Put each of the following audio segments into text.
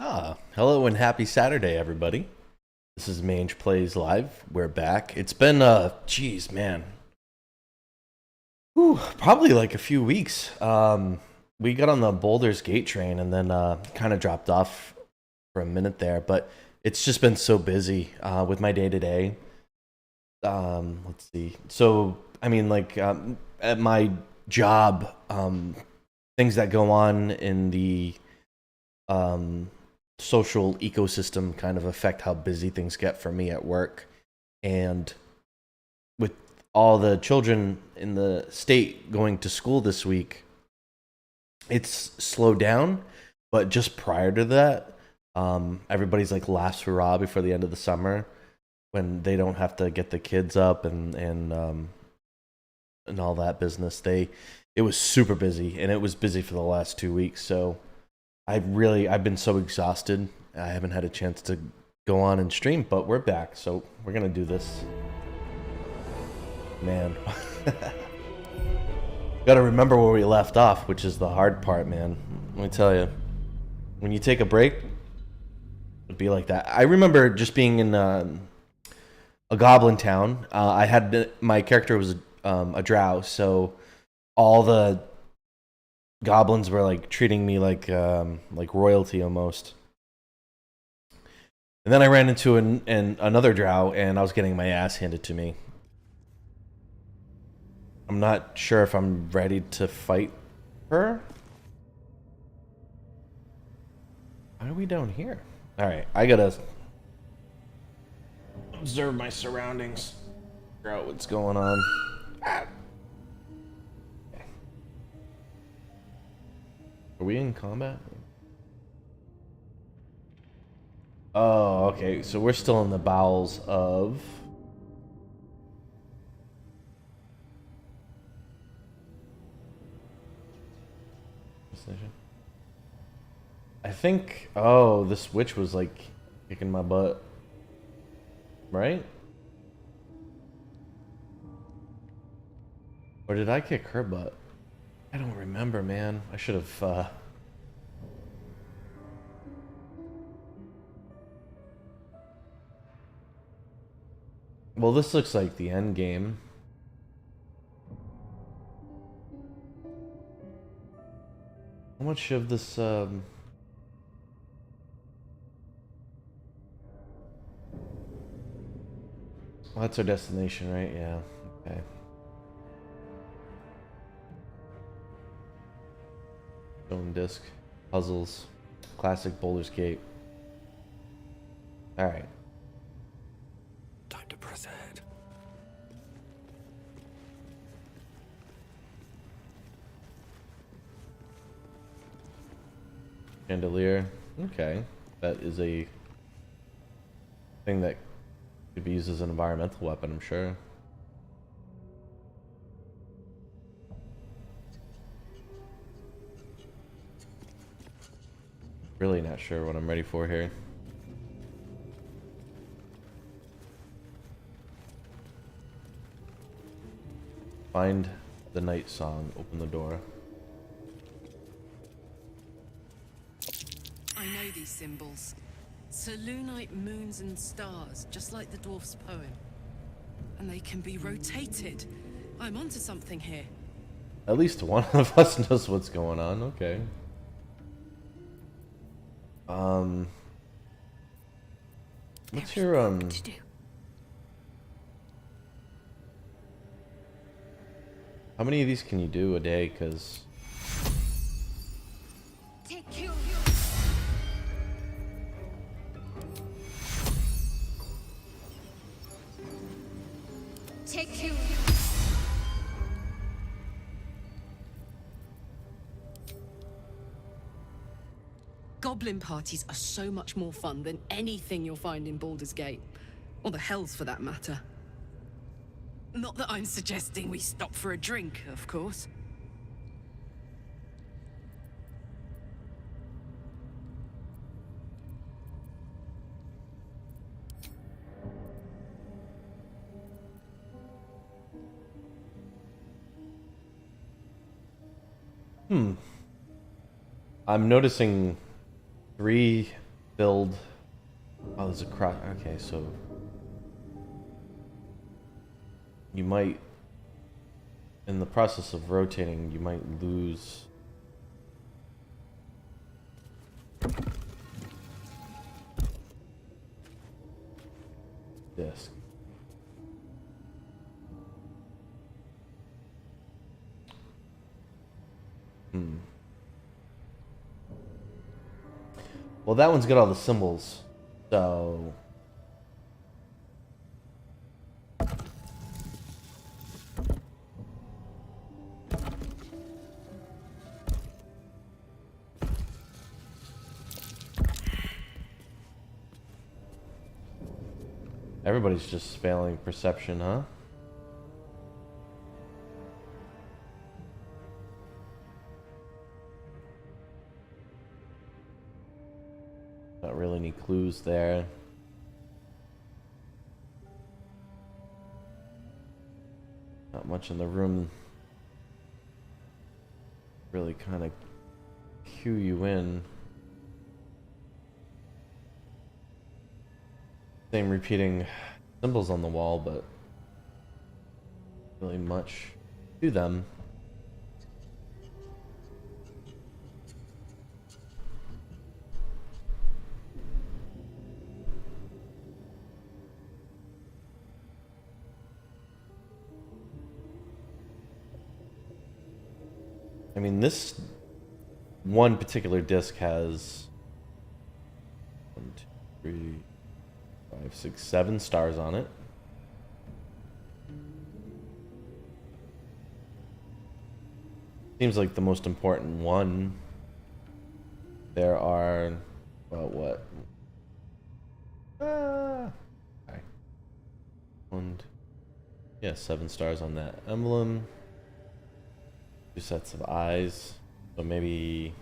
Hello and happy Saturday, everybody. This is Mange Plays Live. We're back. It's been, geez, man. Probably like a few weeks. We got on the Boulder's Gate train and then kind of dropped off for a minute there, but it's just been so busy with my day to day. Let's see. So, I mean, like, at my job, things that go on in the um, social ecosystem kind of affect how busy things get for me at work. And with all the children in the state going to school this week, it's slowed down. But just prior to that, everybody's like last hurrah before the end of the summer when they don't have to get the kids up and all that business. It was super busy, and it was busy for the last 2 weeks. So I've been so exhausted. I haven't had a chance to go on and stream, but we're back, so we're gonna do this. Man, gotta remember where we left off, which is the hard part, man. Let me tell you, when you take a break, it'd be like that. I remember just being in a goblin town. I had my character was a drow, so all the goblins were like treating me like royalty almost. And then I ran into another drow, and I was getting my ass handed to me. I'm not sure if I'm ready to fight her. Why are we down here? All right, I gotta observe my surroundings, figure out what's going on. Ah. Are we in combat? Oh, okay. So we're still in the bowels of... I think... Oh, this witch was like kicking my butt. Right? Or did I kick her butt? I don't remember, man. I should have... Well, this looks like the end game. How much of this, Well, that's our destination, right? Yeah. Okay. Stone disc. Puzzles. Classic Boulder's Gate. Alright. Time to press ahead. Chandelier. Okay. That is a thing that could be used as an environmental weapon, I'm sure. Really not sure what I'm ready for here. Find the night song. Open the door. I know these symbols. Selûnite moons and stars, just like the dwarf's poem. And they can be rotated. I'm onto something here. At least one of us knows what's going on. Okay. What's your To do. How many of these can you do a day? Cause Goblin parties are so much more fun than anything you'll find in Baldur's Gate. Or the Hells, for that matter. Not that I'm suggesting we stop for a drink, of course. I'm noticing 3 filled. Oh, there's a cross. Okay, so you might, in the process of rotating, you might lose. Disc. Well, that one's got all the symbols, so everybody's just failing perception, huh? Not really any clues there. Not much in the room. Really kind of cue you in. Same repeating symbols on the wall, but really much to them. I mean, this one particular disc has 1, 2, 3, 5, 6, 7 stars on it. Seems like the most important one. There are, well, what? Okay. Yeah, 7 stars on that emblem. 2 sets of eyes. So maybe.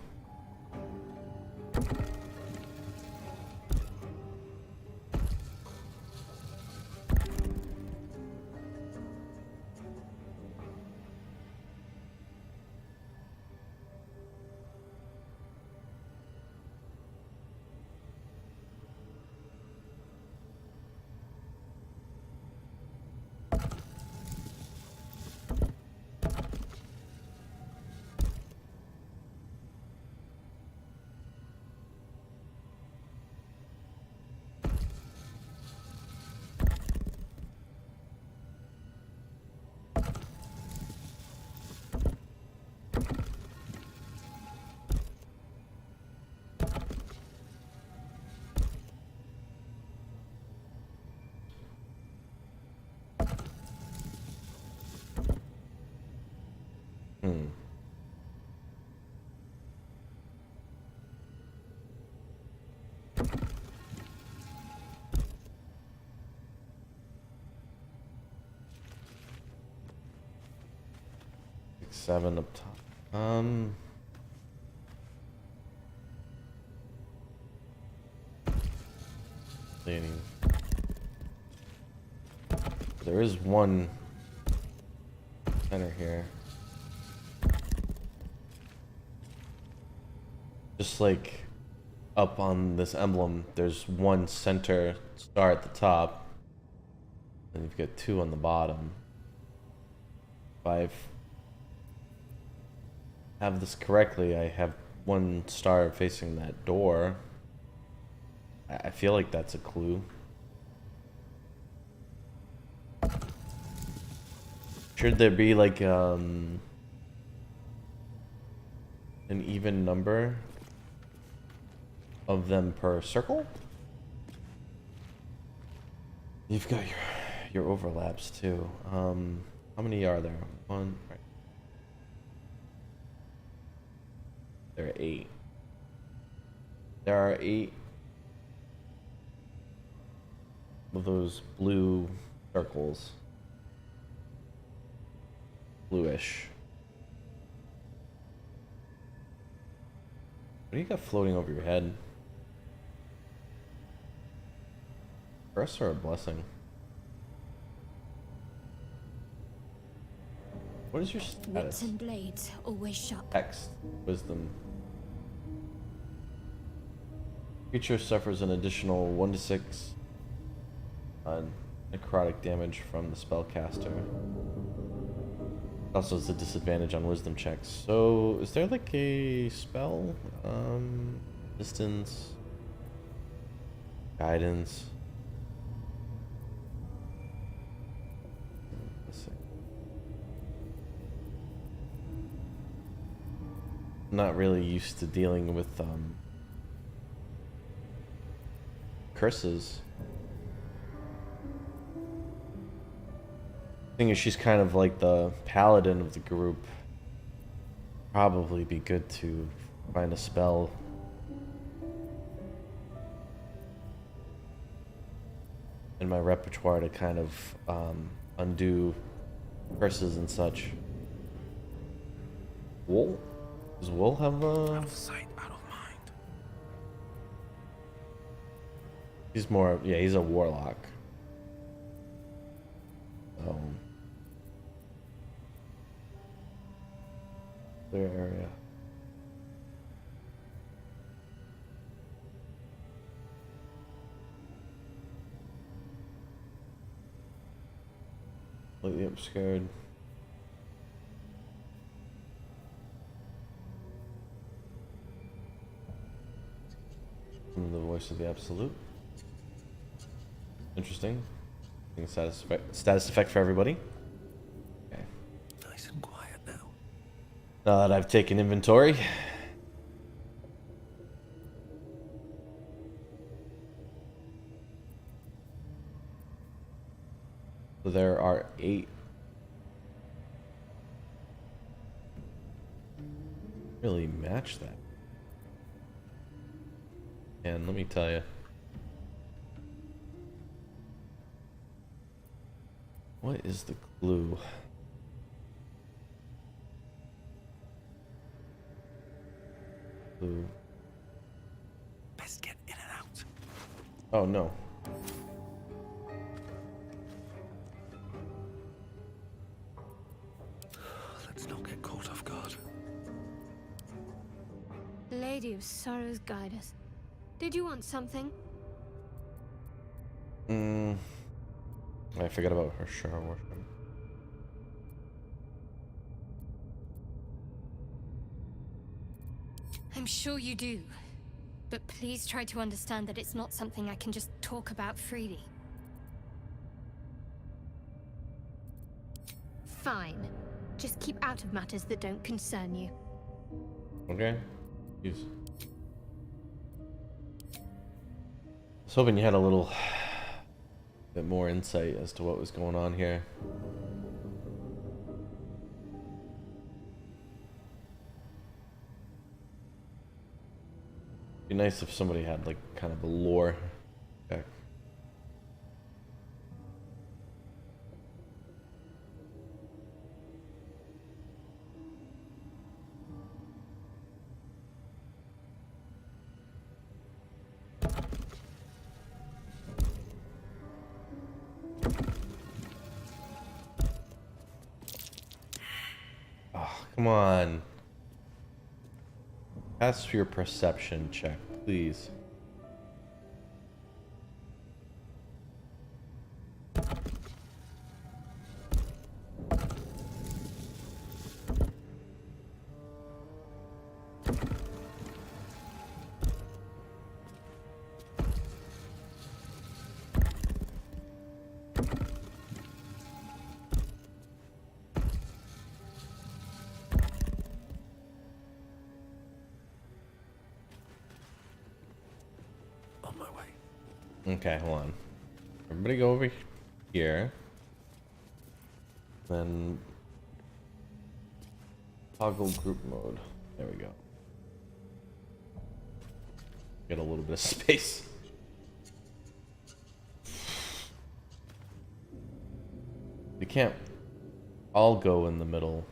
Hmm. Six, 7 up top. Cleaning. There is one center here. Just like up on this emblem, there's one center star at the top, and you've got 2 on the bottom. If I have this correctly, I have 1 star facing that door. I feel like that's a clue. Should there be like an even number of them per circle? You've got your overlaps too. How many are there? 1, right. There are 8. There are 8 of those blue circles. Bluish. What do you got floating over your head? Curse or a blessing? What is your Wits status? and blades always sharp. Text. Wisdom. Creature suffers an additional 1 to 6 necrotic damage from the spellcaster. Also, it's a disadvantage on wisdom checks. So, is there like a spell? Distance, guidance. Let's see. Not really used to dealing with curses. Thing is, she's kind of like the paladin of the group. Probably be good to find a spell in my repertoire to kind of undo curses and such. Wool? Does Wool have a... Out of sight, out of mind. He's more... Yeah, he's a warlock. Their area. Completely obscured. The voice of the absolute. Interesting. Status effect for everybody. Okay. Nice and quiet now. Now that I've taken inventory. So there are 8. Really match that. And let me tell you. What is the clue? Clue. Best get in and out. Oh no. Let's not get caught off guard. Lady of Sorrows, guide us. Did you want something? I forgot about her shower worship. I'm sure you do. But please try to understand that it's not something I can just talk about freely. Fine. Just keep out of matters that don't concern you. Okay. Jeez. I was hoping you had a little bit more insight as to what was going on here. Be nice if somebody had like kind of a lore check. Oh, come on. Pass your perception check, please. On my way. Okay, hold on. Everybody go over here. Then toggle group mode. There we go. Get a little bit of space. We can't all go in the middle.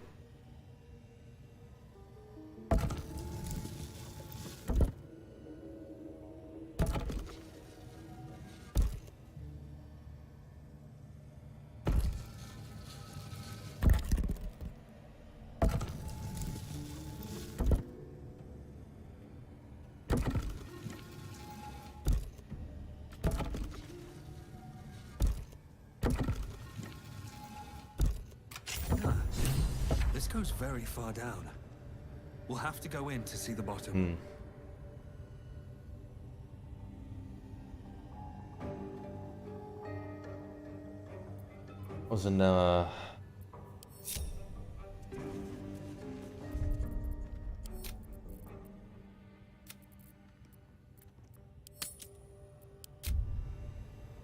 This goes very far down. We'll have to go in to see the bottom. Wasn't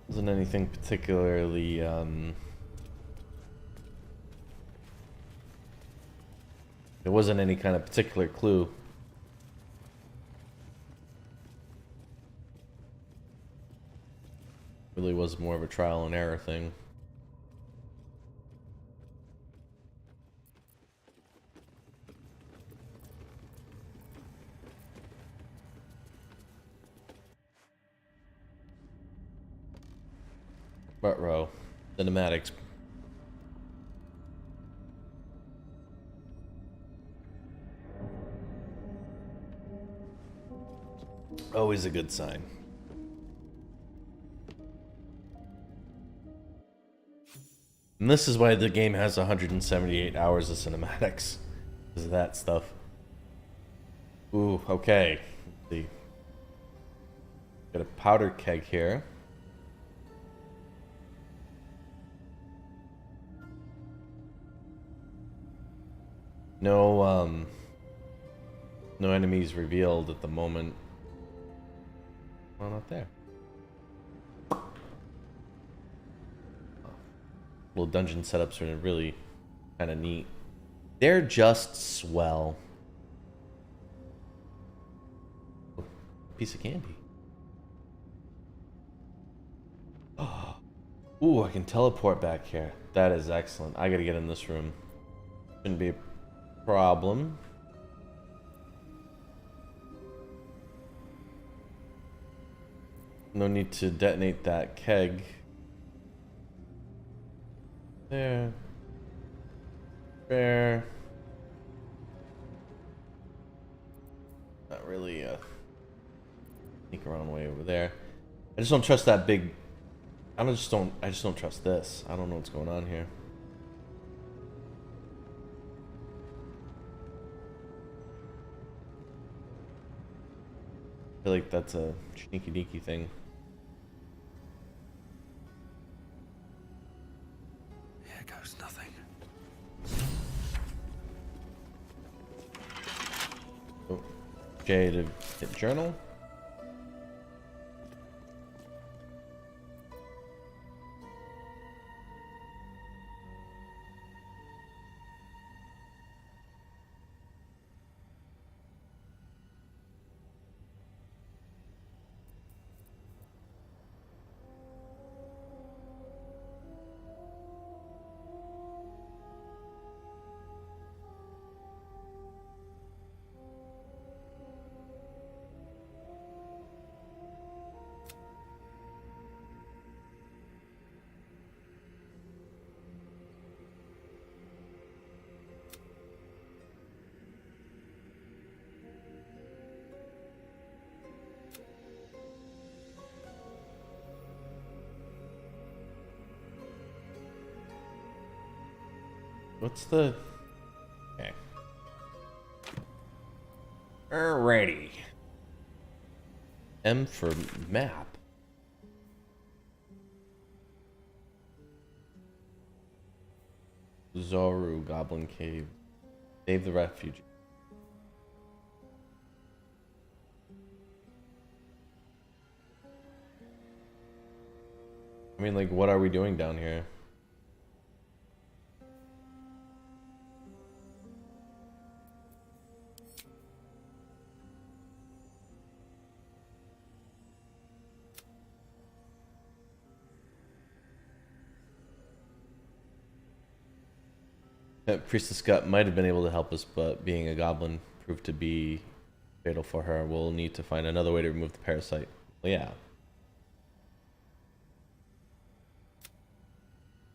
wasn't anything particularly there wasn't any kind of particular clue. Really was more of a trial and error thing. Front row, cinematics. Always a good sign. And this is why the game has 178 hours of cinematics. Because of that stuff. Ooh, okay. Let's see. Got a powder keg here. No, no enemies revealed at the moment. Oh, not there. Little dungeon setups are really kind of neat. They're just swell. Piece of candy. Oh, ooh, I can teleport back here. That is excellent. I gotta get in this room. Shouldn't be a problem. No need to detonate that keg. There. There. Not really sneak around way over there. I just don't trust that big. I just don't trust this. I don't know what's going on here. I feel like that's a sneaky deaky thing. Here goes nothing. Oh, J to hit journal. What's the... Okay. Alrighty. M for map. Zoru Goblin Cave. Save the refugee. I mean, like, what are we doing down here? Priestess Scott might have been able to help us, but being a goblin proved to be fatal for her. We'll need to find another way to remove the parasite. Well, yeah.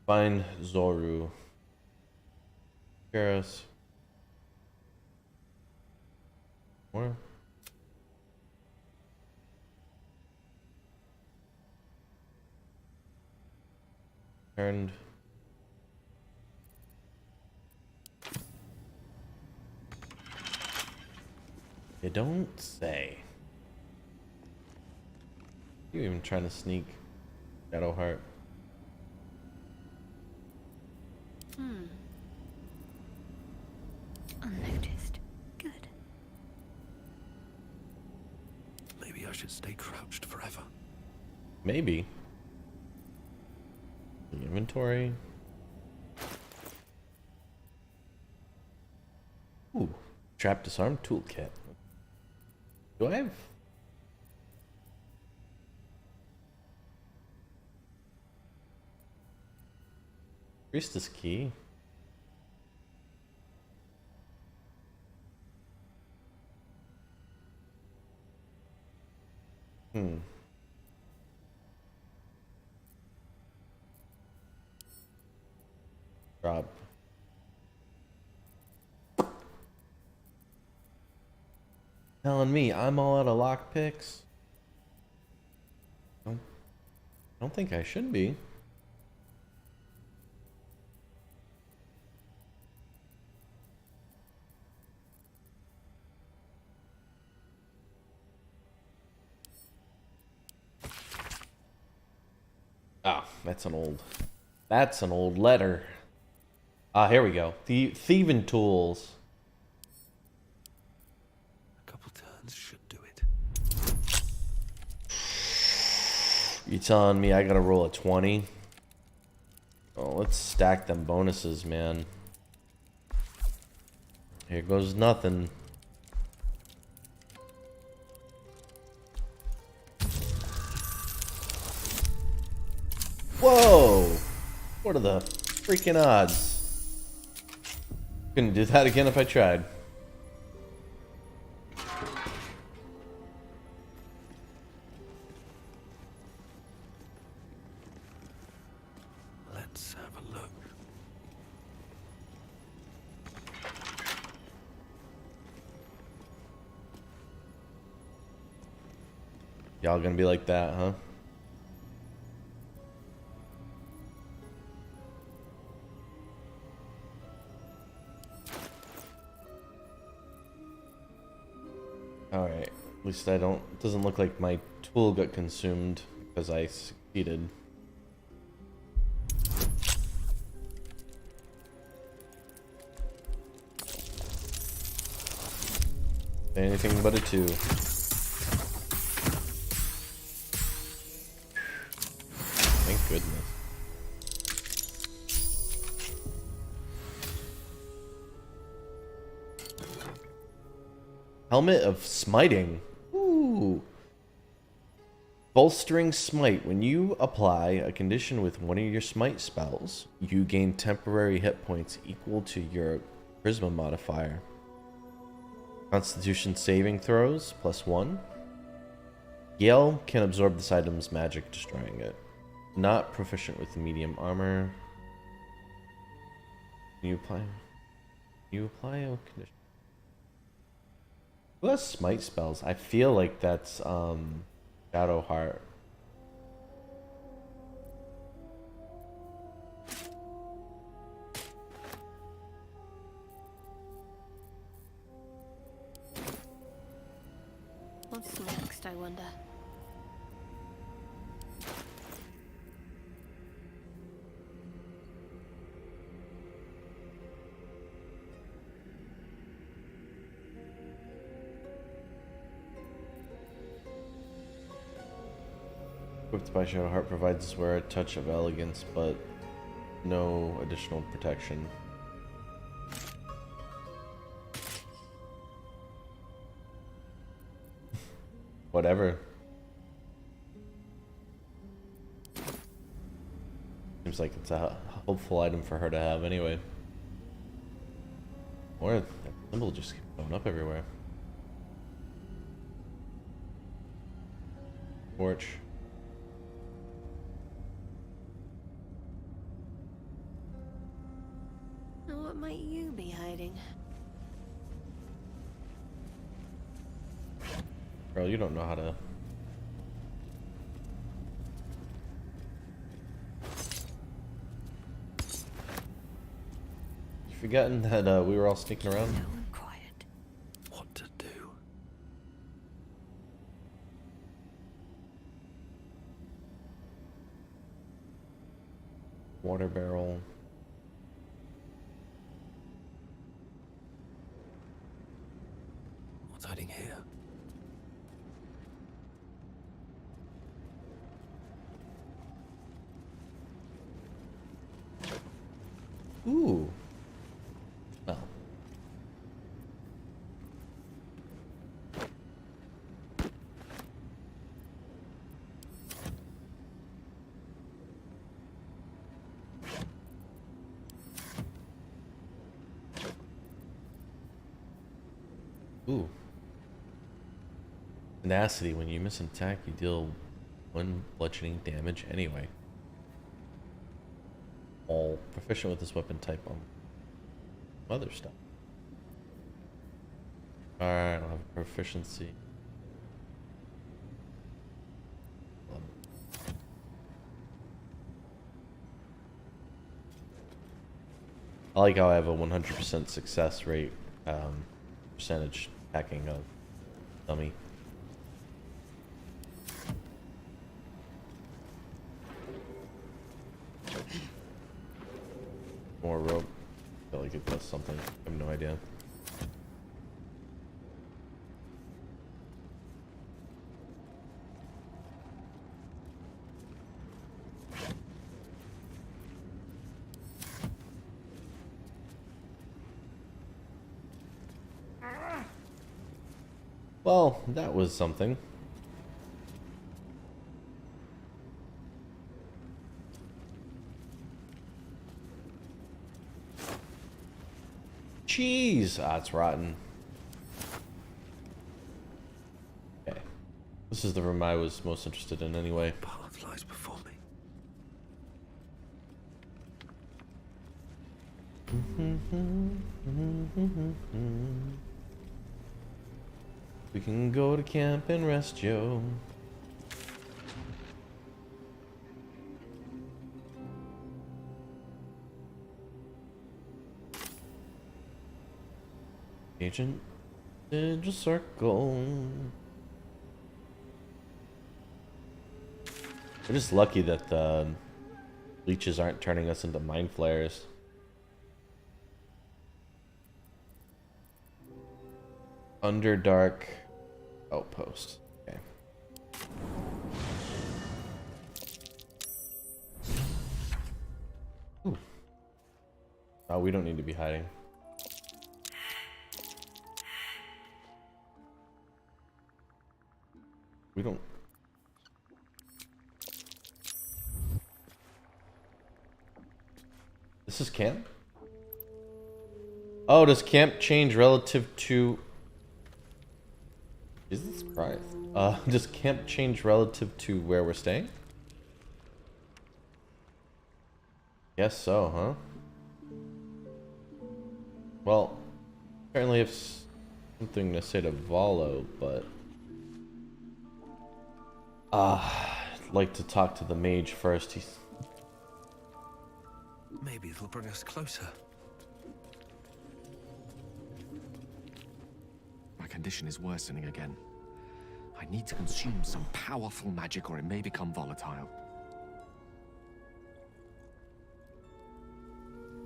Find Zoru. Karis. More. Turned. You don't say. You even trying to sneak Shadowheart? Unnoticed. Good. Maybe I should stay crouched forever. Maybe. The inventory. Ooh, trap disarm toolkit. Do I have? Priestess key. Drop. Telling me I'm all out of lockpicks. I don't think I should be. Ah, that's an old letter. Ah, here we go. The thieving tools. A couple turns should do it. You telling me I gotta roll a 20? Oh, let's stack them bonuses, man. Here goes nothing. Whoa! What are the freaking odds? Couldn't do that again if I tried. Let's have a look. Y'all gonna be like that, huh? Alright, at least I don't, it doesn't look like my tool got consumed because I succeeded. Anything but a 2. Thank goodness. Helmet of Smiting. Ooh. Bolstering Smite. When you apply a condition with one of your Smite spells, you gain temporary hit points equal to your Charisma modifier. Constitution saving throws, +1. Gale can absorb this item's magic, destroying it. Not proficient with medium armor. You apply a condition. Who has smite spells? I feel like that's Shadowheart. What's next, I wonder? Equipped by Shadowheart provides wear a touch of elegance, but no additional protection. Whatever. Seems like it's a helpful item for her to have anyway. Or that symbol just keeps going up everywhere. Torch. Now, what might you be hiding? Girl, you don't know how to... You forgotten that we were all sneaking around? No and quiet. What to do? water barrel. What's hiding here? Ooh. Well. Ooh. Tenacity. When you miss an attack, you deal 1 bludgeoning damage anyway. All proficient with this weapon type on other stuff. Alright, I'll have proficiency. I like how I have a 100% success rate percentage hacking of dummy. More rope. I feel like it does something. I have no idea. Well, that was something. Cheese! Ah, it's rotten. Okay. This is the room I was most interested in anyway. Path lies before me. We can go to camp and rest, Joe. Agent Ninja Circle. We're just lucky that the leeches aren't turning us into mind flayers. Underdark outpost. Okay. Ooh. Oh, we don't need to be hiding. We don't. This is camp? Oh, does camp change relative to... Jesus Christ. Does camp change relative to where we're staying? Guess so, huh? Well, apparently have something to say to Volo, but... I'd like to talk to the mage first. He's... Maybe it'll bring us closer. My condition is worsening again. I need to consume some powerful magic or it may become volatile.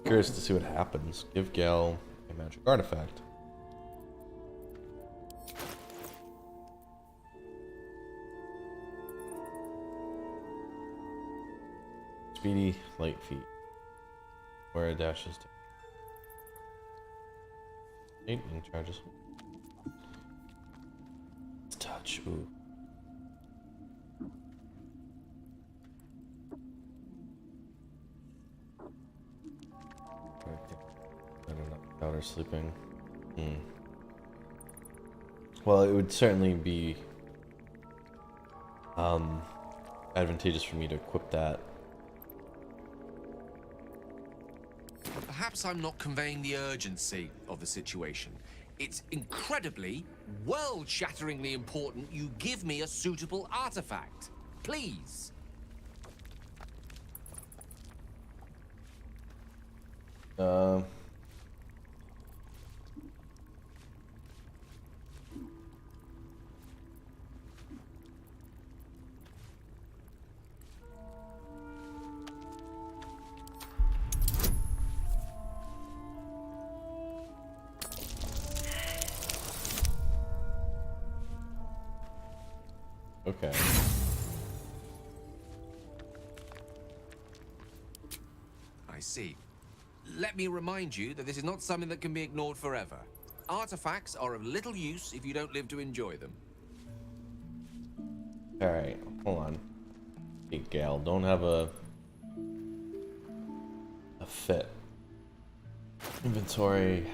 Curious to see what happens. Give Gal a magic artifact. Speedy, light feet. Where a dash is. Lightning charges. Touch. Ooh. I don't know. Daughter sleeping. Well, it would certainly be advantageous for me to equip that. Perhaps I'm not conveying the urgency of the situation. It's incredibly, world-shatteringly important you give me a suitable artifact. Please. Okay. I see. Let me remind you that this is not something that can be ignored forever. Artifacts are of little use if you don't live to enjoy them. Alright, hold on. Hey, Gale, don't have a fit. Inventory.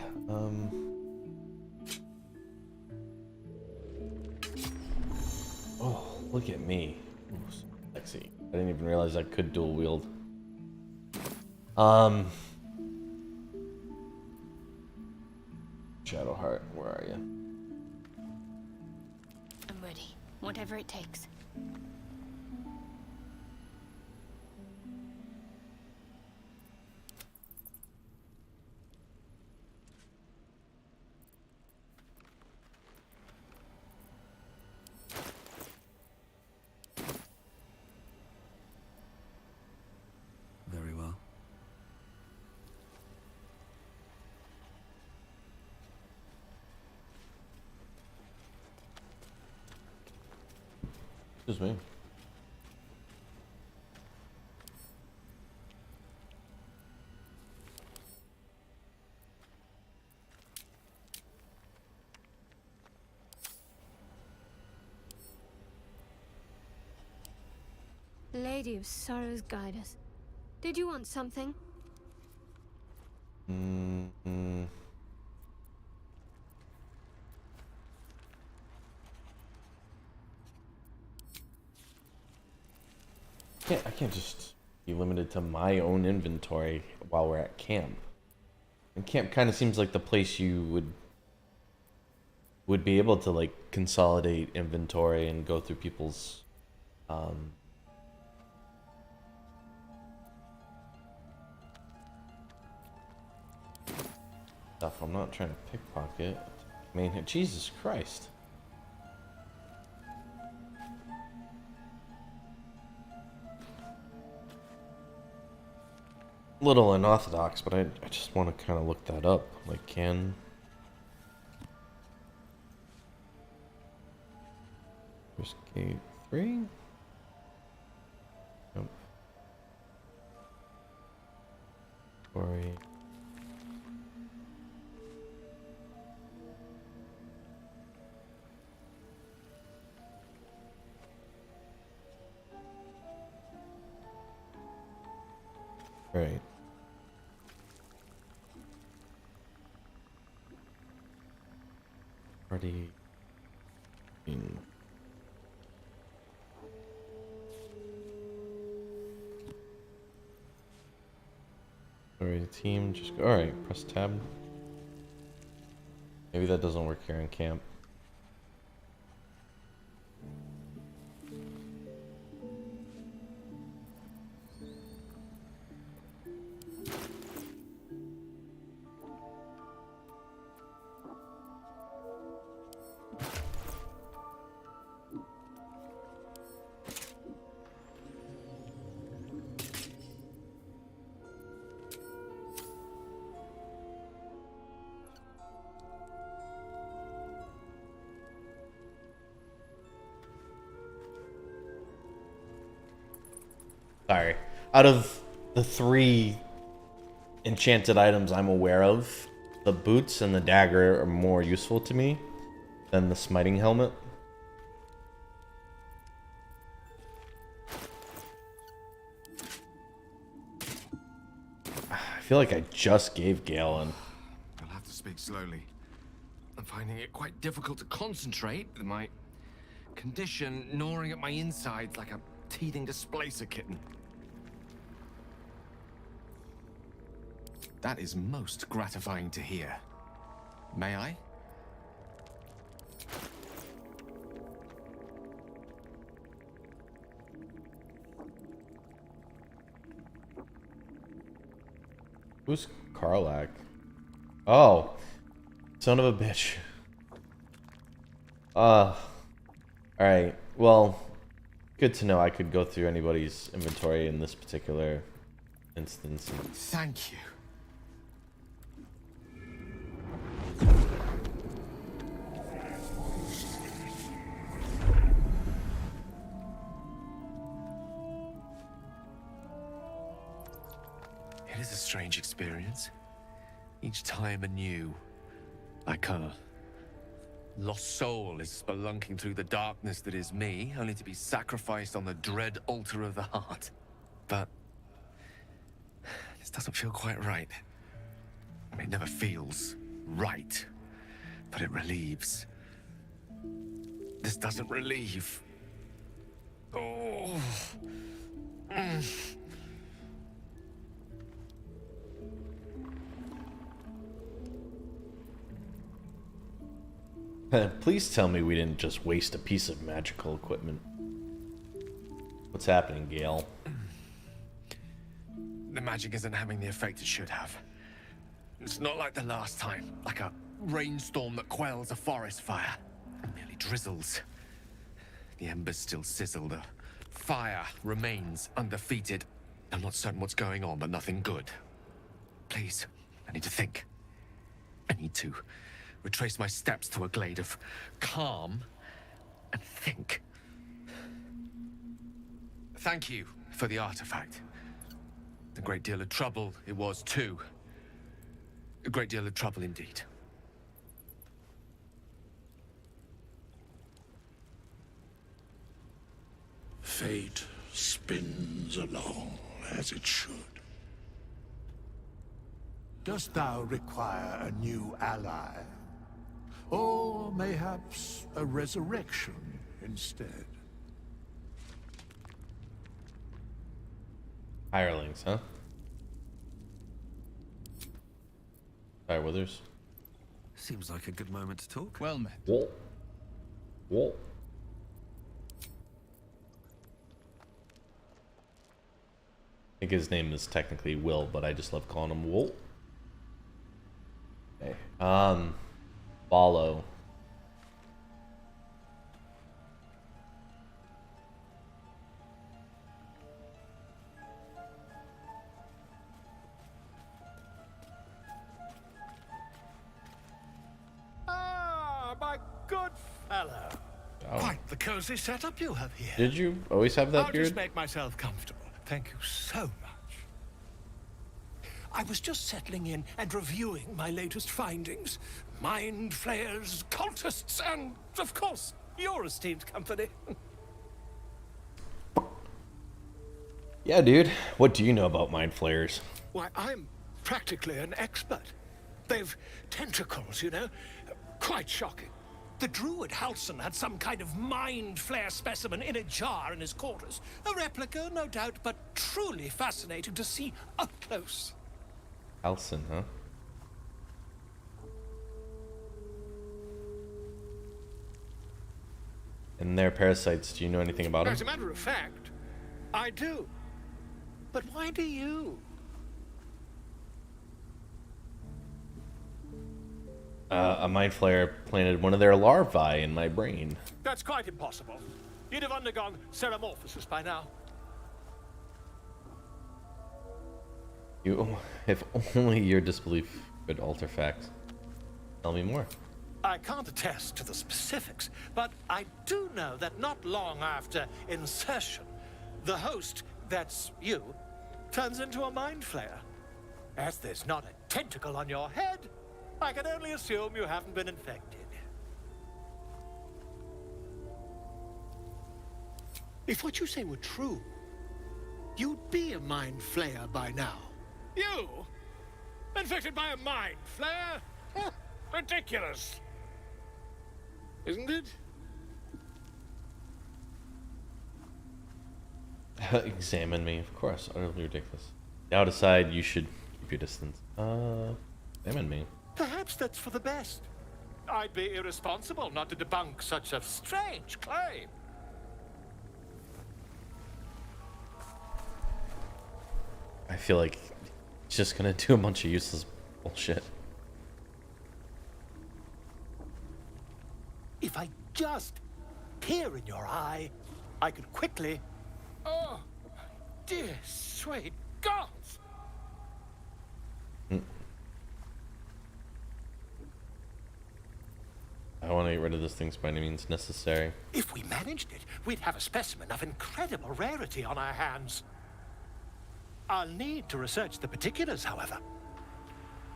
Oh, look at me. Ooh, so sexy. I didn't even realize I could dual wield. Shadowheart, where are you? I'm ready. Whatever it takes. Very well. Excuse me. Lady of Sorrows, guide us. Did you want something? I can't just be limited to my own inventory while we're at camp. And camp kind of seems like the place you would be able to like consolidate inventory and go through people's stuff. I'm not trying to pickpocket. I mean, Jesus Christ. Little unorthodox, but I just want to kind of look that up. Like, can... Here's gate 3? Nope. Sorry. Right. Already in. Sorry, team, just go. Alright, press tab. Maybe that doesn't work here in camp. Sorry. Out of the 3 enchanted items I'm aware of, the boots and the dagger are more useful to me than the smiting helmet. I feel like I just gave Galen. You'll have to speak slowly. I'm finding it quite difficult to concentrate with my condition gnawing at my insides like a teething displacer kitten. That is most gratifying to hear. May I? Who's Karlak? Oh, son of a bitch. Alright, well, good to know I could go through anybody's inventory in this particular instance. Thank you. strange experience. Each time anew, like a lost soul is spelunking through the darkness that is me, only to be sacrificed on the dread altar of the heart. But this doesn't feel quite right. I mean, it never feels right, but it relieves. This doesn't relieve. Oh. Please tell me we didn't just waste a piece of magical equipment. What's happening, Gale? The magic isn't having the effect it should have. It's not like the last time, like a rainstorm that quells a forest fire. It merely drizzles. The embers still sizzle, the fire remains undefeated. I'm not certain what's going on, but nothing good. Please, I need to think. I need to retrace my steps to a glade of calm and think. Thank you for the artifact. A great deal of trouble it was too. A great deal of trouble indeed. Fate spins along as it should. Dost thou require a new ally? Or mayhaps a resurrection instead? Hirelings, huh? Sorry, Withers. Seems like a good moment to talk. Well met. Whoa. Whoa. I think his name is technically Will, but I just love calling him Wool. Okay. Follow. Ah, my good fellow. Oh. Quite the cozy setup you have here. Did you always have that I'll beard? just make myself comfortable. Thank you so much. I was just settling in and reviewing my latest findings. Mind flayers, cultists, and, of course, your esteemed company. Yeah, dude. What do you know about mind flayers? Why, I'm practically an expert. They've tentacles, you know? Quite shocking. The druid Halson had some kind of mind flare specimen in a jar in his quarters. A replica, no doubt, but truly fascinating to see up close. Halson, huh? And their parasites, do you know anything about As a them? matter of fact, I do. But why do you? A mind flayer planted one of their larvae in my brain. That's quite impossible. You'd have undergone ceramorphosis by now. You, if only your disbelief could alter facts. Tell me more. I can't attest to the specifics, but I do know that not long after insertion, the host, that's you, turns into a mind flayer. As there's not a tentacle on your head, I can only assume you haven't been infected. If what you say were true, you'd be a mind flayer by now. You? Infected by a mind flayer? Huh, ridiculous. Isn't it? Examine me, of course. Utterly ridiculous. Doubt aside, you should keep your distance. Examine me. Perhaps that's for the best. I'd be irresponsible not to debunk such a strange claim. I feel like it's just gonna do a bunch of useless bullshit. If I just peer in your eye, I could quickly... Oh, dear sweet gods! I want to get rid of this thing by any means necessary. If we managed it, we'd have a specimen of incredible rarity on our hands. I'll need to research the particulars, however.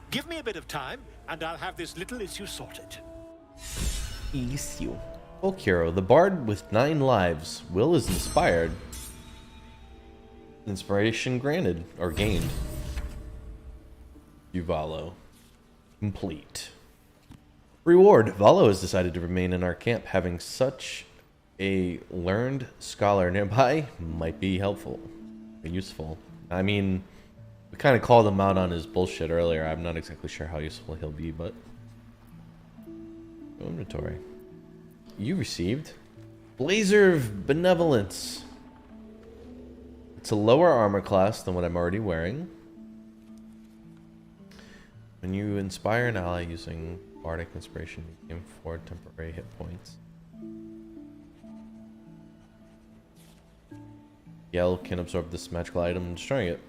Give me a bit of time, and I'll have this little issue sorted. Issue. Folk hero, the bard with 9 lives. Will is inspired. Inspiration granted, or gained. Valo. Complete. Reward. Valo has decided to remain in our camp. Having such a learned scholar nearby might be helpful. Or useful. I mean, we kind of called him out on his bullshit earlier. I'm not exactly sure how useful he'll be, but... Inventory. You received Blazer of Benevolence. It's a lower armor class than what I'm already wearing. When you inspire an ally using Bardic Inspiration, you gain 4 temporary hit points. Yell can absorb this magical item, destroying it.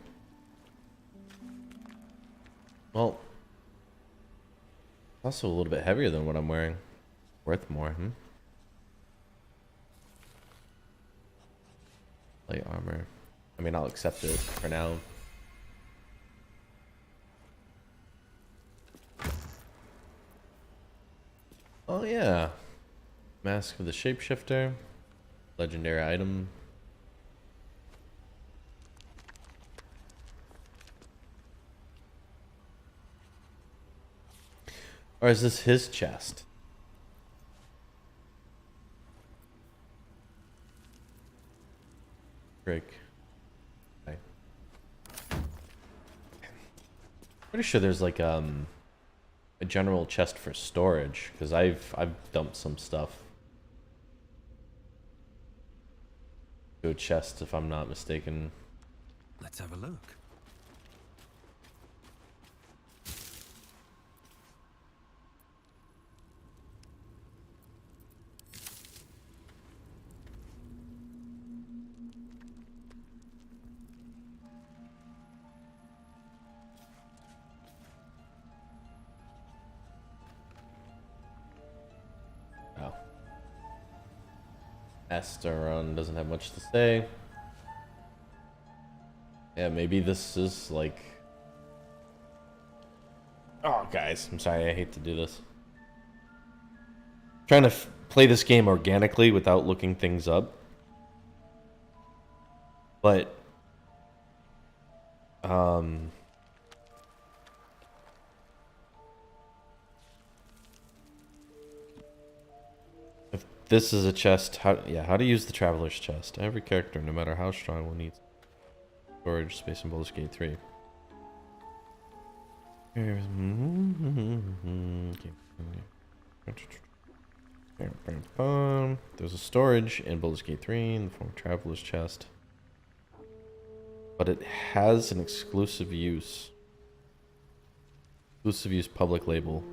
Well, it's also a little bit heavier than what I'm wearing. Worth more, Light armor. I mean, I'll accept it for now. Oh yeah. Mask of the Shapeshifter. Legendary item. Or is this his chest? Break. Okay. Pretty sure there's like a general chest for storage, because I've dumped some stuff. To a chest, if I'm not mistaken. Let's have a look. Esteron doesn't have much to say. Yeah, maybe this is like... Oh, guys, I'm sorry, I hate to do this. Trying to play this game organically without looking things up. But... if this is a chest, how to use the Traveler's Chest. Every character, no matter how strong, will need storage space in Baldur's Gate 3. There's a storage in Baldur's Gate 3 in the form of Traveler's Chest. But it has an exclusive use. Exclusive use public label.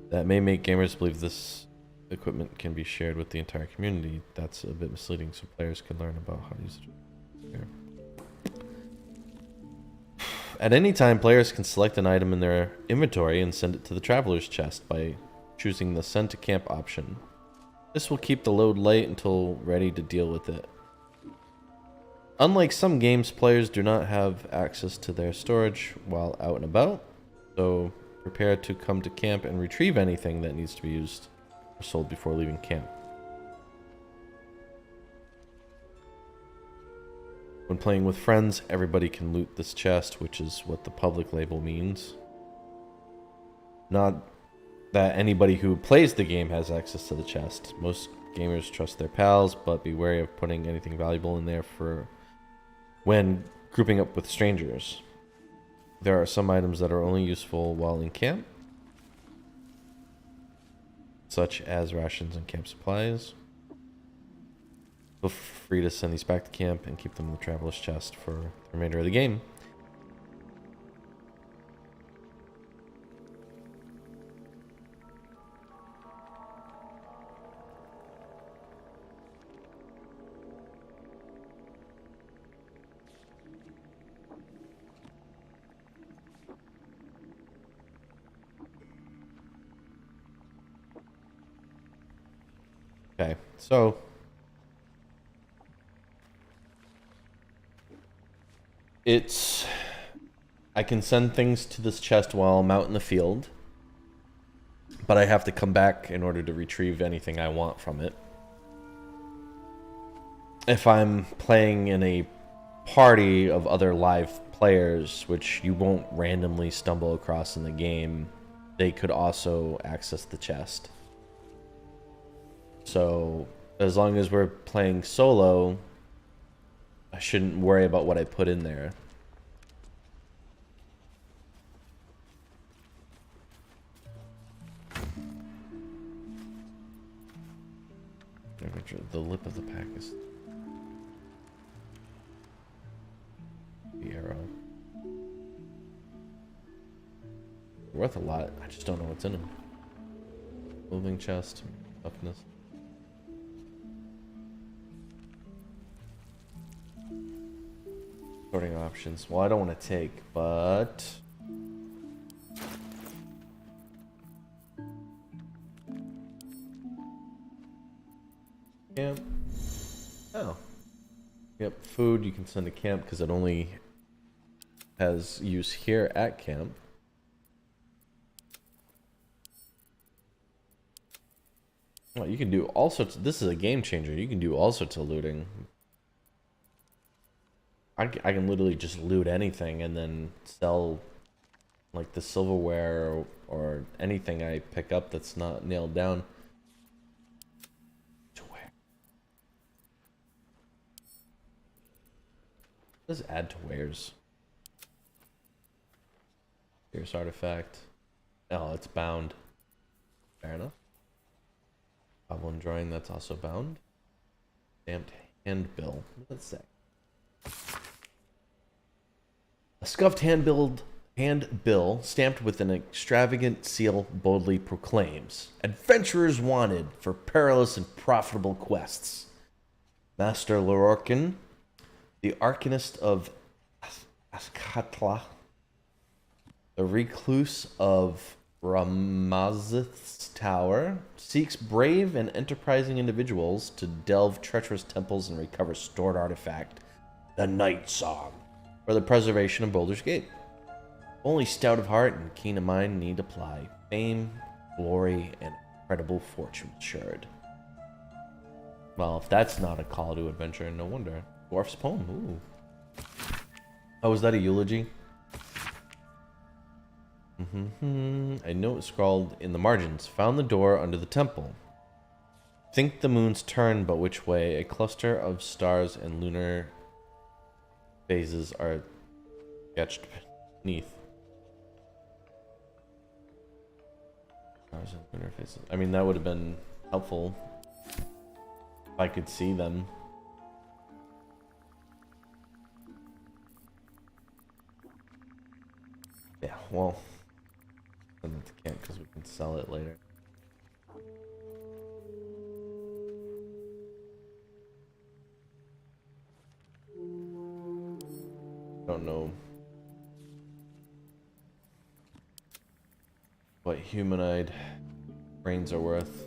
That may make gamers believe this equipment can be shared with the entire community. That's a bit misleading, so players can learn about how to use it. Here. At any time, players can select an item in their inventory and send it to the Traveler's Chest by choosing the Send to Camp option. This will keep the load light until ready to deal with it. Unlike some games, players do not have access to their storage while out and about, so prepare to come to camp and retrieve anything that needs to be used or sold before leaving camp. When playing with friends, everybody can loot this chest, which is what the public label means. Not that anybody who plays the game has access to the chest. Most gamers trust their pals, but be wary of putting anything valuable in there for when grouping up with strangers. There are some items that are only useful while in camp, such as rations and camp supplies. Feel free to send these back to camp and keep them in the Traveler's Chest for the remainder of the game. Okay, so It's... I can send things to this chest while I'm out in the field, but I have to come back in order to retrieve anything I want from it. If I'm playing in a party of other live players, which you won't randomly stumble across in the game, they could also access the chest. So as long as we're playing solo, I shouldn't worry about what I put in there. The lip of the pack is the arrow. Worth a lot. I just don't know what's in them. Moving chest, toughness. Sorting options. Well, I don't want to take, but camp. Oh. Yep, food you can send to camp because it only has use here at camp. Well, you can do all sorts. This is a game changer. You can do all sorts of looting. I can literally just loot anything and then sell like the silverware or anything I pick up that's not nailed down. To where? What does add to wares? Fierce artifact. Oh, it's bound. Fair enough. Goblin drawing, that's also bound. Stamped handbill. What does that say? A scuffed handbill stamped with an extravagant seal boldly proclaims, "Adventurers wanted for perilous and profitable quests. Master Lororkin, the Arcanist of Azkatla, the Recluse of Ramazith's Tower, seeks brave and enterprising individuals to delve treacherous temples and recover stored artifact, the Night Song, for the preservation of Baldur's Gate. Only stout of heart and keen of mind need apply. Fame, glory, and incredible fortune assured." Well, if that's not a call to adventure, no wonder. Dwarf's poem, ooh. Oh, was that a eulogy? A note scrawled in the margins. Found the door under the temple. Think the moon's turn, but which way? A cluster of stars and lunar phases are sketched beneath. Stars and lunar phases. I mean, that would have been helpful if I could see them. Yeah, well, send it to camp because we can sell it later. Don't know what humanoid brains are worth.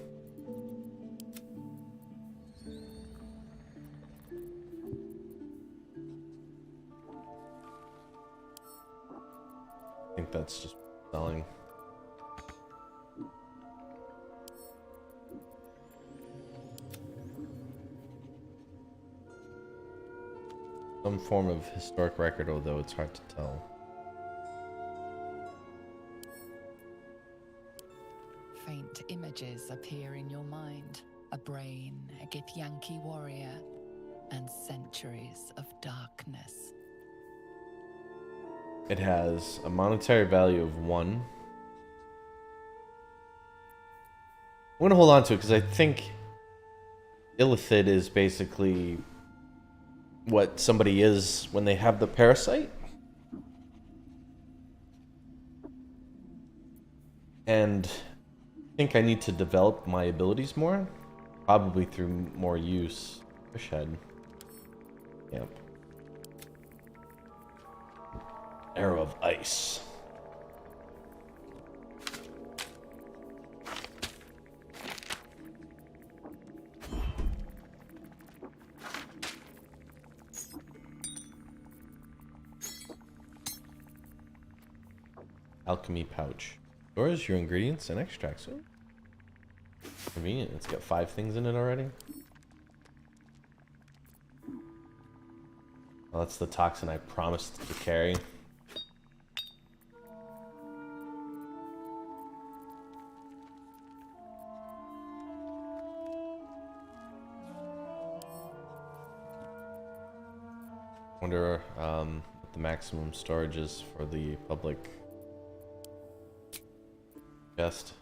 I think that's just selling. Some form of historic record, although it's hard to tell. Faint images appear in your mind. A brain, a Githyanki warrior, and centuries of darkness. It has a monetary value of 1. I'm gonna hold on to it because I think Illithid is basically what somebody is when they have the parasite. And I think I need to develop my abilities more. Probably through more use. Fish head. Yep. Arrow of Ice. alchemy pouch. Stores your ingredients and extracts. Oh, convenient. It's got 5 things in it already. Well, that's the toxin I promised to carry. Wonder what the maximum storage is for the public chest.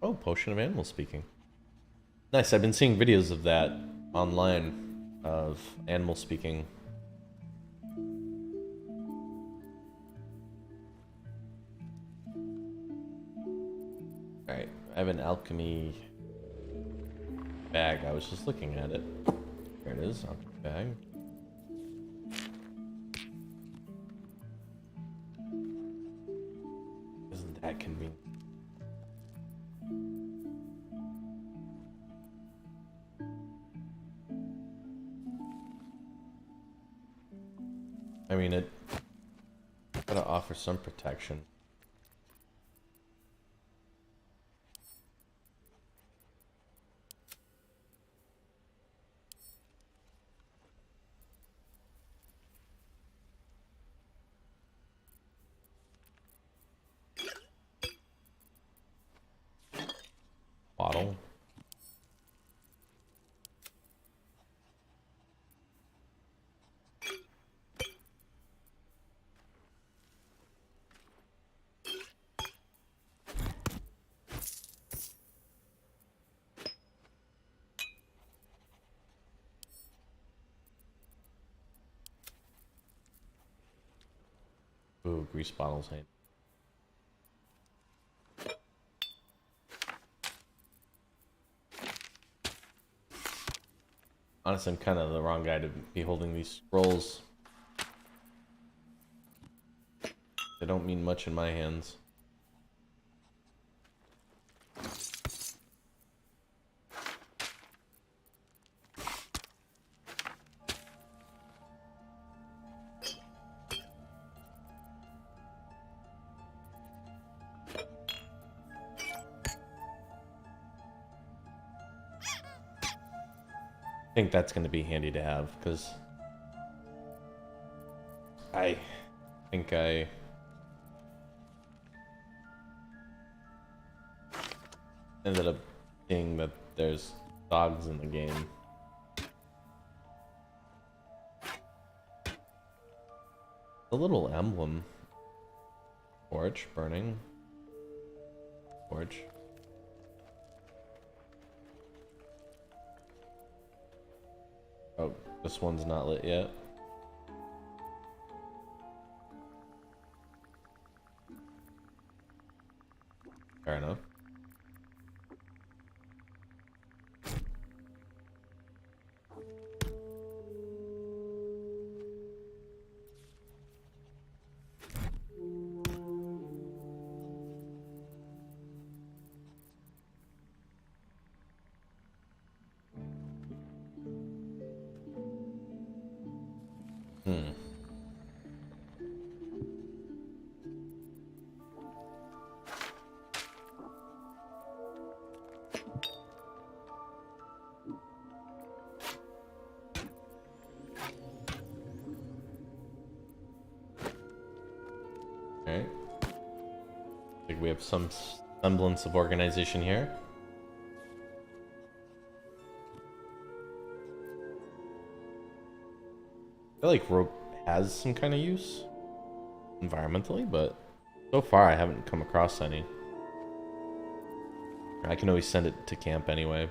Oh, potion of animal speaking. Nice. I've been seeing videos of that online of animal speaking. All right, I have an alchemy bag. I was just looking at it. There it is, alchemy bag. Isn't that convenient? I mean, it gotta offer some protection. Bottle. Ooh, grease bottles. Hey. Honestly, I'm kind of the wrong guy to be holding these scrolls. They don't mean much in my hands. I think that's going to be handy to have, because I think I ended up seeing that there's dogs in the game. A little emblem. Torch burning. Torch. Oh, this one's not lit yet. Fair enough. Alright. I think we have some semblance of organization here. I feel like rope has some kind of use environmentally, but so far I haven't come across any. I can always send it to camp anyway.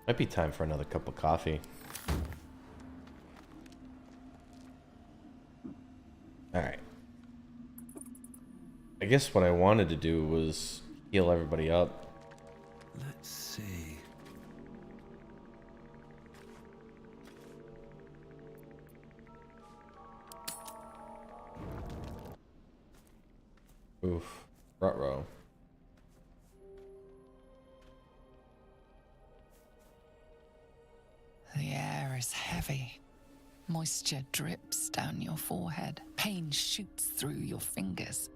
Might be time for another cup of coffee. Alright. I guess what I wanted to do was heal everybody up. Let's see. Oof. Ruh-roh. heavy. Moisture drips down your forehead. Pain shoots through your fingers.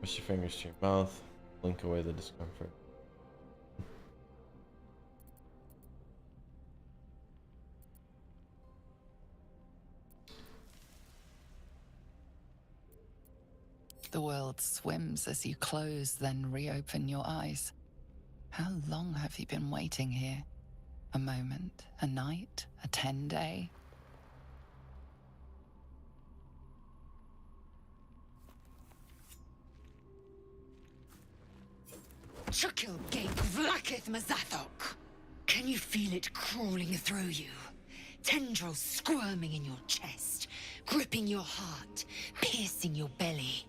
Push your fingers to your mouth. Blink away the discomfort. The world swims as you close, then reopen your eyes. How long have you been waiting here? A moment, a night, a 10-day? Chukil Gate Vlakith Mazathok. Can you feel it crawling through you? Tendrils squirming in your chest, gripping your heart, piercing your belly.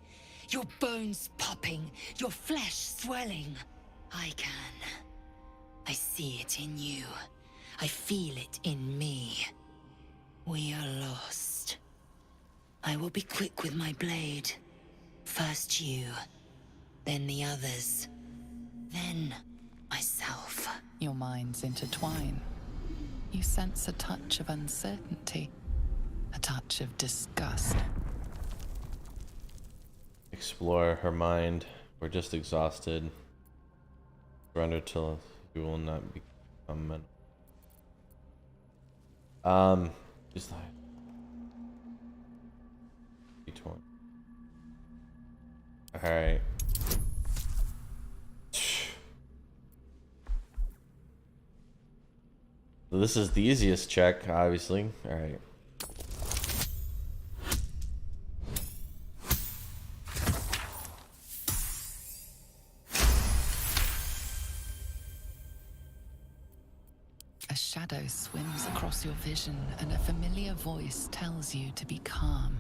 Your bones popping, your flesh swelling. I can. I see it in you. I feel it in me. We are lost. I will be quick with my blade. First you, then the others, then myself. Your minds intertwine. You sense a touch of uncertainty, a touch of disgust. Explore her mind. We're just exhausted. Surrender till you will not become men. Just like D20. Alright. So this is the easiest check, obviously. Alright. A shadow swims across your vision, and a familiar voice tells you to be calm.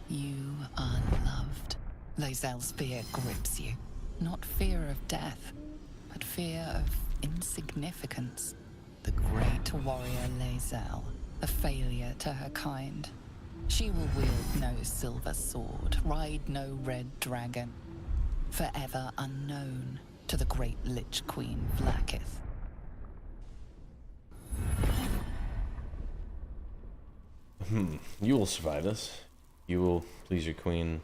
You are loved. Lae'zel's fear grips you. Not fear of death, but fear of insignificance. The great warrior Lae'zel, a failure to her kind. She will wield no silver sword, ride no red dragon. Forever unknown to the great Lich Queen Vlakith. You will survive this. You will please your queen.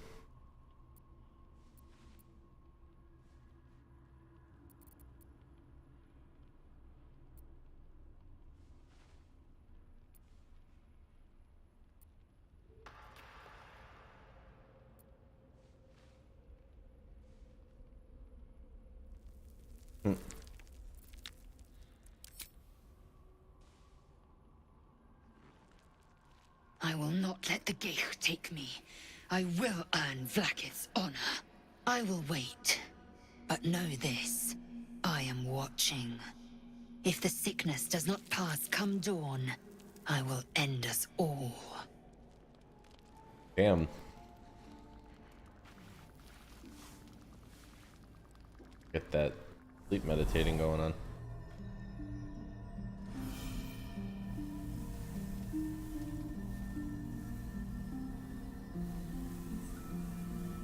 I will not let the Geich take me. I will earn Vlakith's honor. I will wait. But know this. I am watching. If the sickness does not pass come dawn, I will end us all. Damn. Get that sleep meditating going on.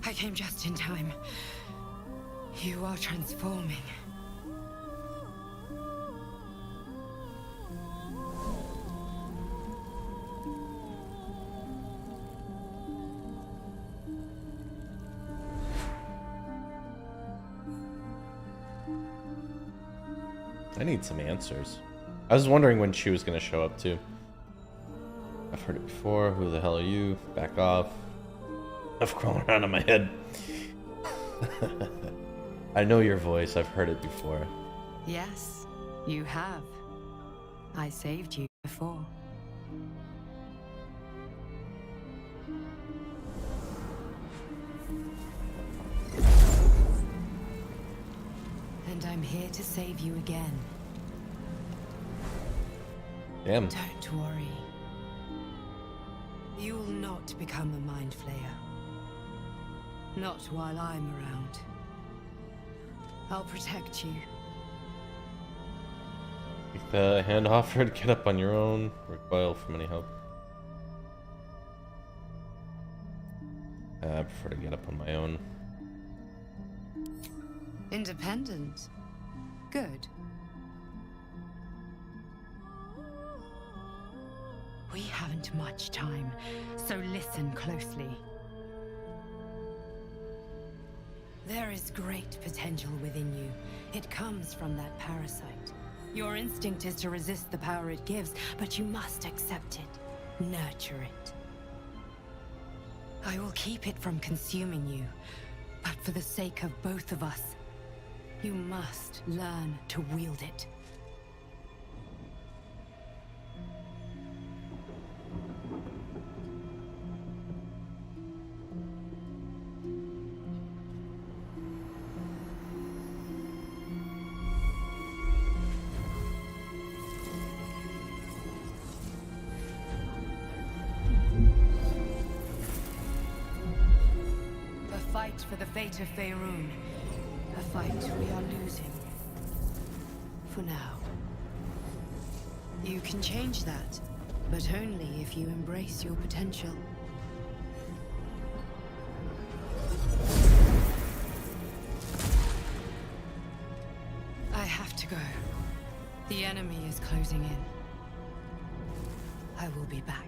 I came just in time. You are transforming. I need some answers. I was wondering when she was going to show up too. I've heard it before. Who the hell are you? Back off. I've crawled around in my head. I know your voice. I've heard it before. Yes, you have. I saved you before. And I'm here to save you again. Damn. Don't worry. You will not become a mind flayer. Not while I'm around. I'll protect you. Take the hand offered. Get up on your own. Recoil from any help. I prefer to get up on my own. Independent. Good. We haven't much time, so listen closely. There is great potential within you. It comes from that parasite. Your instinct is to resist the power it gives, but you must accept it, nurture it. I will keep it from consuming you, but for the sake of both of us, you must learn to wield it. Fight for the fate of Faerun. A fight we are losing. For now. You can change that, but only if you embrace your potential. I have to go. The enemy is closing in. I will be back.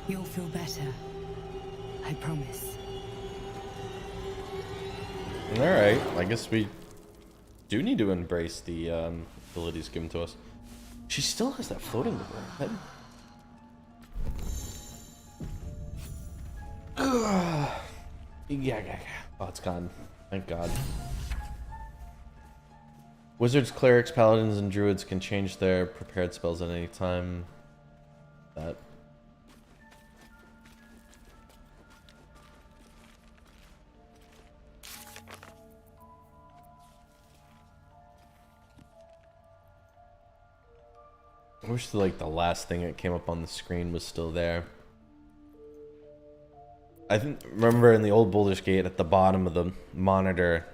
You'll feel better. I promise. Alright, I guess we do need to embrace the abilities given to us. She still has that floating over her head. Yeah. Oh, it's gone. Thank God. Wizards, clerics, paladins, and druids can change their prepared spells at any time. That. I wish like the last thing that came up on the screen was still there. I remember in the old Baldur's Gate at the bottom of the monitor,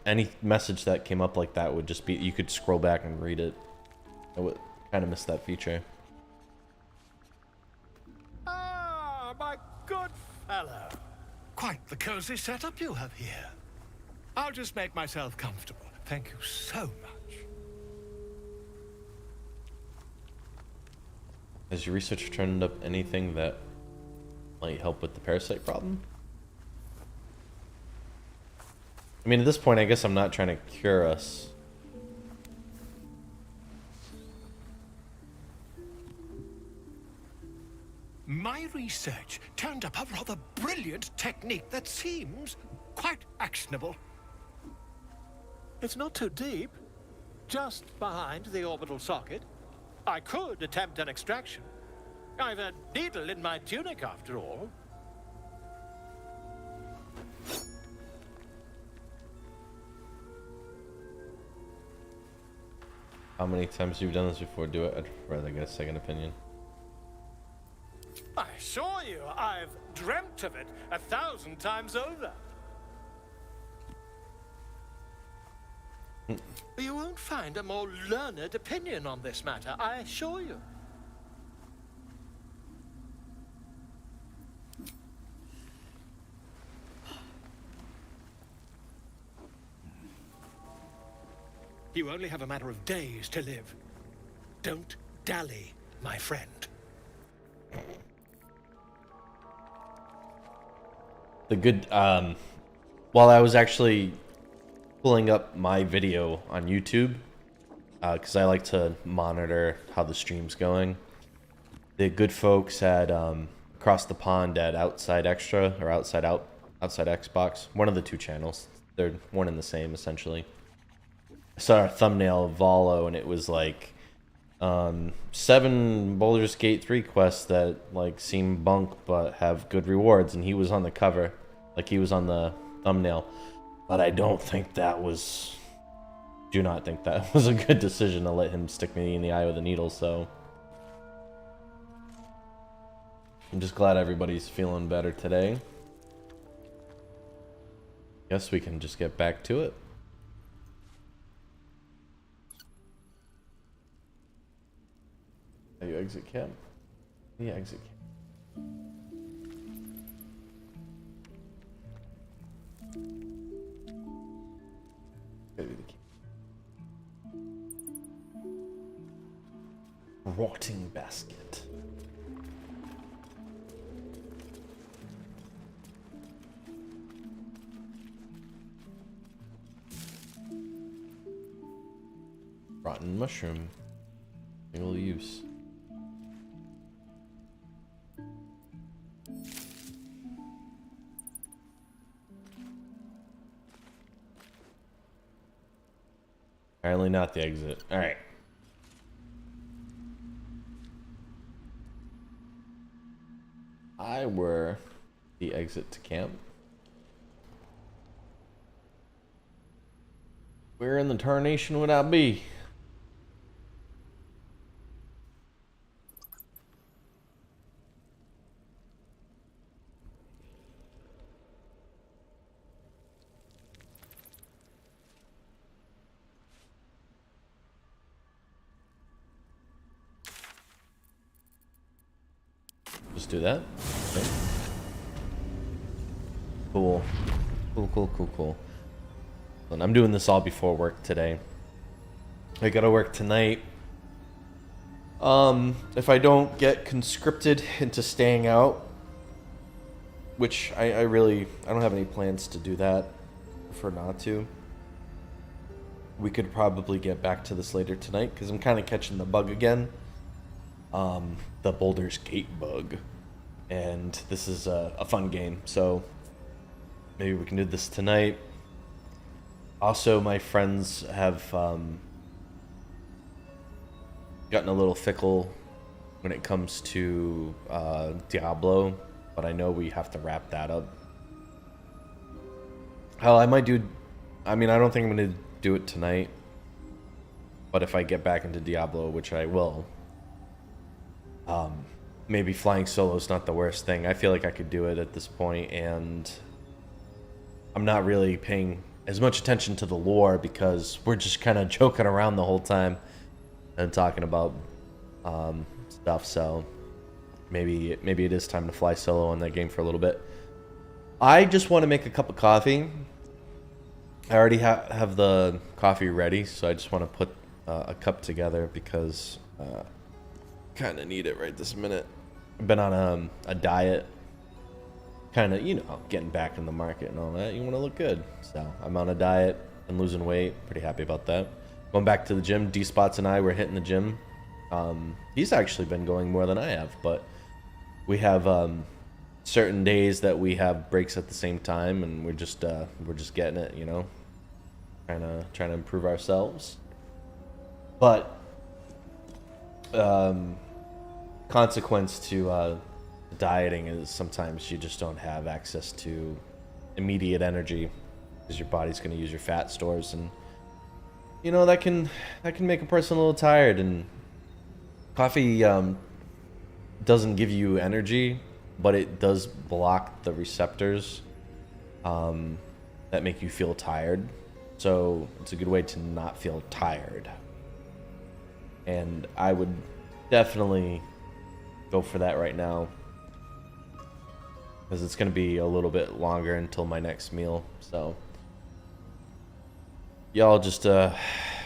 any message that came up like that would just be, you could scroll back and read it. I would kind of miss that feature. Ah, my good fellow. Quite the cozy setup you have here. I'll just make myself comfortable. Thank you so much. Has your research turned up anything that might help with the parasite problem? I mean, at this point, I guess I'm not trying to cure us. My research turned up a rather brilliant technique that seems quite actionable. It's not too deep. Just behind the orbital socket. I could attempt an extraction. I've a needle in my tunic, after all. How many times you've done this before? Do it. I'd rather get a second opinion. I assure you, I've dreamt of it 1,000 times over. You won't find a more learned opinion on this matter, I assure you. You only have a matter of days to live. Don't dally, my friend. The good, while I was actually pulling up my video on YouTube, because I like to monitor how the stream's going, the good folks at across the pond at Outside Extra or Outside Xbox, one of the two channels, they're one and the same essentially. I saw a thumbnail of Volo and it was like 7 Baldur's Gate 3 quests that like seem bunk but have good rewards, and he was on the cover, like he was on the thumbnail. But I don't think that was, do not think that was a good decision to let him stick me in the eye with a needle, so I'm just glad everybody's feeling better today. Guess we can just get back to it. How you exit camp? Yeah, exit camp. rotting basket. Rotten mushroom. Single use. Apparently not the exit. Alright. I were the exit to camp. Where in the tarnation would I be? Just do that. Okay. Cool. Cool. And I'm doing this all before work today. I gotta work tonight. If I don't get conscripted into staying out, which I don't have any plans to do that, prefer not to. We could probably get back to this later tonight because I'm kind of catching the bug again. The Baldur's Gate bug. And this is a fun game, so maybe we can do this tonight. Also, my friends have gotten a little fickle when it comes to Diablo, but I know we have to wrap that up. Hell, I might do... I mean, I don't think I'm going to do it tonight, but if I get back into Diablo, which I will, maybe flying solo is not the worst thing. I feel like I could do it at this point, and I'm not really paying as much attention to the lore because we're just kind of joking around the whole time and talking about stuff. So maybe it is time to fly solo on that game for a little bit. I just want to make a cup of coffee. I already have the coffee ready, so I just want to put a cup together because kind of need it right this minute. I've been on a diet, kind of, you know, getting back in the market and all that. You want to look good, so I'm on a diet and losing weight. Pretty happy about that. Going back to the gym. D-Spots and I were hitting the gym. He's actually been going more than I have, but we have certain days that we have breaks at the same time, and we're just getting it, you know, trying to improve ourselves. But consequence to dieting is sometimes you just don't have access to immediate energy because your body's going to use your fat stores, and you know that can make a person a little tired. And coffee doesn't give you energy, but it does block the receptors that make you feel tired. So it's a good way to not feel tired. And I would definitely go for that right now, because it's going to be a little bit longer until my next meal. So y'all just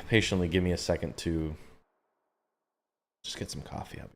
patiently give me a second to just get some coffee up.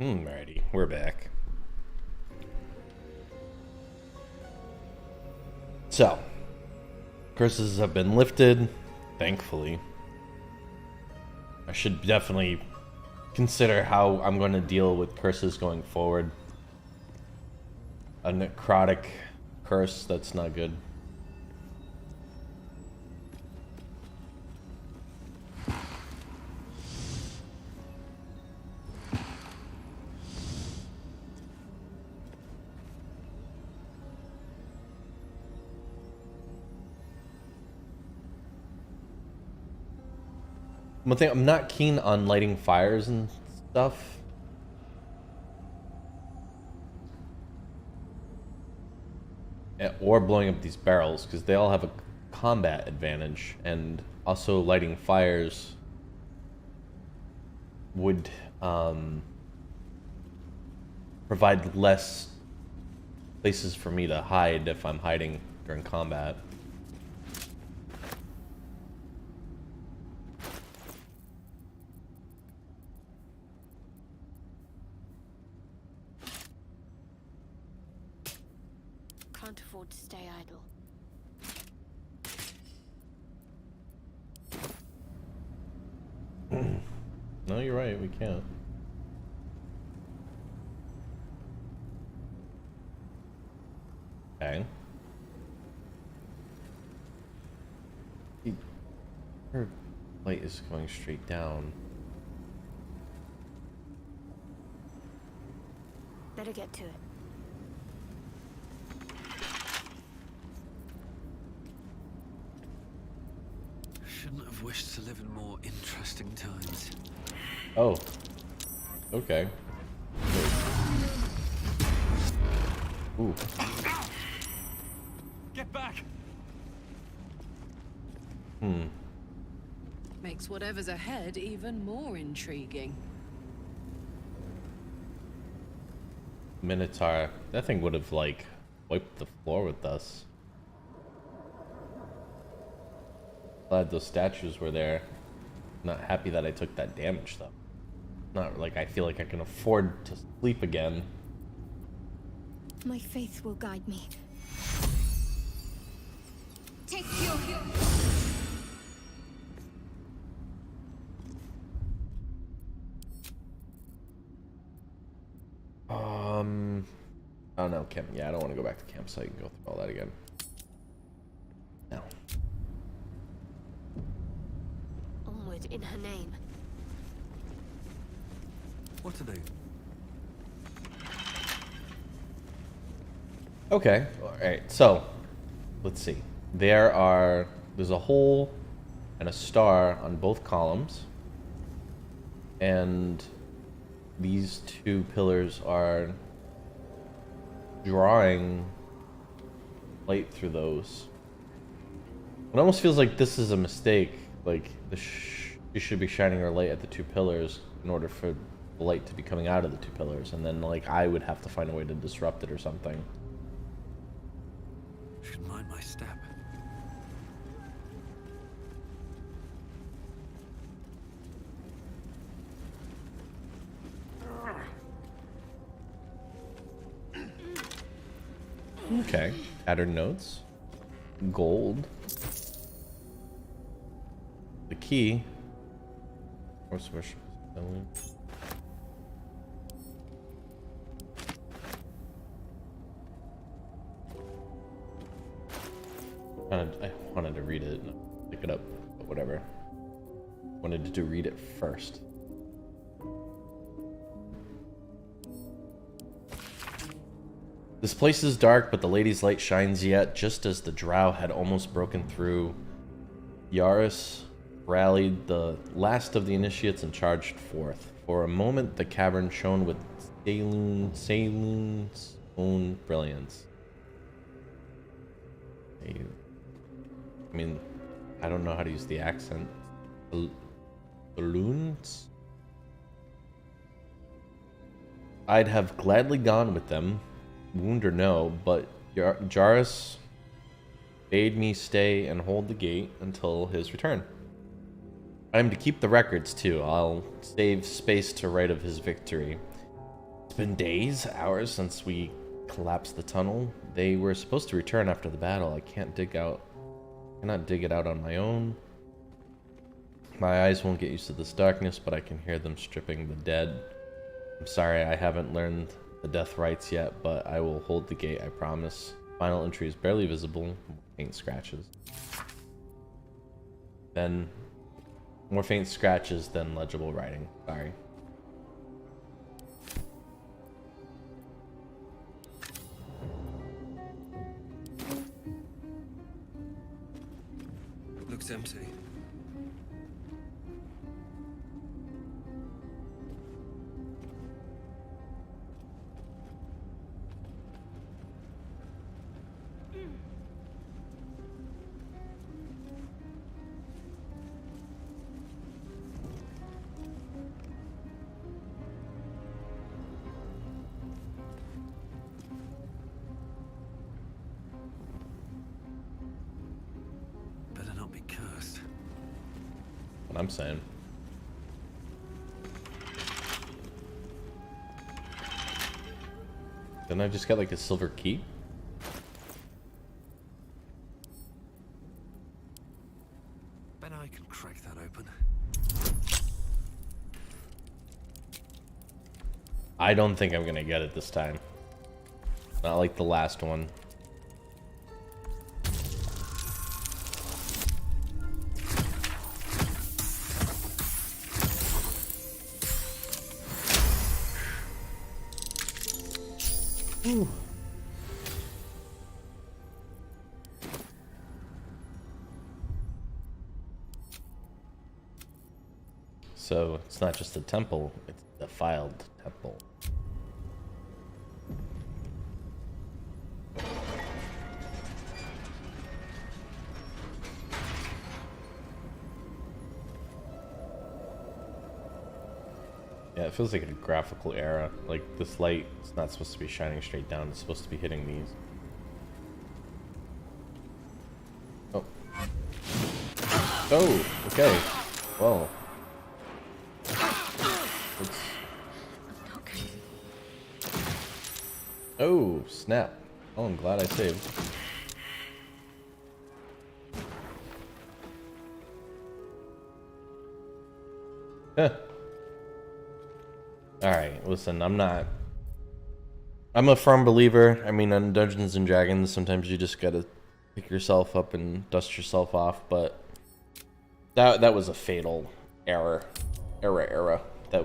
Alrighty, we're back. So, curses have been lifted, thankfully. I should definitely consider how I'm going to deal with curses going forward. A necrotic curse, that's not good. One thing, I'm not keen on lighting fires and stuff. Or blowing up these barrels, because they all have a combat advantage. And also lighting fires would provide less places for me to hide if I'm hiding during combat. Can't afford to stay idle. No, you're right, we can't. Okay. Her light is going straight down. Better get to it. Shouldn't have wished to live in more interesting times. Oh. Okay. Ooh. Get back! Makes whatever's ahead even more intriguing. Minotaur. That thing would have, like, wiped the floor with us. Glad those statues were there. Not happy that I took that damage, though. Not like I feel like I can afford to sleep again. My faith will guide me. Take your I don't know, camp. Yeah, I don't want to go back to campsite and go through all that again. No. Onward in her name. What to do? Okay. Alright, so let's see. There's a hole and a star on both columns. And these two pillars are drawing light through those. It almost feels like this is a mistake. Like, you should be shining her light at the two pillars in order for the light to be coming out of the two pillars. And then, like, I would have to find a way to disrupt it or something. Should mind my step. Okay. Pattern notes. Gold. The key. Where's I wanted to read it and pick it up, but whatever. Wanted to read it first. This place is dark, but the lady's light shines yet. Just as the drow had almost broken through, Yaris rallied the last of the initiates and charged forth. For a moment, the cavern shone with Salune's own brilliance. I mean, I don't know how to use the accent. Balloons? I'd have gladly gone with them, wound or no, but Jairus bade me stay and hold the gate until his return. I am to keep the records too. I'll save space to write of his victory. been days, hours since we collapsed the tunnel. They were supposed to return after the battle. I cannot dig it out on my own. My eyes won't get used to this darkness, but I can hear them stripping the dead. I'm sorry I haven't learned the death rites yet, but I will hold the gate, I promise. Final entry is barely visible. Faint scratches. Then more faint scratches than legible writing. Sorry. Looks empty. Better not be cursed. What I'm saying. Didn't I just get like a silver key? Bet I can crack that open. I don't think I'm gonna get it this time. Not like the last one. Ooh. So it's not just a temple, it's a defiled temple. Yeah, it feels like a graphical error. Like, this light is not supposed to be shining straight down, it's supposed to be hitting these. Oh. Oh, okay. Well. Oh, snap. Oh, I'm glad I saved. Huh. Alright, listen, I'm a firm believer. I mean, on Dungeons and Dragons, sometimes you just gotta pick yourself up and dust yourself off, but that was a fatal error. That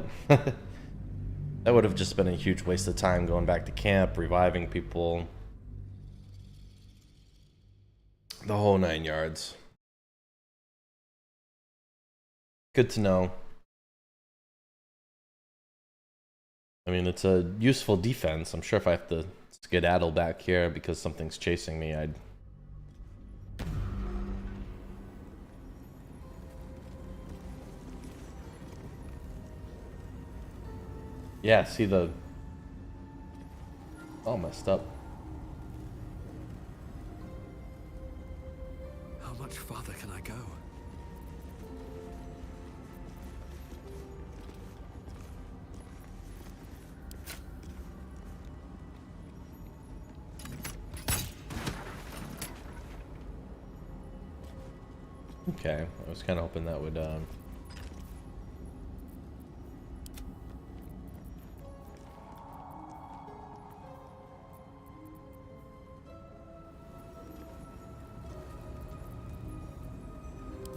that would have just been a huge waste of time going back to camp, reviving people. The whole 9 yards. Good to know. I mean, it's a useful defense. I'm sure if I have to skedaddle back here because something's chasing me, I'd... Yeah, see the... All messed up. How much farther can I go? Okay, I was kind of hoping that would,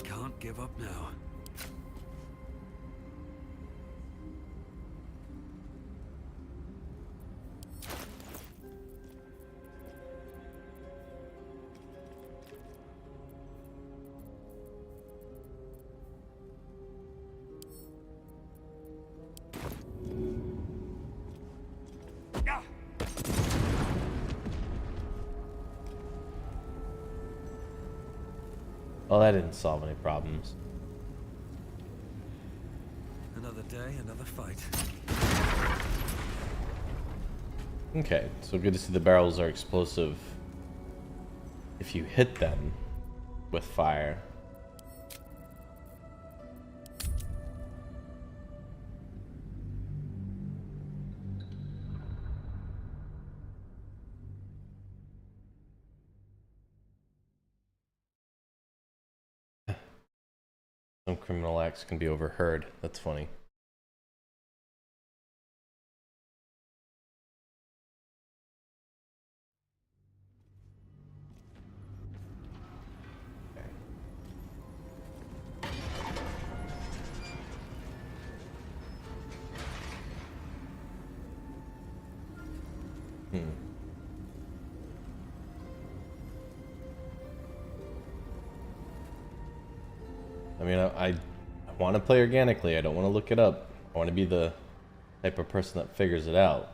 Can't give up now. Well, that didn't solve any problems. Another day, another fight. Okay, so good to see the barrels are explosive if you hit them with fire. Some criminal acts can be overheard. That's funny. I mean, I want to play organically. I don't want to look it up. I want to be the type of person that figures it out.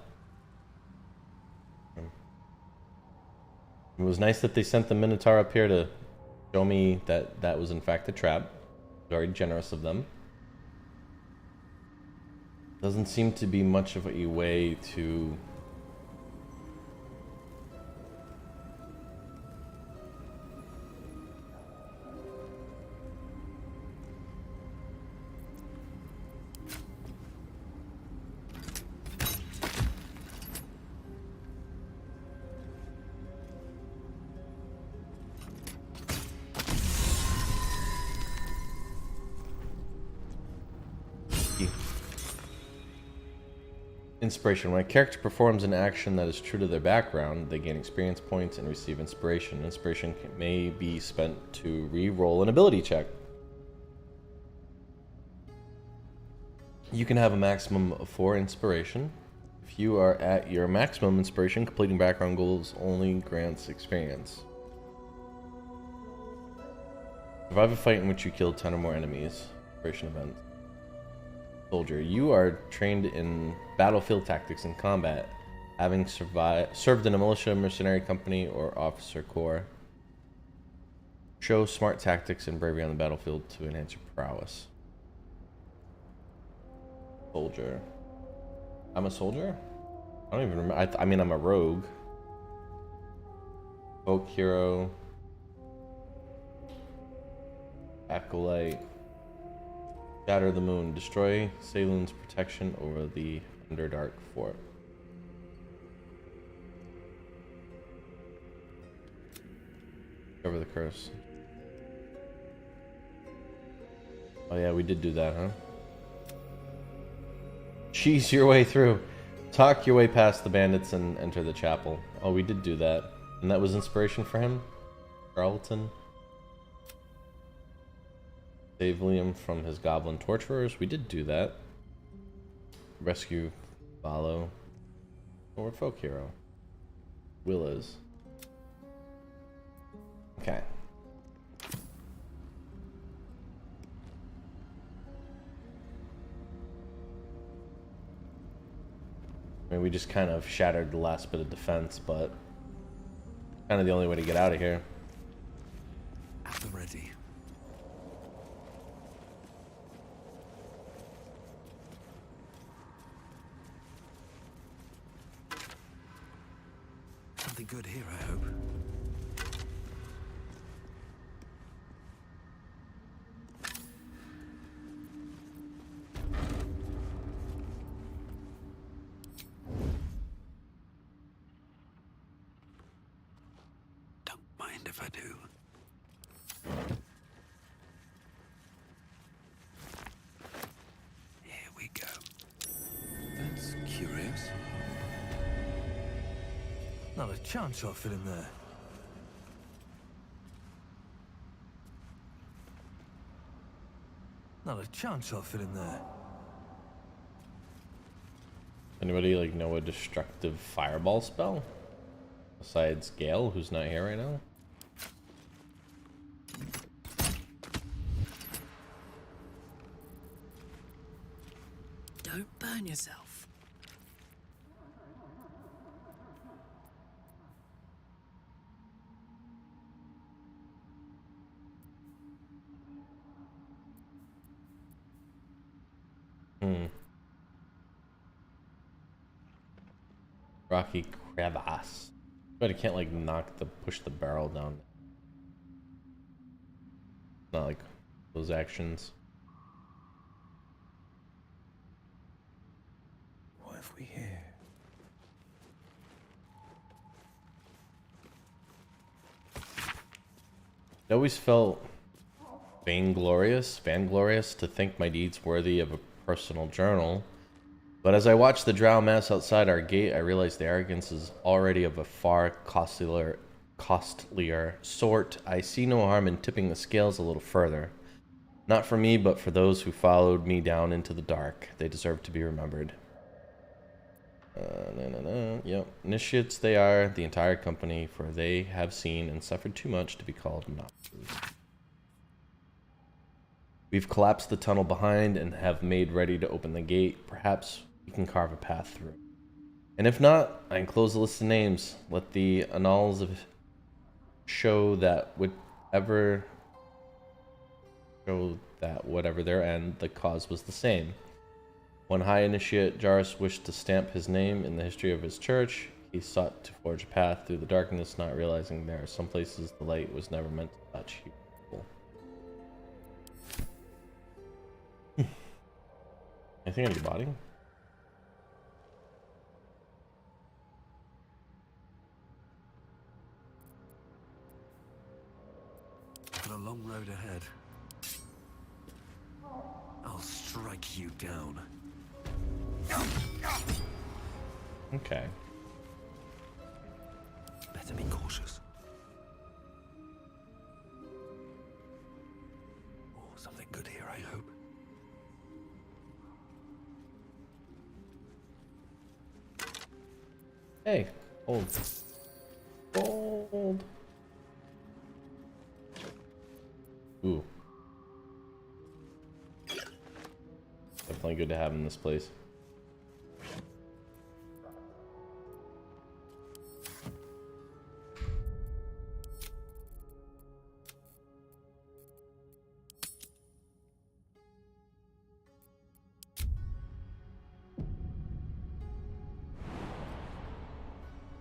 It was nice that they sent the Minotaur up here to show me that that was in fact a trap. Very generous of them. Doesn't seem to be much of a way to... Inspiration. When a character performs an action that is true to their background, they gain experience points and receive inspiration. Inspiration may be spent to re-roll an ability check. You can have a maximum of 4 inspiration. If you are at your maximum inspiration, completing background goals only grants experience. Survive a fight in which you killed 10 or more enemies. Inspiration event. Soldier, you are trained in battlefield tactics and combat, having served in a militia, mercenary company, or officer corps. Show smart tactics and bravery on the battlefield to enhance your prowess. Soldier. I'm a soldier? I don't even remember. I mean, I'm a rogue. Folk hero. Acolyte. Shatter the moon. Destroy Saloon's protection over the Underdark fort. Cover the curse. Oh yeah, we did do that, huh? Cheese your way through. Talk your way past the bandits and enter the chapel. Oh, we did do that. And that was inspiration for him? Charlatan? Save Liam from his goblin torturers. We did do that. Rescue Valo. Or folk hero. Will is. Okay. I mean, we just kind of shattered the last bit of defense, but kind of the only way to get out of here. At the ready. Something good here, I hope. Don't mind if I do. Here we go. That's curious. Not a chance I'll fit in there. Not a chance I'll fit in there. Anybody like know a destructive fireball spell? Besides Gale, who's not here right now? Don't burn yourself. Rocky crevasse. But it can't like push the barrel down. Not like those actions. What have we here? It always felt vainglorious to think my deeds worthy of a personal journal. But as I watch the drow mass outside our gate, I realize the arrogance is already of a far costlier sort. I see no harm in tipping the scales a little further. Not for me, but for those who followed me down into the dark. They deserve to be remembered. Yep. Initiates they are, the entire company, for they have seen and suffered too much to be called nocturs. We've collapsed the tunnel behind and have made ready to open the gate. Perhaps we can carve a path through. And if not, I enclose the list of names. Let the annals of show that whatever their end, the cause was the same. When High Initiate Jarus wished to stamp his name in the history of his church, he sought to forge a path through the darkness, not realizing there are some places the light was never meant to touch. Anything on your body? Got a long road ahead. I'll strike you down. Okay. Better be cautious. Oh, something good here, I hope. Hey, hold. Gold. Ooh. Definitely good to have in this place.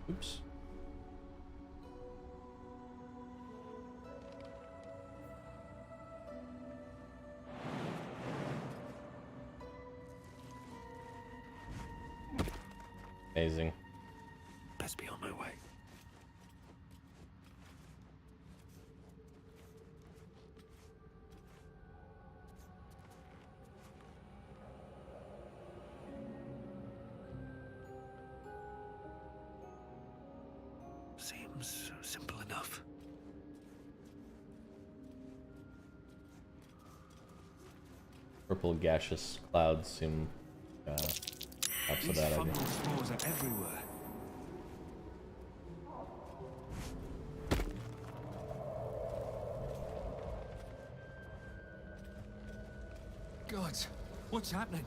Oops. Amazing. Best be on my way. Seems simple enough. Purple gaseous clouds seem perhaps a These bad idea. fungal spores are everywhere. Gods, what's happening?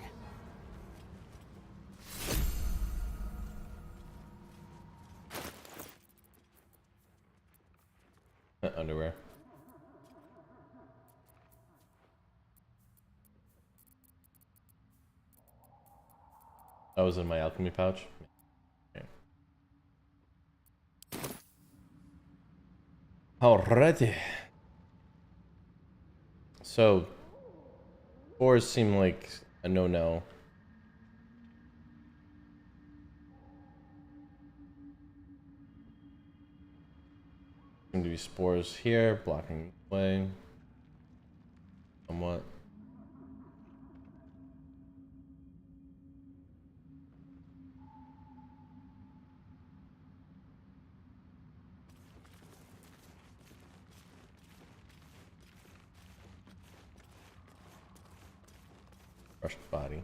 Underwear. That was in my alchemy pouch. Okay. Alrighty. So, spores seem like a no-no. Seem to be spores here, blocking the way. Somewhat. Crushed body.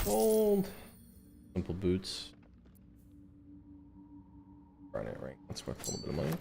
Gold. Simple boots. Garnet ring. That's worth a little bit of money.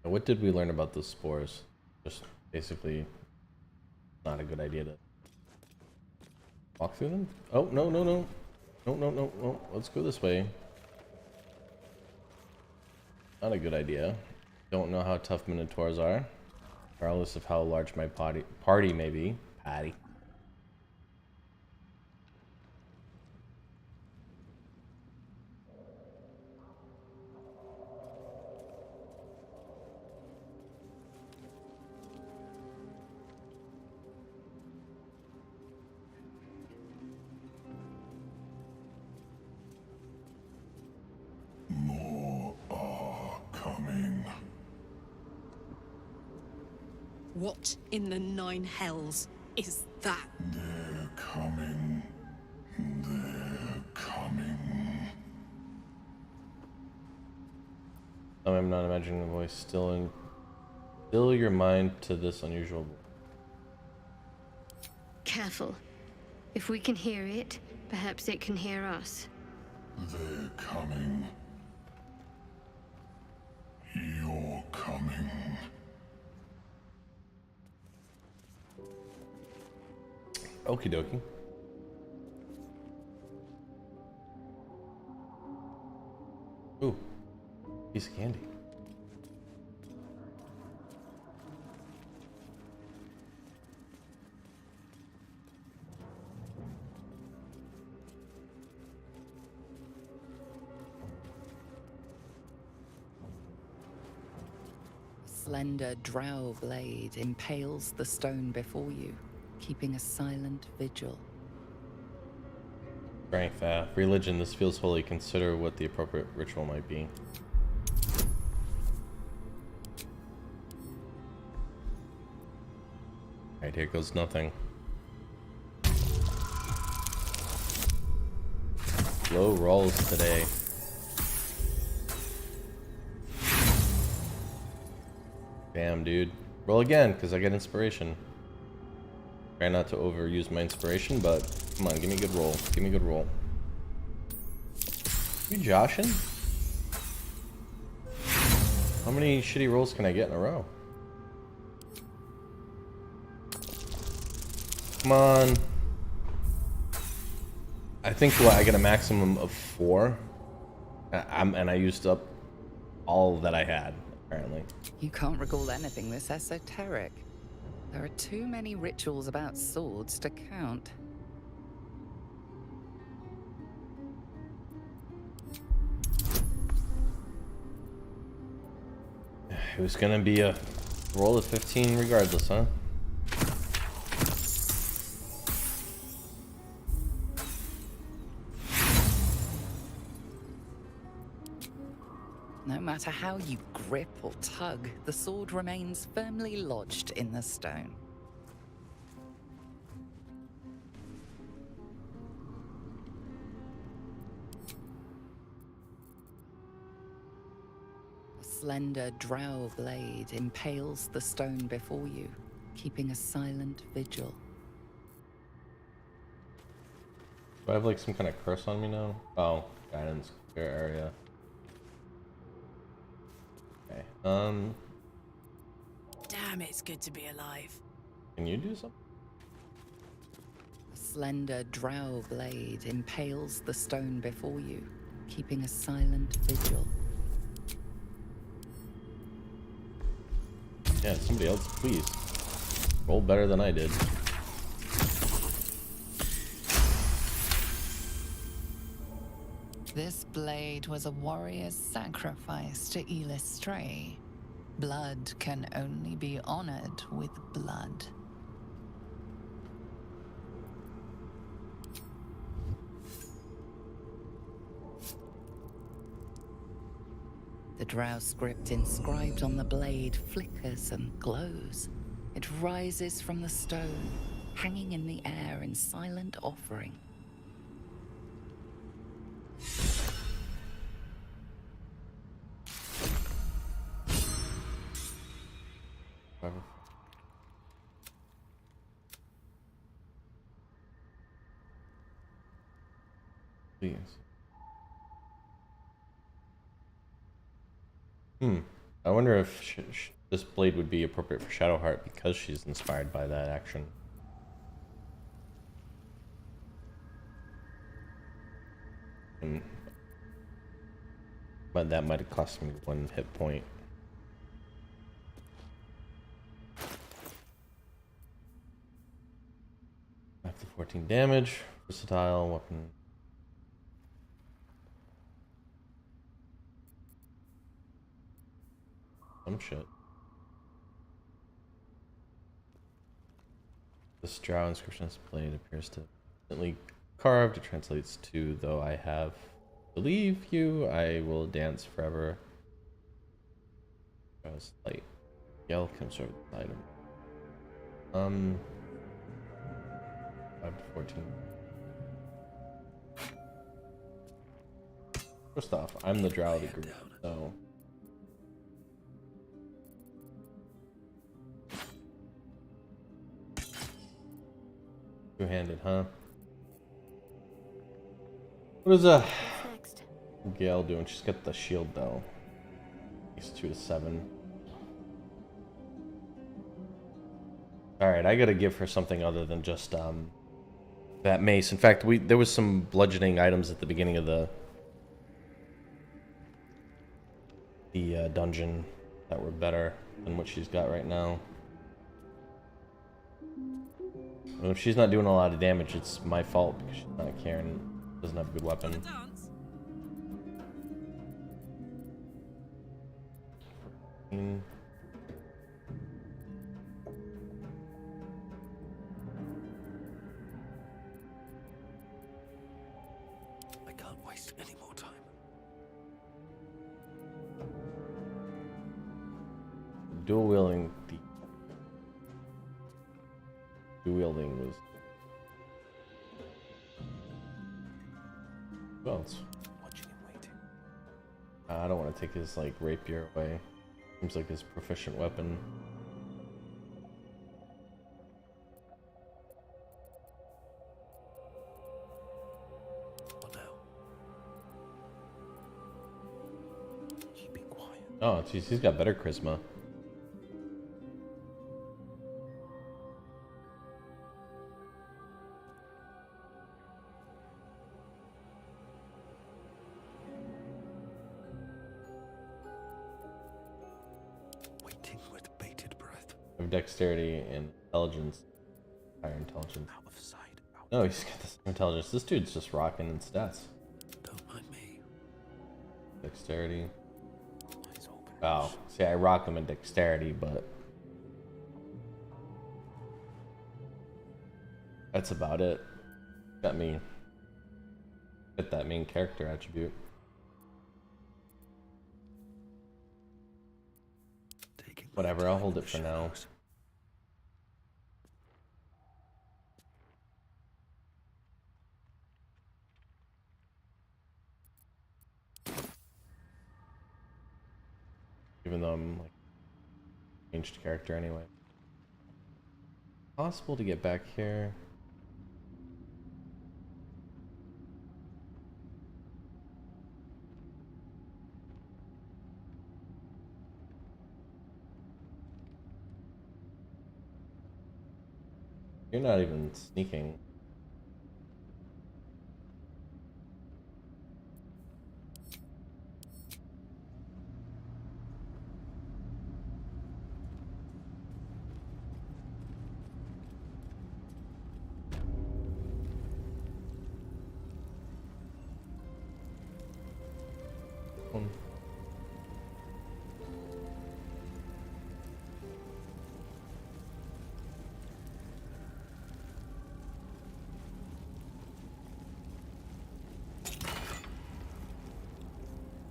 What did we learn about the spores? Just basically Not a good idea to walk through them. Oh, no, no, no. No, no, no, no. Let's go this way. Not a good idea. Don't know how tough Minotaurs are. Regardless of how large my party may be. Patty. More are coming. What in the nine hells is that? They're coming. They're coming. I'm not imagining the voice. Still your mind to this unusual. Careful. If we can hear it, perhaps it can hear us. They're coming. You're coming. Okie dokie. Ooh, piece of candy. Slender drow blade impales the stone before you, keeping a silent vigil. Strength, religion, this feels holy. Consider what the appropriate ritual might be. Alright, here goes nothing. Low rolls today. Damn, dude. Roll again, because I get inspiration. Try not to overuse my inspiration, but come on, give me a good roll. Give me a good roll. You joshing? How many shitty rolls can I get in a row? Come on. I think I get a maximum of 4. And I used up all that I had, apparently. You can't recall anything this esoteric. There are too many rituals about swords to count. It was gonna be a roll of 15 regardless, huh? No matter how you grip or tug, the sword remains firmly lodged in the stone. A slender drow blade impales the stone before you, keeping a silent vigil. Do I have like some kind of curse on me now? Oh, guidance, clear area. Okay. Damn, it's good to be alive. Can you do something? A slender drow blade impales the stone before you, keeping a silent vigil. Yeah, somebody else, please. Roll better than I did. This blade was a warrior's sacrifice to Illustray. Blood can only be honored with blood. The drow script inscribed on the blade flickers and glows. It rises from the stone, hanging in the air in silent offering. Please. I wonder if this blade would be appropriate for Shadowheart because she's inspired by that action. But that might have cost me 1 hit point. After 14 damage, versatile weapon. Some shit. This drow inscription displayed appears to instantly carved. It translates to, though I have to leave you, I will dance forever. Light yell comes over the item. 5 to 14. First off, I'm the drow of the group, so two-handed, huh? What is Next. Gale doing? She's got the shield though. He's 2 to 7. Alright, I gotta give her something other than just that mace. In fact, there was some bludgeoning items at the beginning of the dungeon that were better than what she's got right now. And if she's not doing a lot of damage, it's my fault because she's not carrying, doesn't have a good weapon. I can't waste any more time. Dual wielding was who else? Watching and waiting. I don't want to take his like rapier away. Seems like his proficient weapon. What now? Keeping quiet. Oh, jeez, he's got better charisma. Dexterity and intelligence. Higher intelligence. Out of sight. Out. No, he's got this intelligence. This dude's just rocking in stats. Don't mind me. Dexterity. Eyes open. Wow. See, I rock him in dexterity, but that's about it. Got me. Get that main character attribute. Whatever, I'll hold it for now. Even though I'm like changed character anyway. Possible to get back here. You're not even sneaking.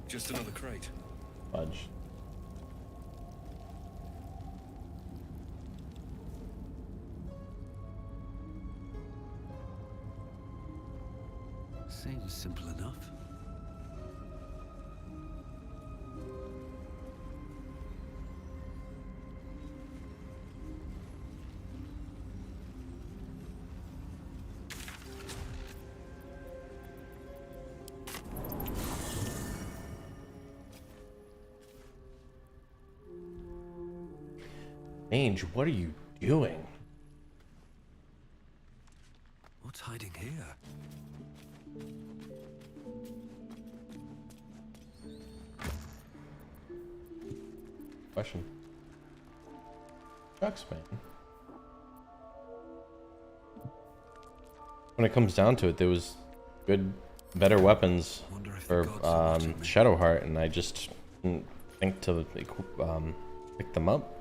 Just another crate. Fudge. Seems simple enough. Mange, what are you doing? What's hiding here? Question. Shucks, man. When it comes down to it, there was better weapons for Shadowheart, and I just didn't think to pick them up.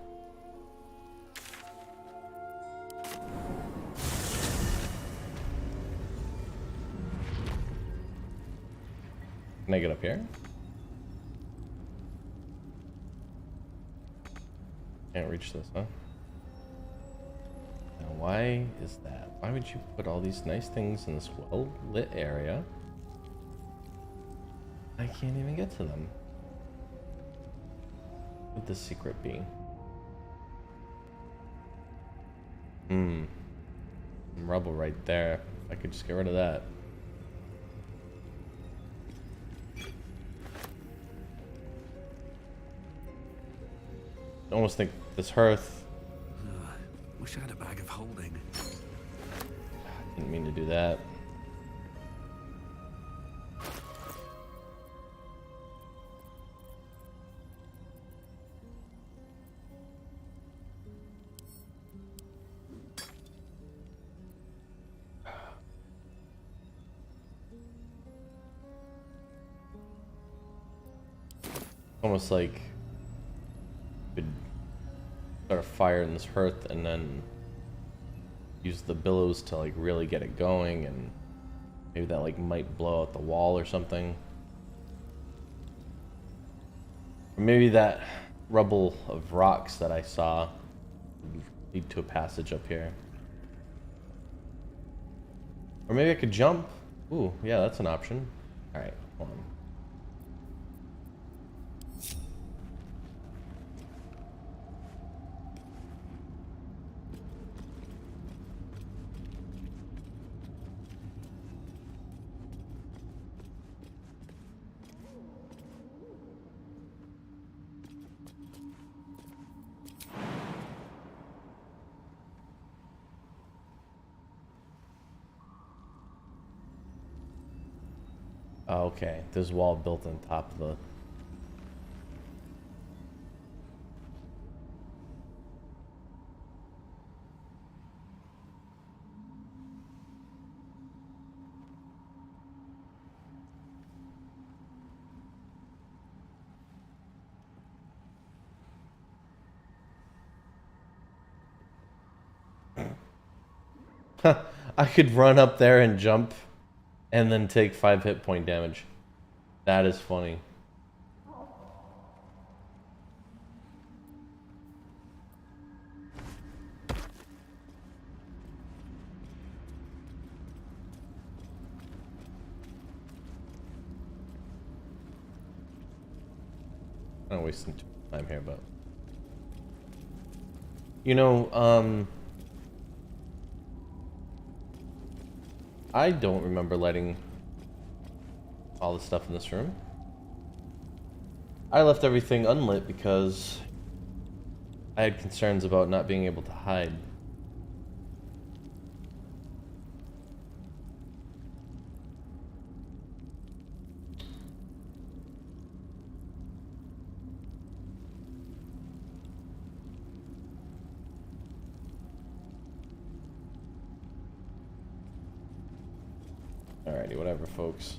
Can I get up here? Can't reach this, huh? Now, why is that? Why would you put all these nice things in this well-lit area? I can't even get to them. What would the secret be? Rubble right there. I could just get rid of that. I almost think this hearth. Wish I had a bag of holding. Didn't mean to do that. Almost like could start a fire in this hearth and then use the billows to like really get it going, and maybe that like might blow out the wall or something. Or maybe that rubble of rocks that I saw would lead to a passage up here. Or maybe I could jump. Ooh, yeah, that's an option. Alright, hold on. Oh, okay, there's a wall built on top of the... I could run up there and jump and then take 5 hit point damage. That is funny. I'm not wasting too much time here, but you know, I don't remember lighting all the stuff in this room. I left everything unlit because I had concerns about not being able to hide. Alrighty, whatever, folks.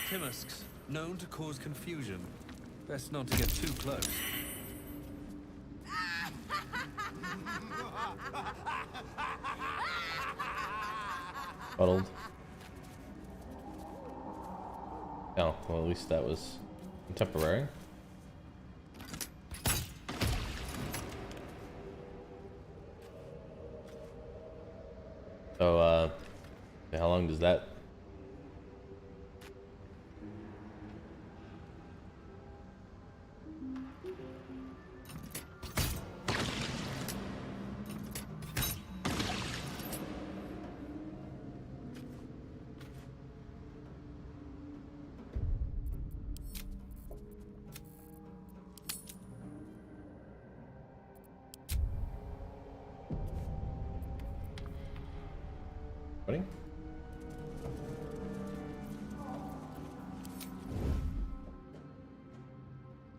Timusks, known to cause confusion. Best not to get too close. Fuddled. Oh, well, at least that was temporary. So, how long does that... buddy.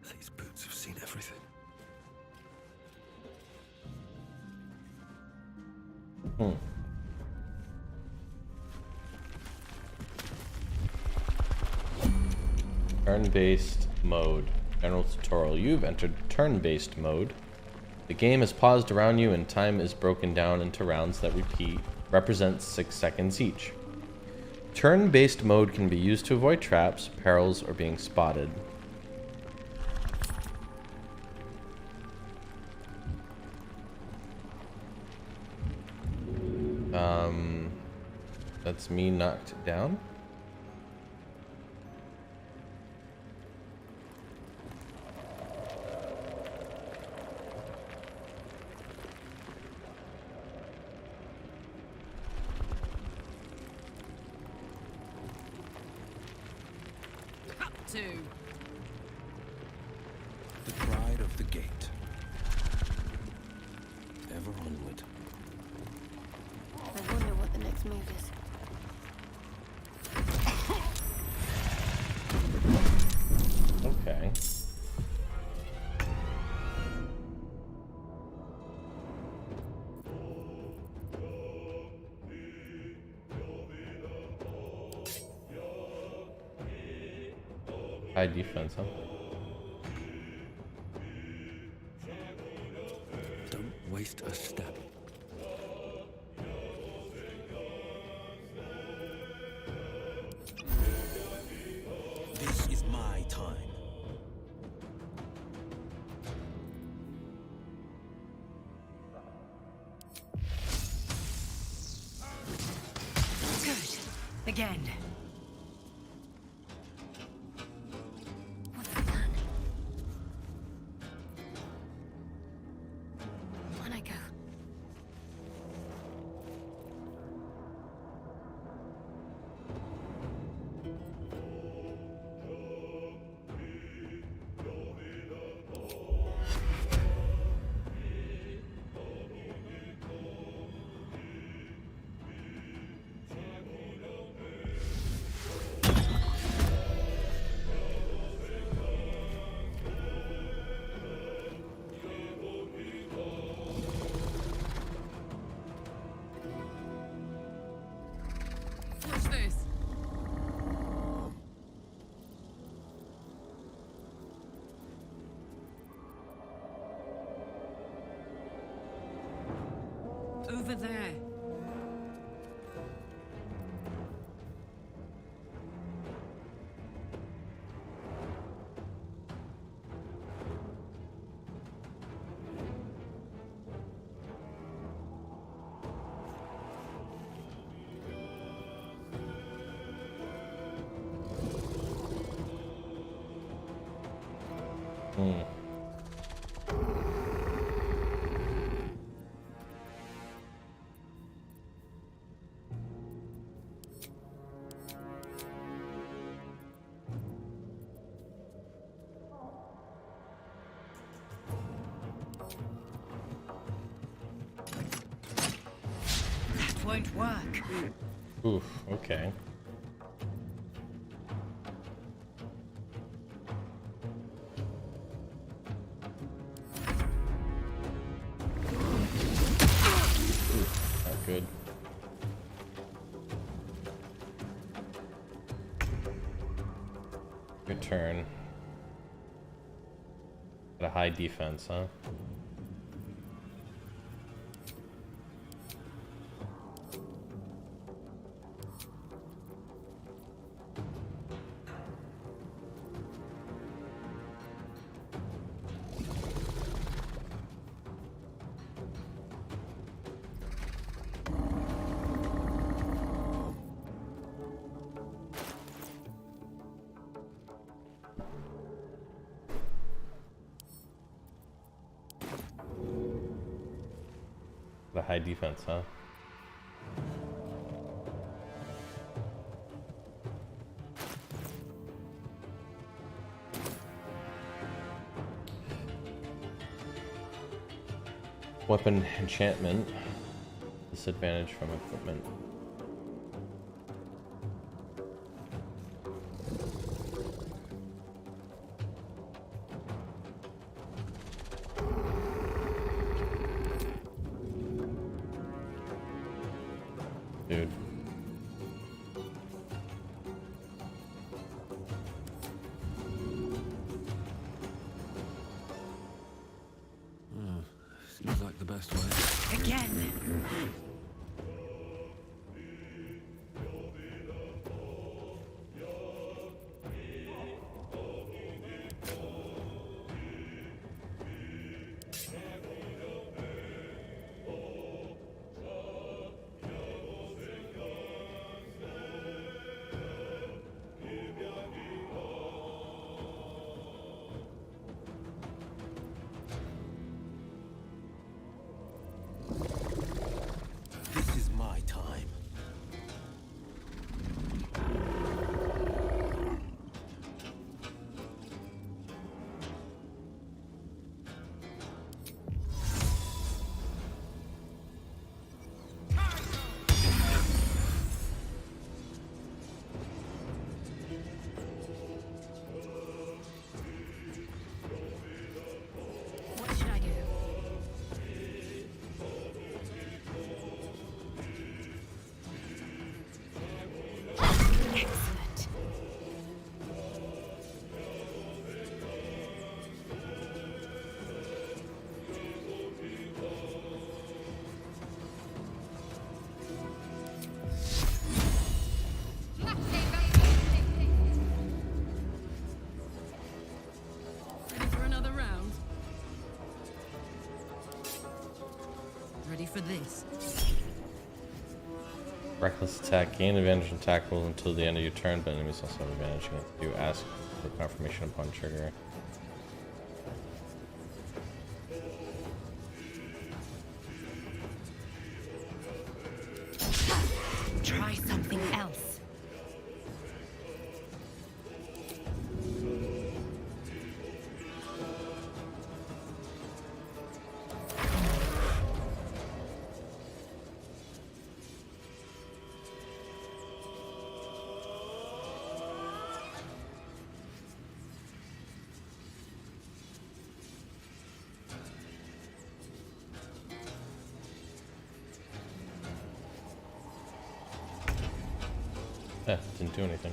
These boots have seen everything. Turn-based mode. General tutorial. You've entered turn-based mode. The game is paused around you and time is broken down into rounds that represent 6 seconds each. Turn-based mode can be used to avoid traps, perils, or being spotted. That's me knocked down. The pride of the gate. Ever onward. I wonder what the next move is. Okay. High defense, huh? Don't waste a step. This is my time. Good. Again. What's the plan? On I go. What's this? Over there. That won't work. Oof, okay. Oof, not good. Good turn. Got a high defense, huh? The high defense, huh? Weapon enchantment. Disadvantage from equipment. Dude. Seems like the best way. Again. This is my time. What should I do? Excellent. Ready for another round? Ready for this? Reckless attack. Gain advantage on attack rolls until the end of your turn, but enemies also have advantage against you. Ask for confirmation upon trigger. Try something else. Didn't do anything.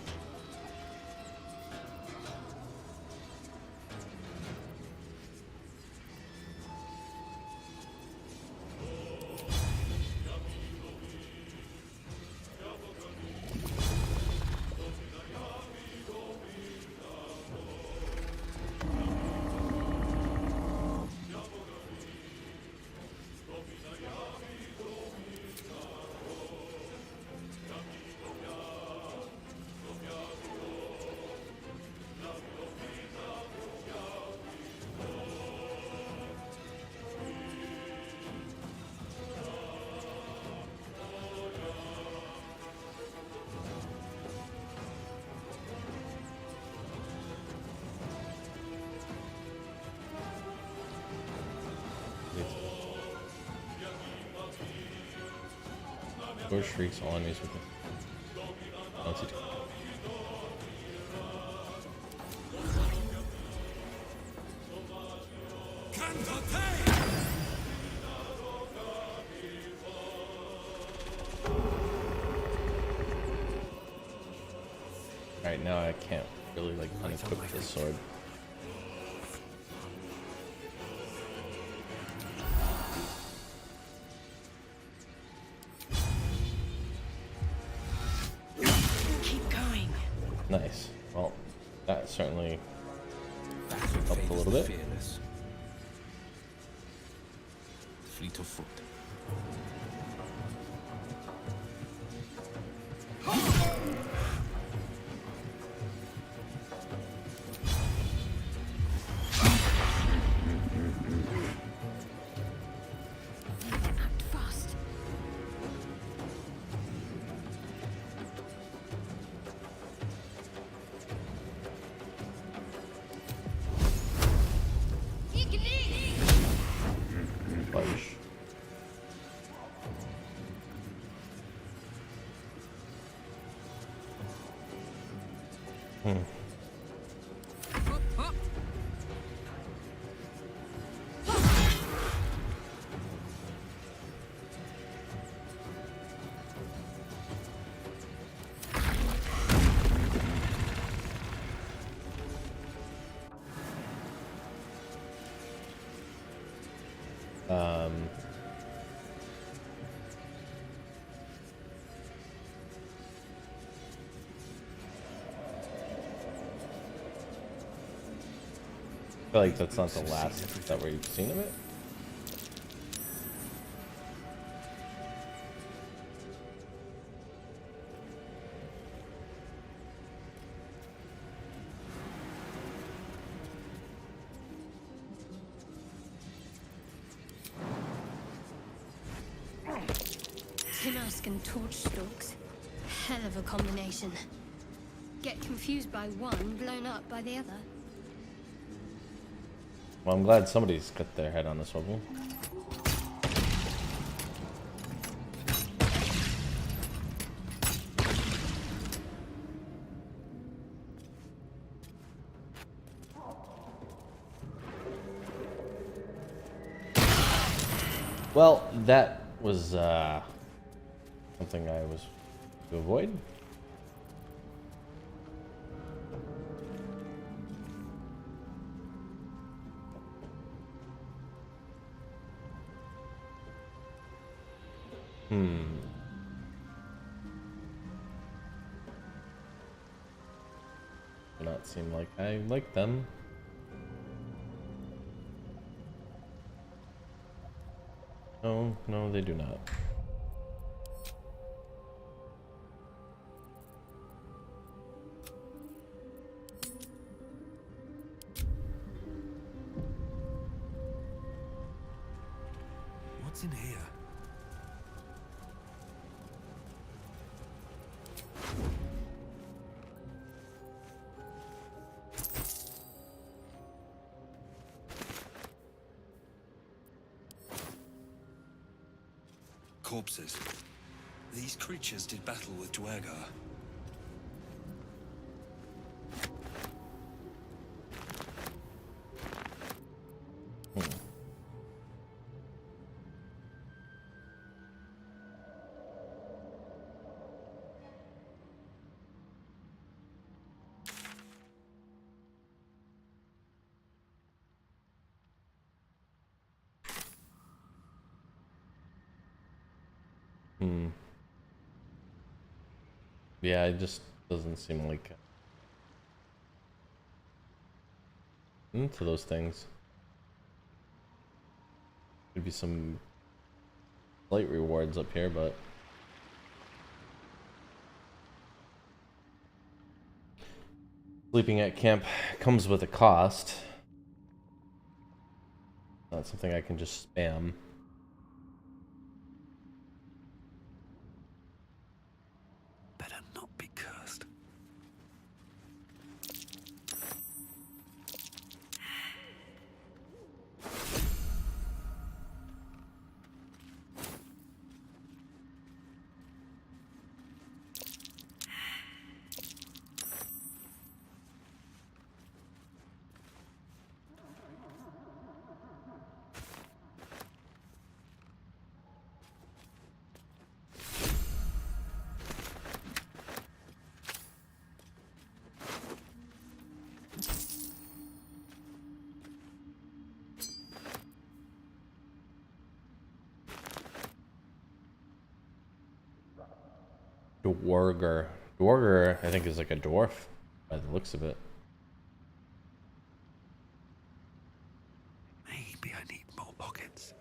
Or shrieks all enemies with it. Alright, now I can't really like unequip this sword. Keep going. Nice. Well, that certainly helped a little bit. Fearless. Fleet of foot. Act fast. Fudge. Hop, hop. Um, I feel like that's not the last that we've seen of it. Timask and torch stalks. Hell of a combination. Get confused by one, blown up by the other. Well, I'm glad somebody's got their head on the swivel. Well, that was something I was to avoid. Do not seem like I like them. No, no, they do not. What's in here? Corpses. These creatures did battle with Duergar. Yeah, it just doesn't seem like into those things. Could be some slight rewards up here, but sleeping at camp comes with a cost. Not something I can just spam. Better not be cursed. Dwarger. Dwarger, I think, is like a dwarf by the looks of it. Maybe I need more pockets.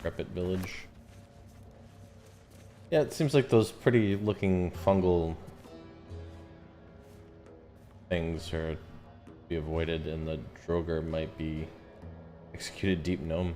Repit village. Yeah, it seems like those pretty looking fungal things are to be avoided, and the Droger might be executed deep gnome.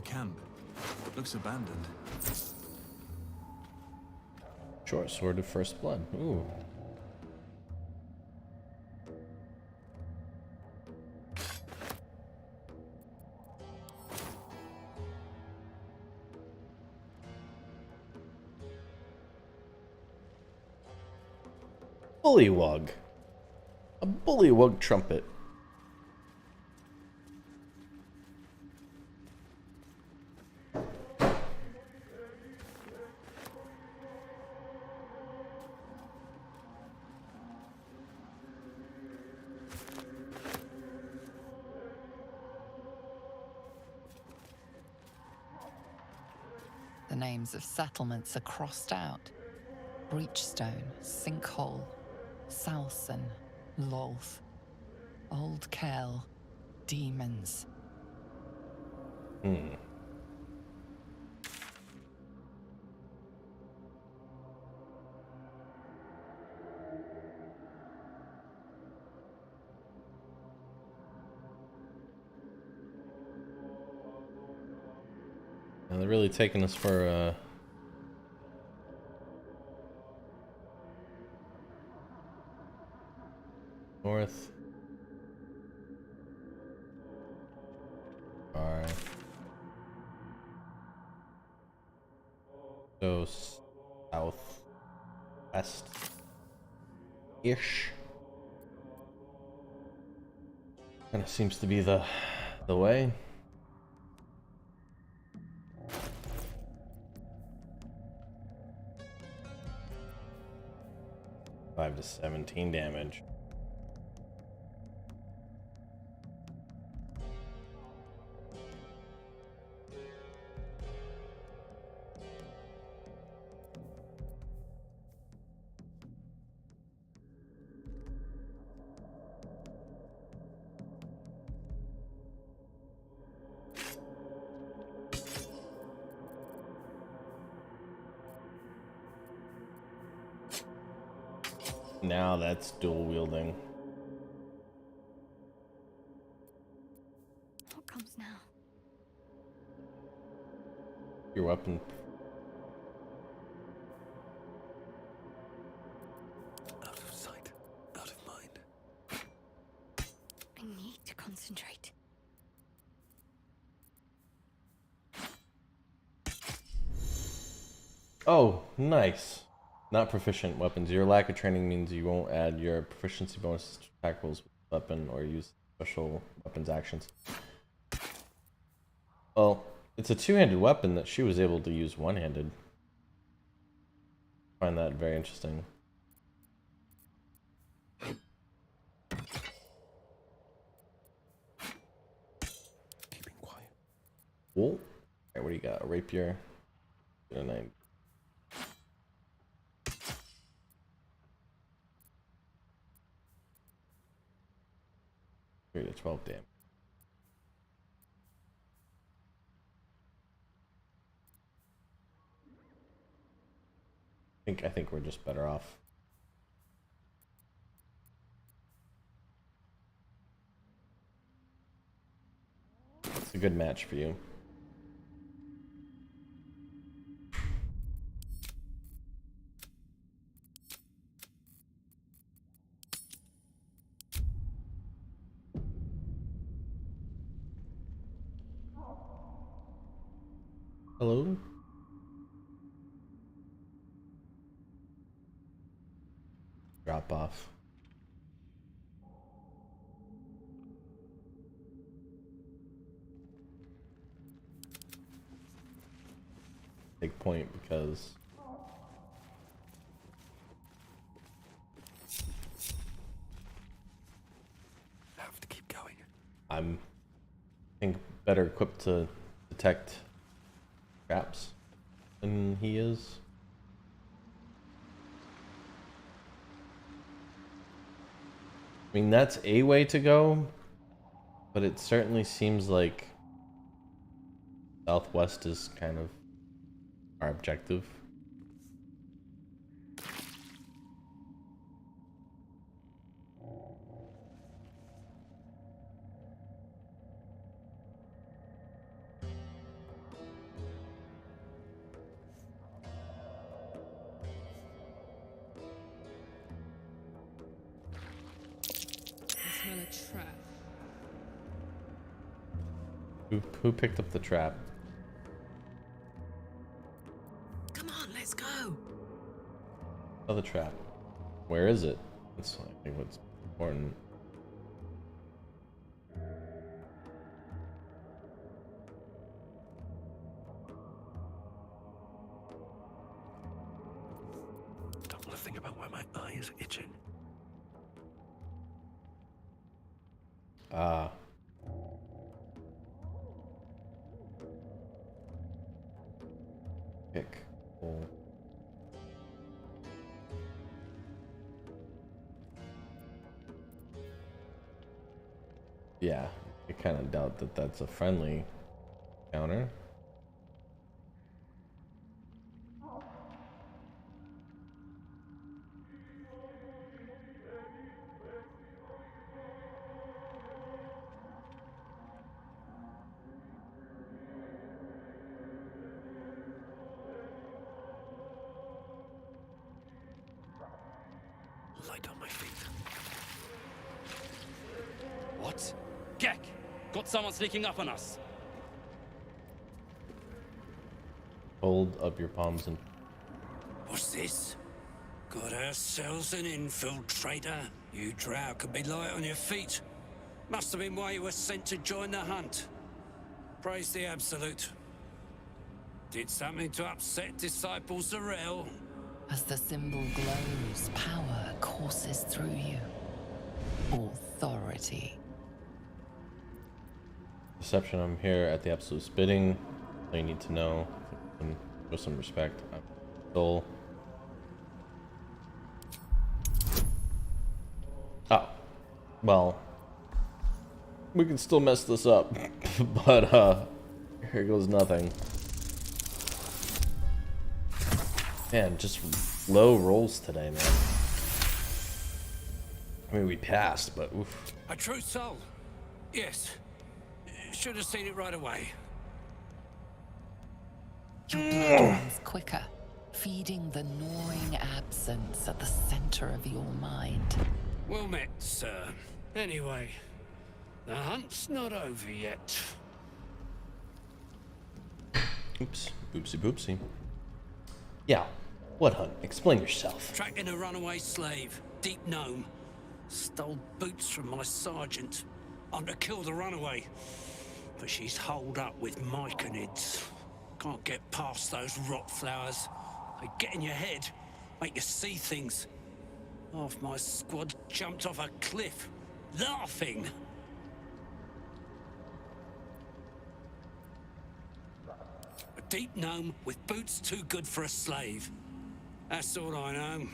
Camp. Looks abandoned. Short sword of first blood. Ooh. bullywug. A bullywug trumpet. The names of settlements are crossed out. Breachstone, Sinkhole, Salson, Lolth, Old Kell, Demons. Now they're really taking us for north. Alright. So south west ish. Kinda seems to be the way. 5 to 17 damage. Now that's dual wielding. What comes now? Your weapon. Out of sight, out of mind. I need to concentrate. Oh, nice. Not proficient weapons. Your lack of training means you won't add your proficiency bonuses to attack rolls with weapon or use special weapons actions. Well, it's a two-handed weapon that she was able to use one-handed. I find that very interesting. Keeping quiet. Cool. Alright, what do you got? A rapier. 9. 3 to 12 damage. I think we're just better off. It's a good match for you. Hello? Drop off. Big point because Have to keep going. I'm, I think, better equipped to detect traps than he is. I mean, that's a way to go, but it certainly seems like southwest is kind of our objective. I smell a trap. Who picked up the trap? Come on, let's go. Oh, the trap. Where is it? That's I think what's important. Don't want to think about why my eye is itching. Ah. Pick. Pull. Yeah, I kind of doubt that that's a friendly counter. Light on my feet. What? Gek! Got someone sneaking up on us. Hold up your palms and What's this? Got ourselves an infiltrator. You drow could be light on your feet. Must have been why you were sent to join the hunt. Praise the Absolute. Did something to upset Disciple Zarel? As the symbol glows, power courses through you. Authority. Deception. I'm here at the Absolute's bidding. All you need to know. And show some respect. I'm soul. Oh. Well. We can still mess this up. But, here goes nothing. Man, just low rolls today, man. I mean, we passed, but oof. A true soul? Yes. Should have seen it right away. Your blood runs quicker, feeding the gnawing absence at the center of your mind. Well met, sir. Anyway, the hunt's not over yet. Oops. Oopsie boopsie. Yeah. What hunt? Explain yourself. Tracking a runaway slave, Deep Gnome. Stole boots from my sergeant. I'm to kill the runaway. But she's holed up with myconids. Can't get past those rot flowers. They get in your head, make you see things. Half my squad jumped off a cliff, laughing. A deep gnome with boots too good for a slave. That's all I know.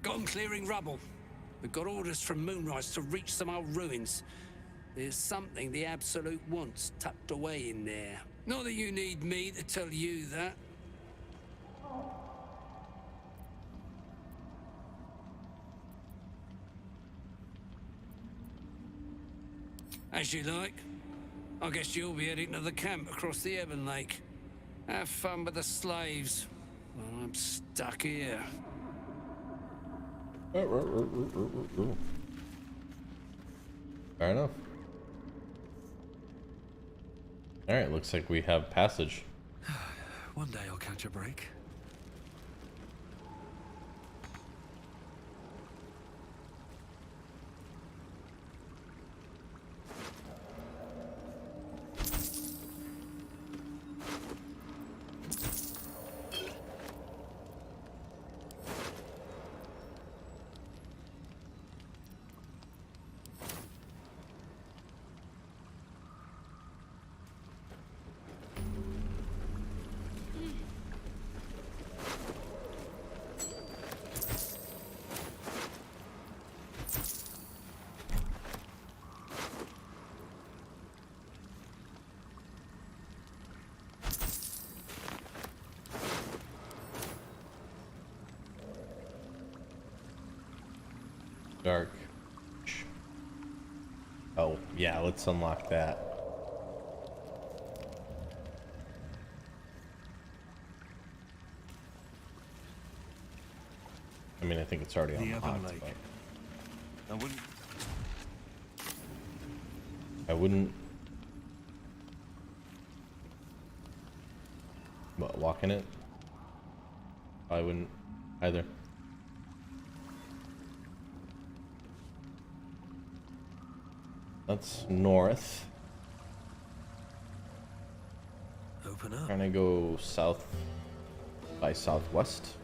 Got 'em clearing rubble. We've got orders from Moonrise to reach some old ruins. There's something the Absolute wants tucked away in there. Not that you need me to tell you that. As you like. I guess you'll be heading to the camp across the Ebon Lake. Have fun with the slaves. Well, I'm stuck here. Fair enough. Alright, looks like we have passage. One day I'll catch a break. Dark. Oh, yeah, let's unlock that. I mean, I think it's already The Ebon unlocked, Lake. but I wouldn't. I wouldn't... What, walk in it? I wouldn't. either. That's north. Open up. Trying to go south by southwest.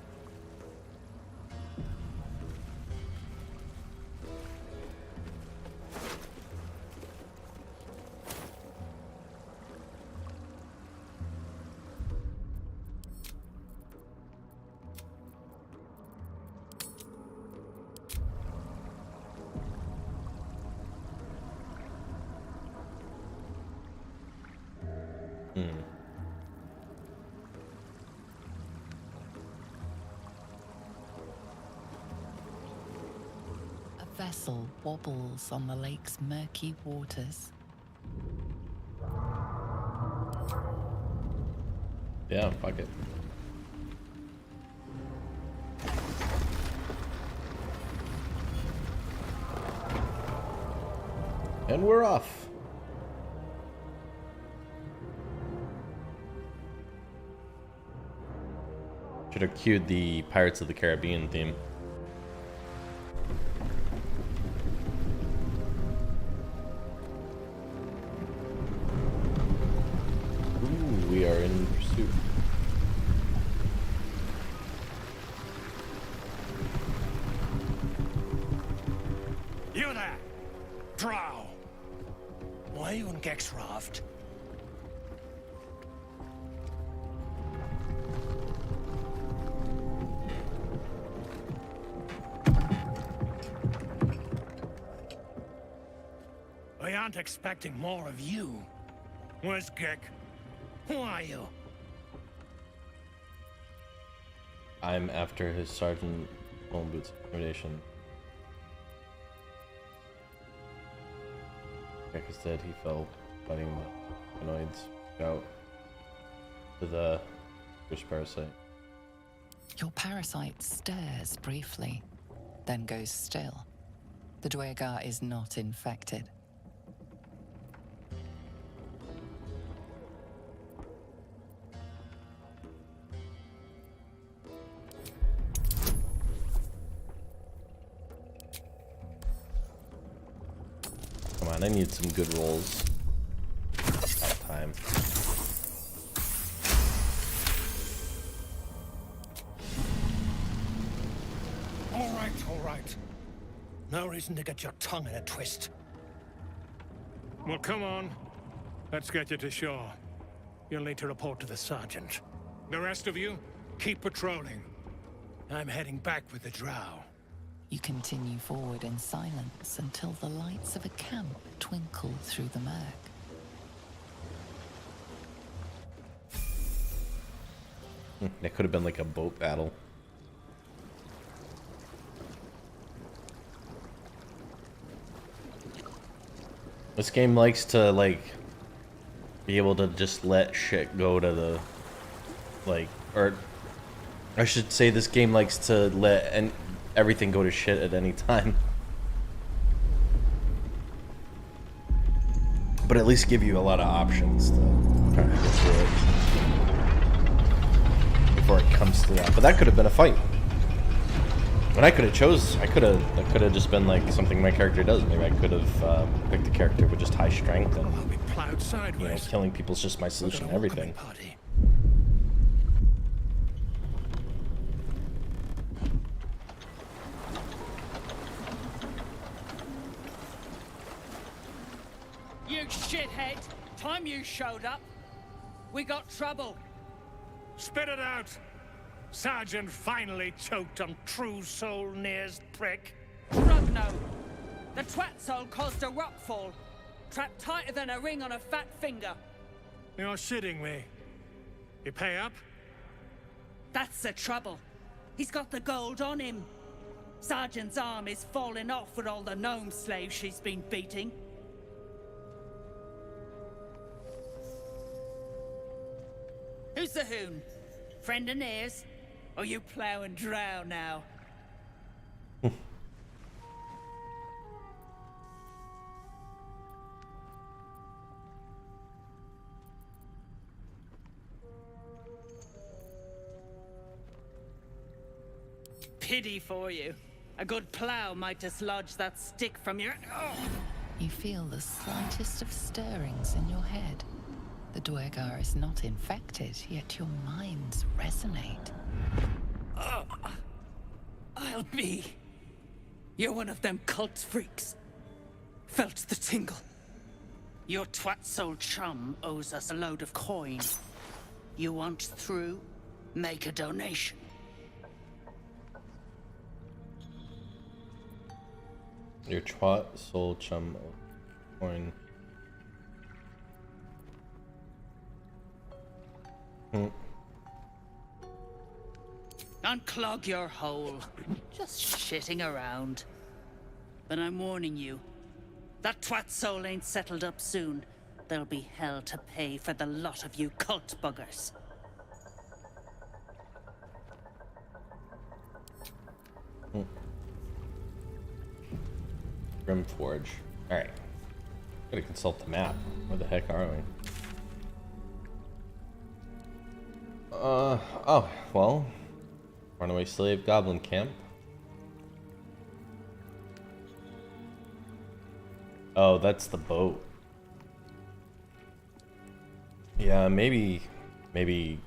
A vessel wobbles on the lake's murky waters. Yeah, fuck it. And we're off. Should have cued the Pirates of the Caribbean theme. Ooh, we are in pursuit. You there! Drow! Why are you on Gek's raft? I aren't expecting more of you. Where's Gek? Who are you? I'm after his Sergeant Bone Boots intimidation. Gek is dead. He fell fighting the humanoids out to the first parasite. Your parasite stares briefly, then goes still. The Dwegar is not infected. Come on, I need some good rolls. About time. All right. No reason to get your tongue in a twist. Well, come on. Let's get you to shore. You'll need to report to the sergeant. The rest of you, keep patrolling. I'm heading back with the drow. You continue forward in silence until the lights of a camp twinkle through the murk. That could have been like a boat battle. This game likes to like be able to just let shit go to the like, or I should say this game likes to let everything go to shit at any time. But at least give you a lot of options to try to get through it before it comes to that. But that could have been a fight. And I could have that could have just been like something my character does. Maybe I could have picked a character with just high strength and I'll be plowed sideways. you know, killing people's just my solution to everything. Party. You shithead! Time you showed up, we got trouble. Spit it out! Sergeant finally choked on True Soul Near's prick. Rugno! The twat soul caused a rockfall, trapped tighter than a ring on a fat finger. You're shitting me. You pay up? That's the trouble. He's got the gold on him. Sergeant's arm is falling off with all the gnome slaves she's been beating. Who's the hoon? Friend of Near's? Or you plough and drow now? pity for you. A good plough might dislodge that stick from your... Oh. You feel the slightest of stirrings in your head. The Dwergar is not infected, yet your minds resonate. Oh. I'll be... You're one of them cult freaks. Felt the tingle. Your twat-soul chum owes us a load of coin. You want through? Make a donation. Your twat soul chum coin. Unclog your hole. Just shitting around. But I'm warning you. That twat soul ain't settled up soon. There'll be hell to pay for the lot of you cult buggers. Grimforge. Alright. Gotta consult the map. Where the heck are we? Oh, well. Runaway slave goblin camp. Oh, that's the boat. Yeah, maybe we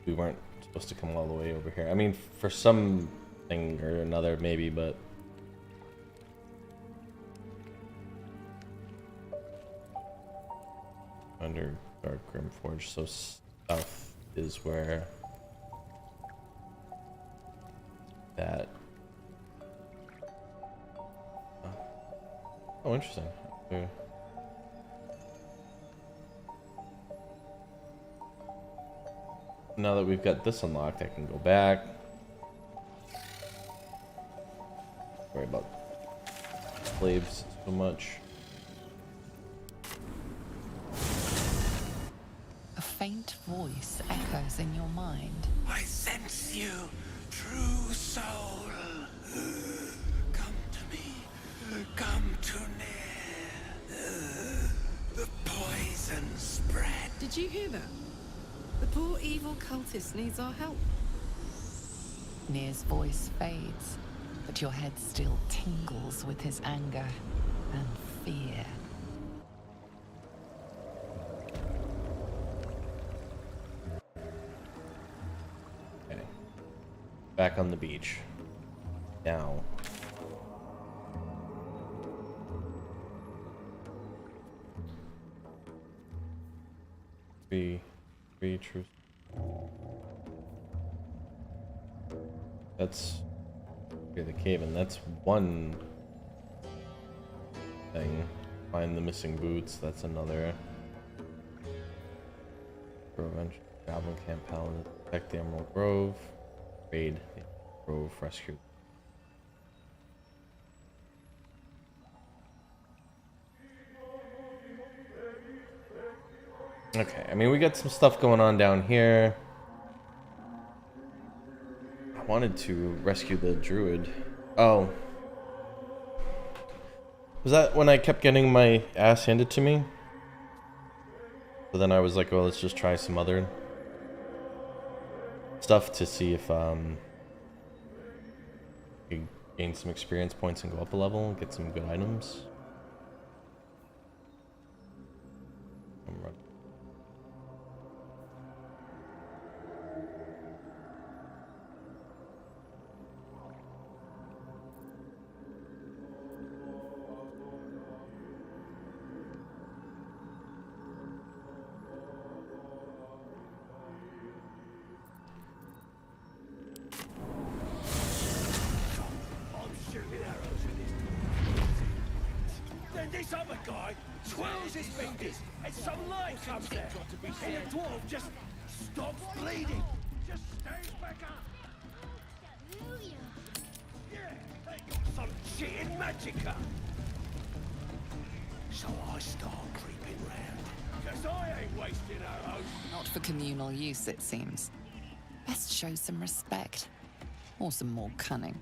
weren't supposed to come all the way over here. I mean, for something or another, maybe, but... Under Dark Grimforge, so south is where that... Oh, interesting. Okay. Now that we've got this unlocked, I can go back. Worry about slaves so much. A faint voice echoes in your mind. I sense you, true soul. Come to me. Come too near. The poison spread. Did you hear that? The poor evil cultist needs our help. Nir's voice fades, but your head still tingles with his anger and fear. Okay. Back on the beach. Now. Three truth. That's the cave, and that's one thing. Find the missing boots. That's another. Revenge. Goblin Camp Paladin. Protect the Emerald Grove. Raid the Grove. Rescue. Okay, I mean, we got some stuff going on down here. I wanted to rescue the druid. Oh. Was that when I kept getting my ass handed to me? So then I was like, well, let's just try some other stuff to see if we can gain some experience points and go up a level, get some good items. This other guy twirls his fingers and some light comes there. And the dwarf just stops bleeding. Just stands back up. Yeah, they got some shit in magicka. So I start creeping round. Cause I ain't wasting our own. Not for communal use, it seems. Best show some respect. Or some more cunning.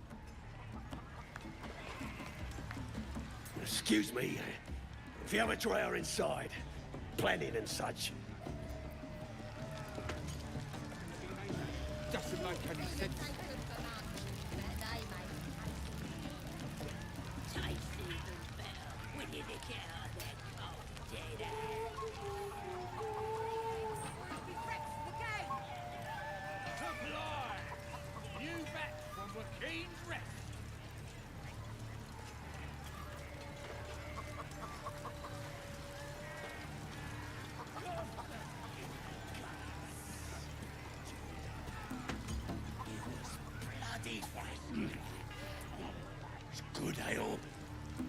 Excuse me, if you have a drawer inside, planning and such. Doesn't make any sense. You back from the King's Rest. Bloody fast. It's good ale.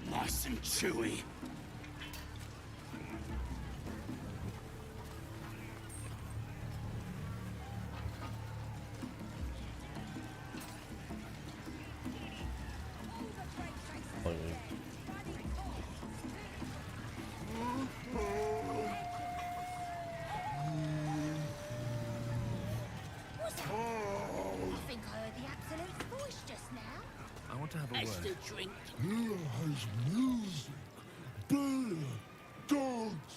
Nice and chewy. I want to have a Extra word. drink. Here has music, beer, dance.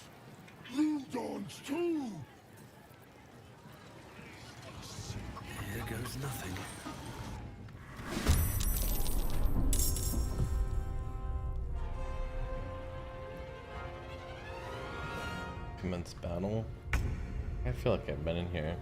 You dance too. Here goes nothing. Commence battle. I feel like I've been in here.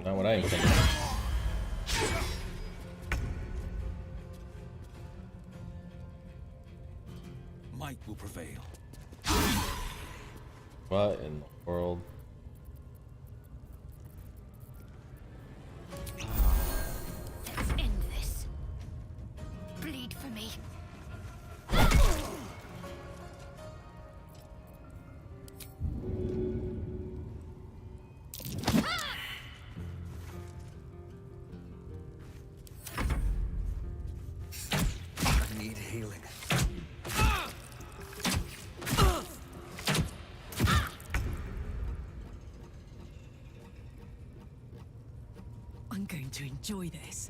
Not what I intended. Might will prevail. What in the world? Let's end this. Bleed for me. I need healing. I'm going to enjoy this.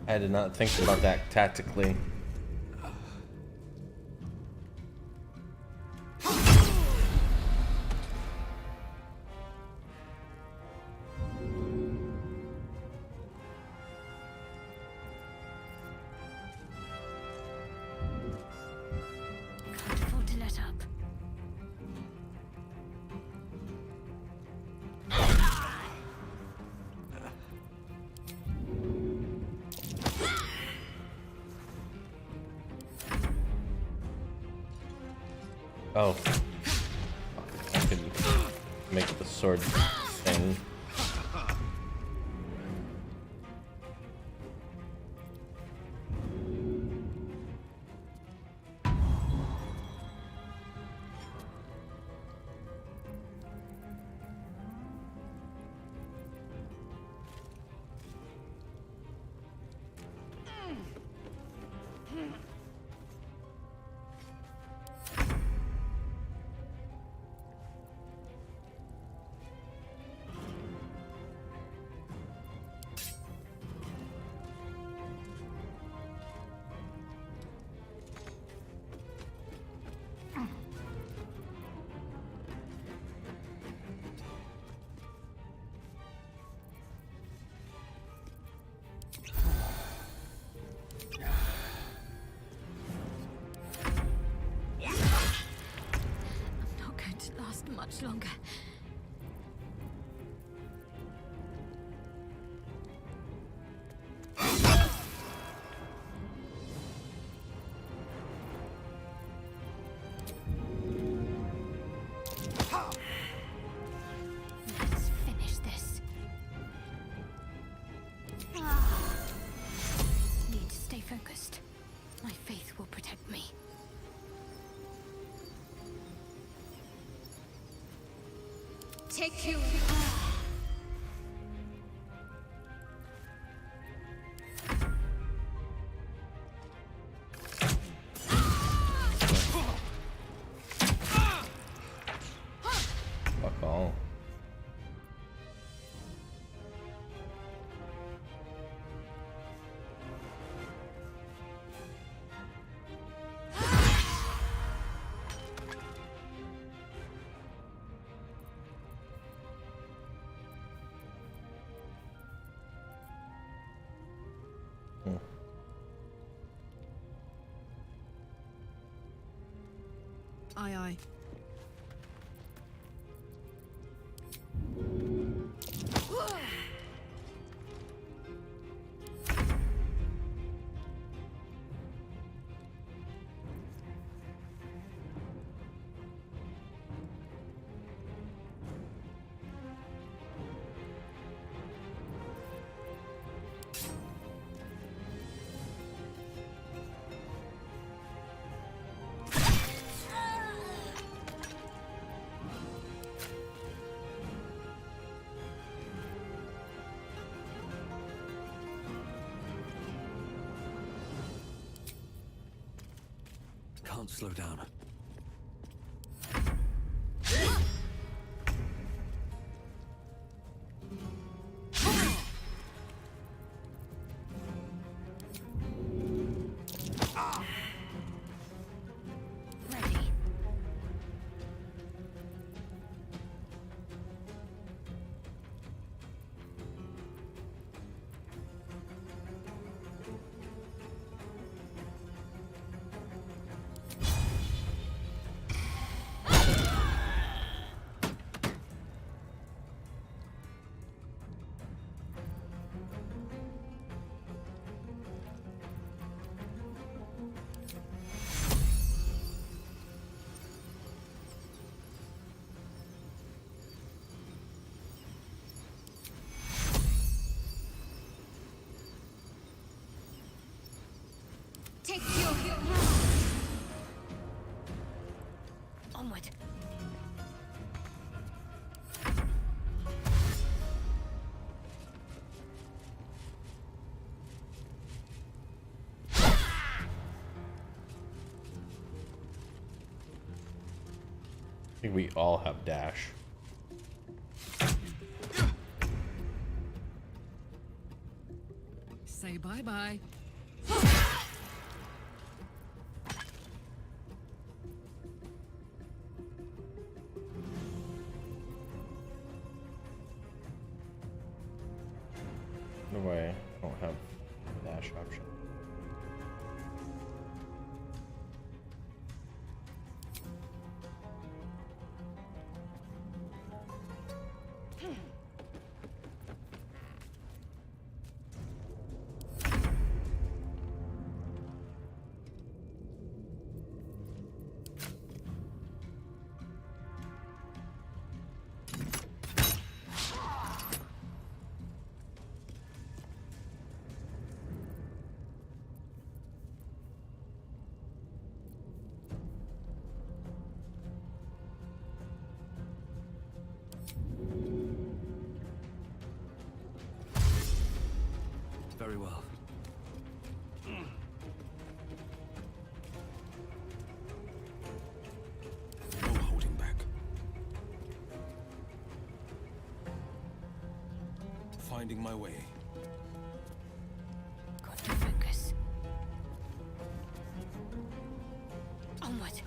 I did not think about that tactically. Can't afford to let up. Oh. I can make the sword thing. much longer. Let's finish this. Need to stay focused. My faith will protect me. Take you. Fuck all. Aye, aye. Can't slow down. Ready. Take your onward. I think we all have dash. Say bye-bye. No way. I don't have a dash option. Very well. No holding back. Finding my way. Got to focus. Onward.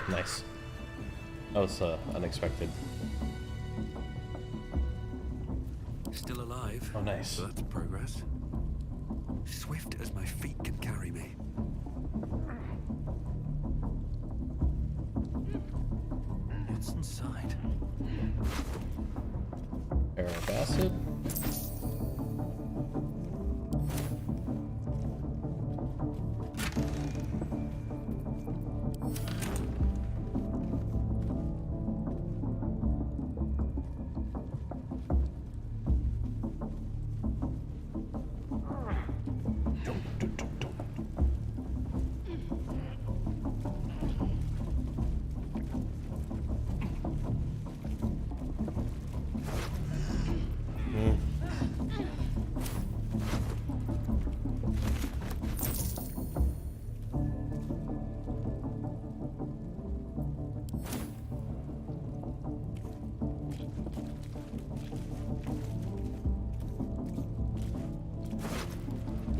Nice. That was unexpected. Still alive. Oh, nice. So that's progress. Swift as my feet can carry me. What's inside? Ferric acid.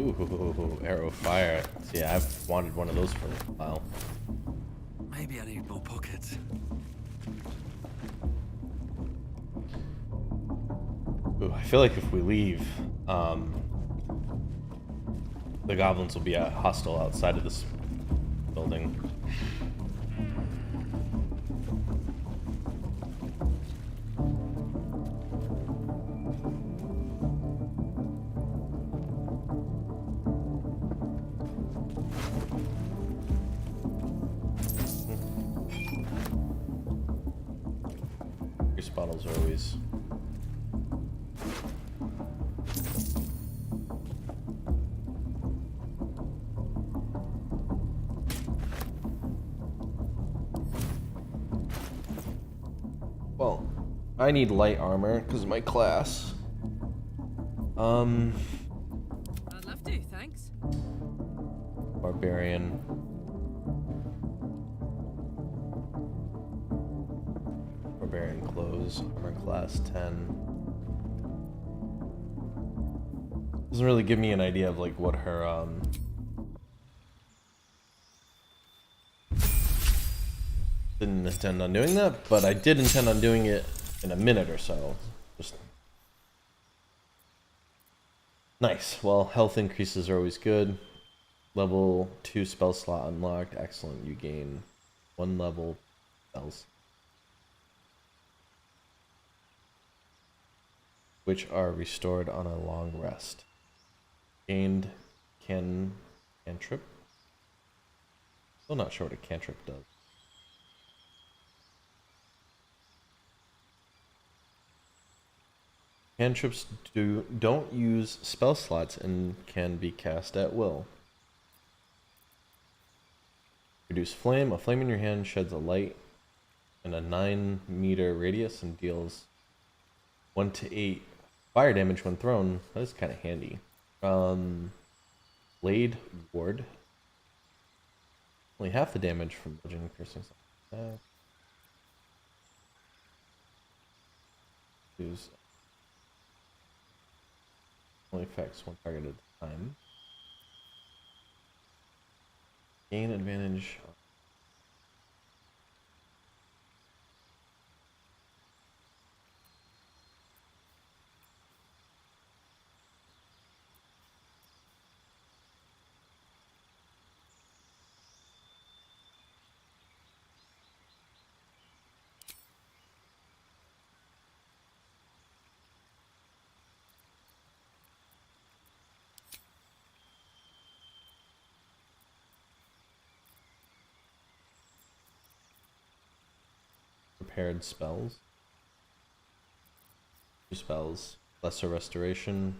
Ooh, arrow fire. See, I've wanted one of those for a while. Maybe I need more pockets. Ooh, I feel like if we leave, the goblins will be hostile outside of this building. These bottles are always... Well, I need light armor because of my class. I'd love to, thanks. Barbarian. Barbarian clothes, armor class 10. Doesn't really give me an idea of like what her didn't intend on doing that, but I did intend on doing it in a minute or so. Just nice. Well, health increases are always good. Level 2 spell slot unlocked. Excellent. You gain 1 level spells, which are restored on a long rest. Gained cantrip. Still not sure what a cantrip does. Cantrips don't use spell slots and can be cast at will. Produce flame. A flame in your hand sheds a light in a 9-meter radius and deals 1 to 8 fire damage when thrown. That is kind of handy. Blade ward. Only half the damage from bludgeoning, piercing. Use only affects one target at a time. Gain advantage. Prepared spells. 2 spells. Lesser restoration.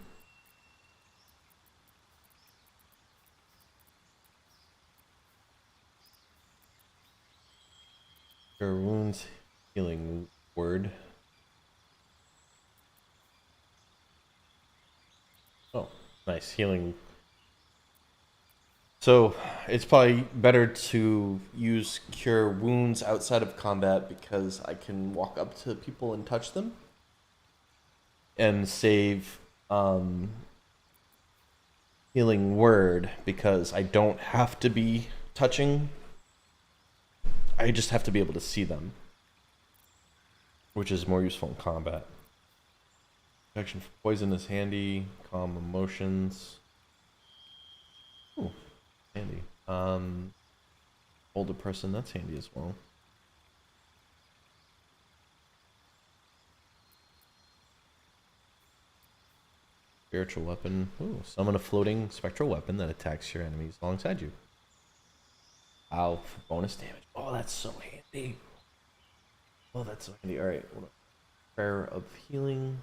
Cure wounds. Healing word. Oh, nice. Healing. So it's probably better to use cure wounds outside of combat because I can walk up to people and touch them and save healing word because I don't have to be touching. I just have to be able to see them, which is more useful in combat. Protection from poison is handy. Calm emotions. Ooh, handy. Hold a person, that's handy as well. Spiritual weapon. Ooh, summon a floating spectral weapon that attacks your enemies alongside you. Ow, for bonus damage. Oh, that's so handy. Oh, that's so handy. Alright, hold on. Prayer of healing.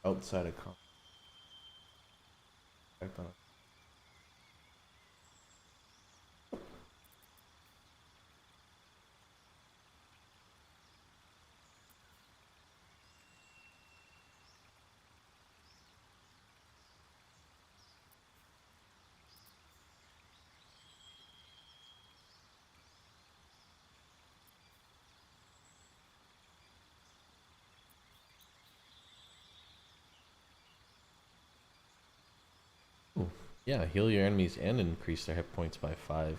Outside of combat. Effect on it. Ooh, yeah, heal your enemies and increase their hit points by 5.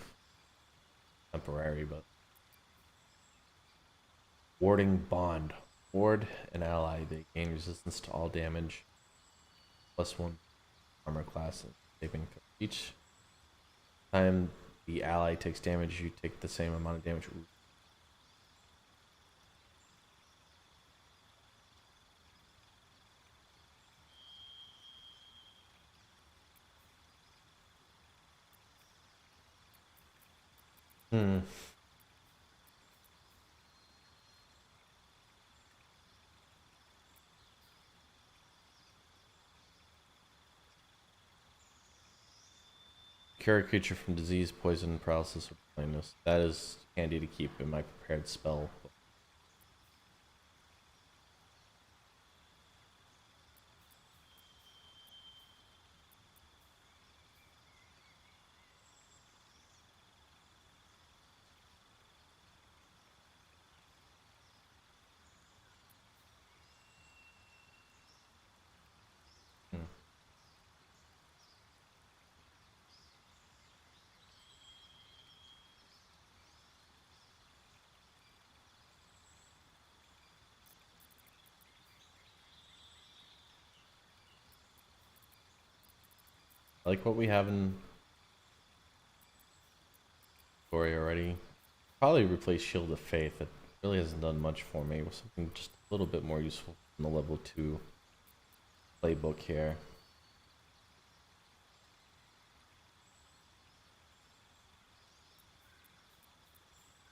Temporary, but warding bond. Ward an ally. They gain resistance to all damage. +1 armor class and saving throw. Each time the ally takes damage, you take the same amount of damage. Ooh. Hmm. Cure a creature from disease, poison, paralysis, or blindness. That is handy to keep in my prepared spell. Hmm. I like what we have in story already. Probably replace Shield of Faith. It really hasn't done much for me. With something just a little bit more useful in the level 2 playbook here.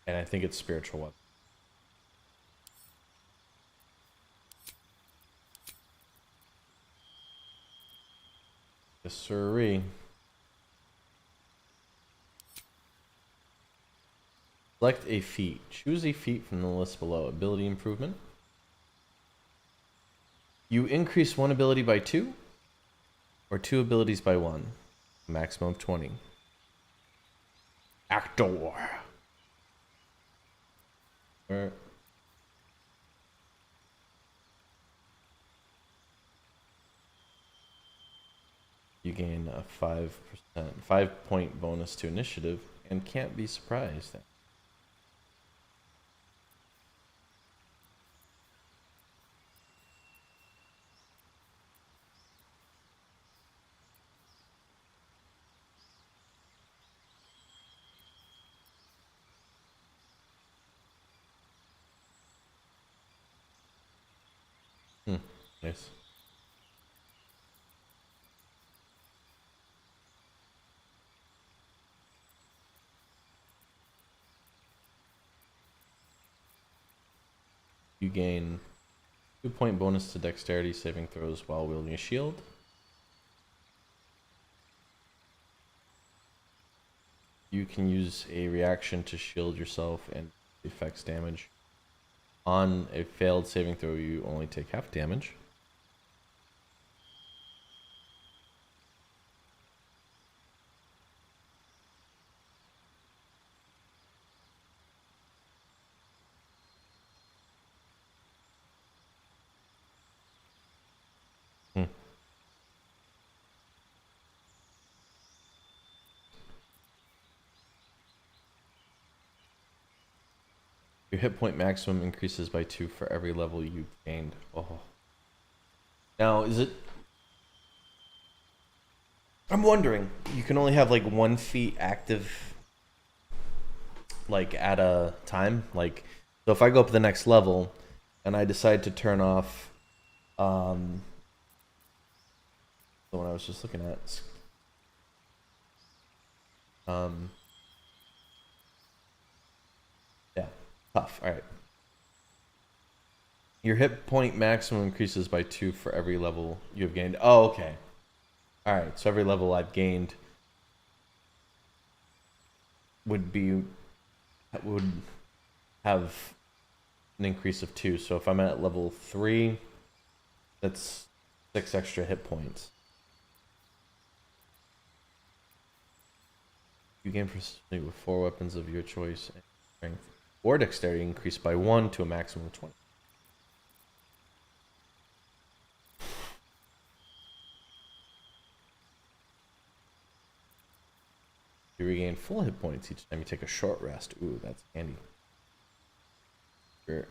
And I think it's spiritual weapon. Yes, sirree. Select a feat. Choose a feat from the list below. Ability improvement. You increase one ability by 2 or 2 abilities by 1. Maximum of 20. Actor. Where? You gain a 5-point bonus to initiative and can't be surprised. Nice. You gain 2-point bonus to dexterity saving throws while wielding a shield. You can use a reaction to shield yourself and effects damage. On a failed saving throw, you only take half damage. Your hit point maximum increases by 2 for every level you've gained. Oh. Now, is it... I'm wondering, you can only have like 1 feat active like at a time? Like, so if I go up to the next level and I decide to turn off the one I was just looking at. Yeah, tough. All right. Your hit point maximum increases by 2 for every level you have gained. Oh, okay. All right. So every level I've gained would have an increase of 2. So if I'm at level 3, that's 6 extra hit points. You gain proficiency with 4 weapons of your choice, and strength or dexterity increased by 1 to a maximum of 20. You regain full hit points each time you take a short rest. Ooh, that's handy. Sure.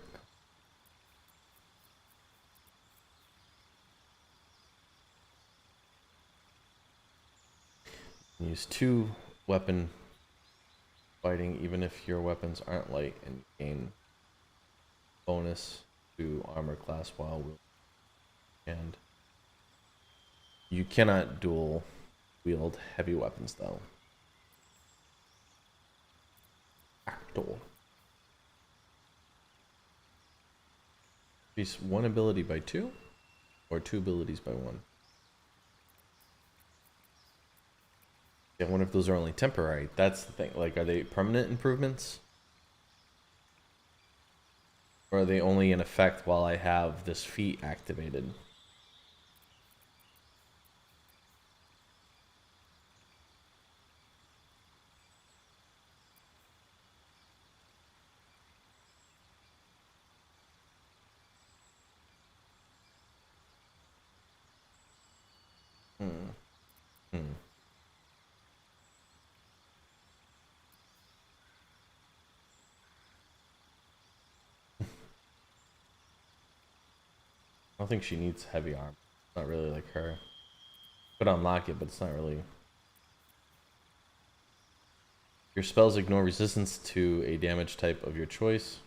Use 2 weapon fighting even if your weapons aren't light, and gain bonus to armor class while wielding. And you cannot dual wield heavy weapons though. Dual. Increase 1 ability by 2 or 2 abilities by 1. Yeah, I wonder if those are only temporary. That's the thing. Like, are they permanent improvements? Or are they only in effect while I have this feat activated? I don't think she needs heavy armor. It's not really like her. Could unlock it, but it's not really. Your spells ignore resistance to a damage type of your choice.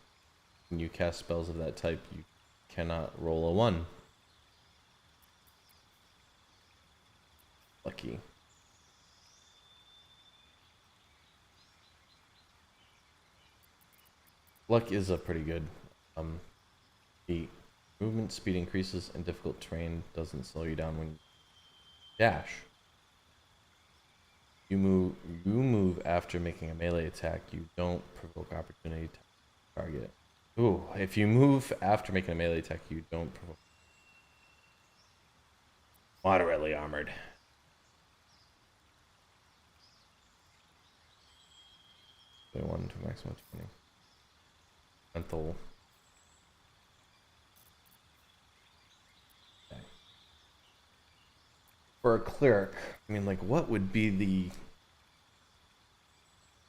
When you cast spells of that type, you cannot roll a 1. Lucky. Luck is a pretty good feat. Movement speed increases and difficult terrain doesn't slow you down when you dash. You move after making a melee attack. You don't provoke opportunity to target. Ooh, if you move after making a melee attack, you don't provoke. Moderately armored. They 1 to maximum 20. Mental. Okay. For a cleric, I mean, like, what would be the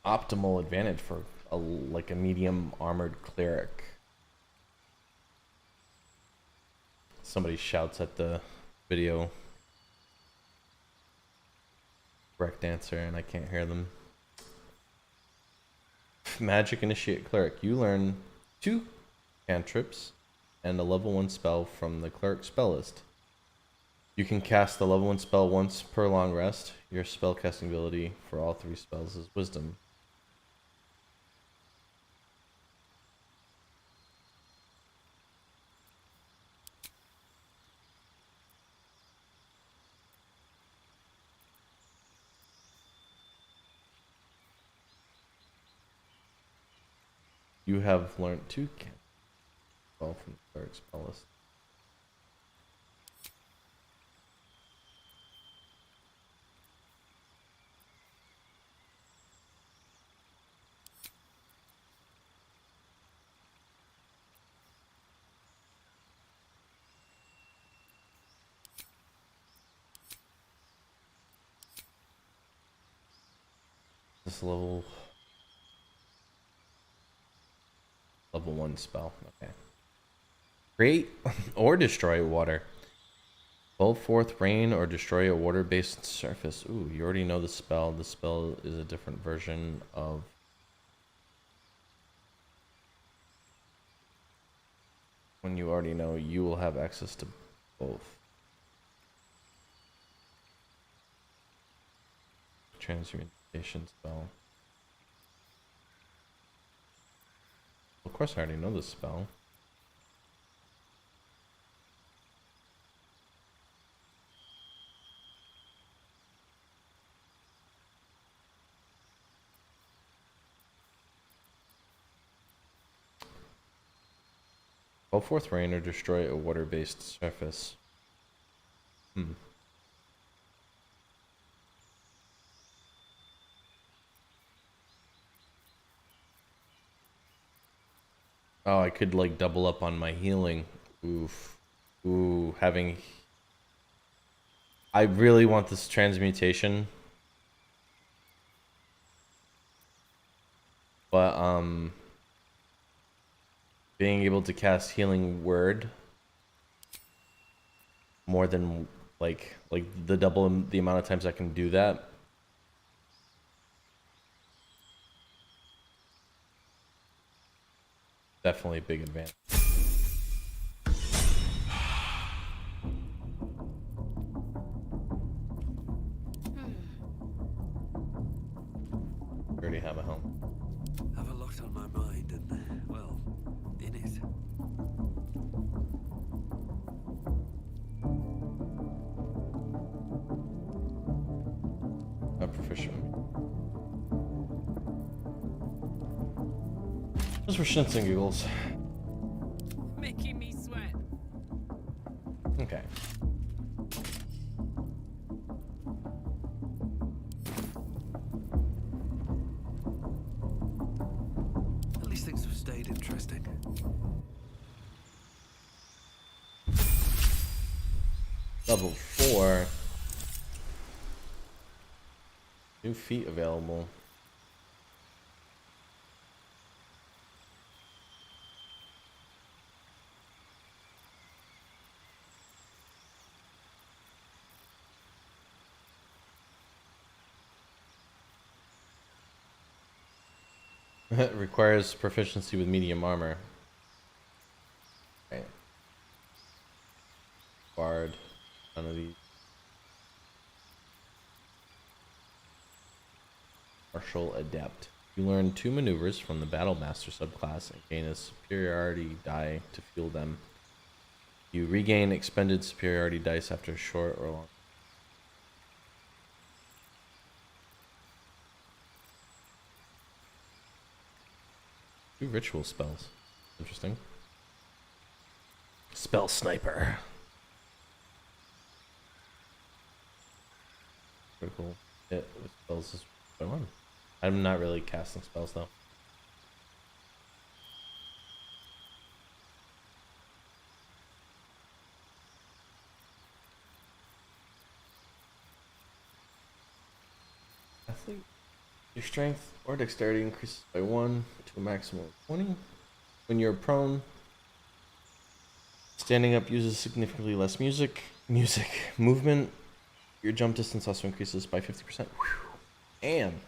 optimal advantage for a medium armored cleric? Somebody shouts at the video. Correct answer, and I can't hear them. Magic Initiate Cleric. You learn 2 cantrips and a level 1 spell from the cleric spell list. You can cast the level 1 spell once per long rest. Your spellcasting ability for all 3 spells is Wisdom. You have learned 2 cantrips from the cleric spell list. This level Level 1 spell. Okay. Create or destroy water. Pull forth rain or destroy a water-based surface. Ooh, you already know the spell. The spell is a different version of... When you already know, you will have access to both. Transmutation spell. Of course, I already know this spell. Call forth rain or destroy a water-based surface. Oh, I could like double up on my healing. Oof. Ooh, having... I really want this transmutation. But, being able to cast Healing Word more than like the double the amount of times I can do that. Definitely a big advantage. I already have a helm. Have a lot on my mind and, well, in it. Not proficient. Just for shits and giggles. Making me sweat. Okay. At least things have stayed interesting. Level 4. New feat available. It requires proficiency with medium armor. Okay. Bard. None of these. Martial Adept. You learn 2 maneuvers from the Battle Master subclass and gain a superiority die to fuel them. You regain expended superiority dice after a short or long. Two ritual spells. Interesting. Spell Sniper. Critical hit with spells is one. I'm not really casting spells though. Athlete. Your strength or dexterity increases by 1 to a maximum of 20. When you're prone, standing up uses significantly less movement. Your jump distance also increases by 50%. Damn.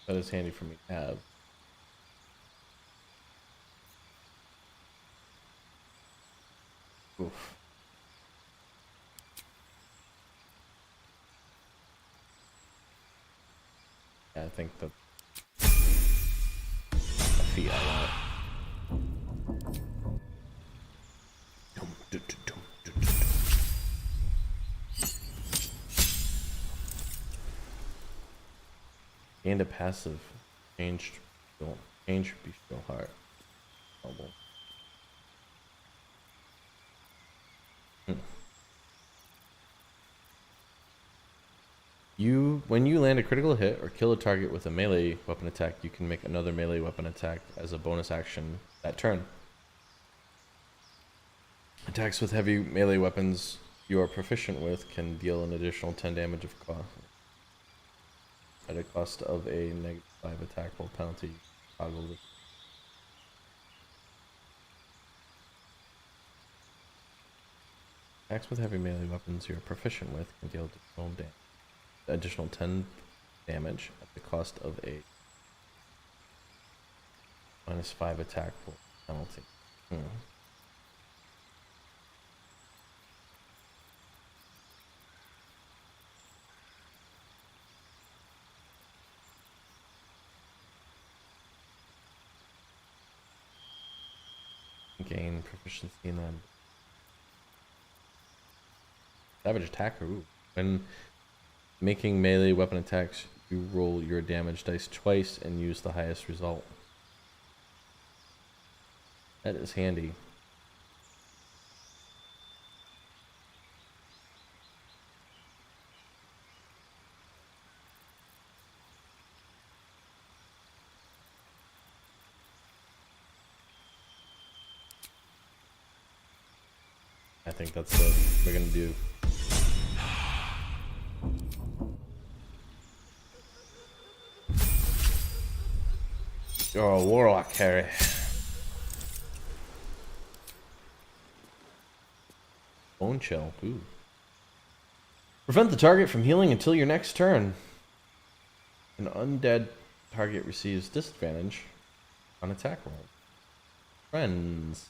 That is handy for me to have. Oof. Yeah, I think the feet I want. Gained a passive. Changed Don't change. Be still heart. Double. When you land a critical hit or kill a target with a melee weapon attack, you can make another melee weapon attack as a bonus action that turn. Attacks with heavy melee weapons you are proficient with can deal an additional 10 damage of cost at a cost of a -5 attack roll penalty. Toggle this. Attacks with heavy melee weapons you are proficient with can deal additional 10 damage at the cost of a -5 attack roll penalty. Gain proficiency in them. Savage attacker. Ooh. When making melee weapon attacks, you roll your damage dice twice and use the highest result. That is handy. I think that's what we're gonna do. You're a warlock, Harry. Bone chill. Ooh. Prevent the target from healing until your next turn. An undead target receives disadvantage on attack roll. Friends.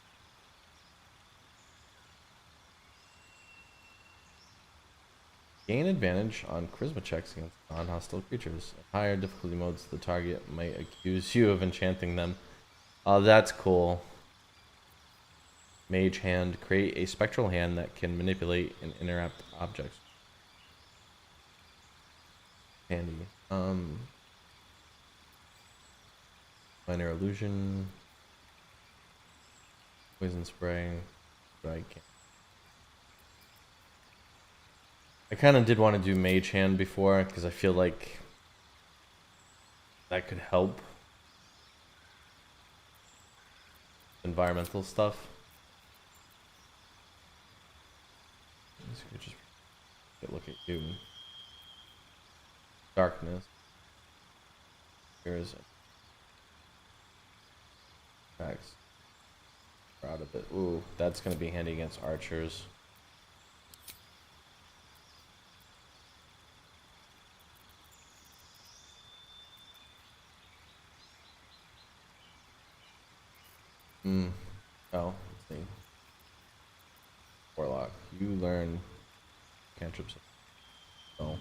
Gain advantage on charisma checks against non-hostile creatures. In higher difficulty modes, the target might accuse you of enchanting them. Oh, that's cool. Mage hand. Create a spectral hand that can manipulate and interact objects. Handy. Minor illusion. Poison spray. Dry can. I kind of did want to do Mage Hand before, because I feel like that could help environmental stuff. Just look at you. Darkness. Here's tracks. Proud of it. Ooh, that's gonna be handy against archers. Oh, let's see. Warlock. You learn cantrips. Oh.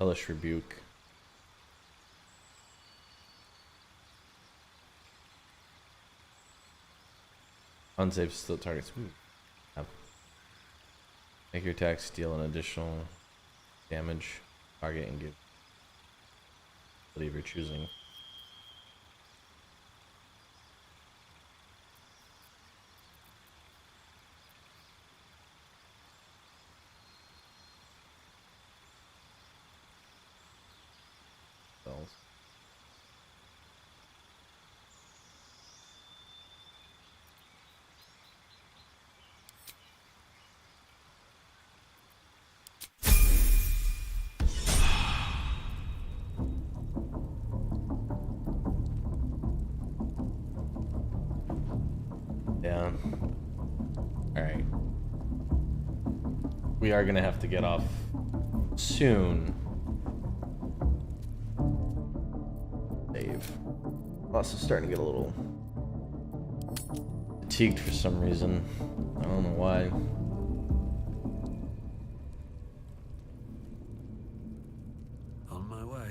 Hellish Rebuke. Unsaved still targets. Ooh. Yep. Make your attacks deal an additional damage target and give ability of your choosing. we are gonna have to get off soon. Dave. I'm also starting to get a little fatigued for some reason. I don't know why. On my way.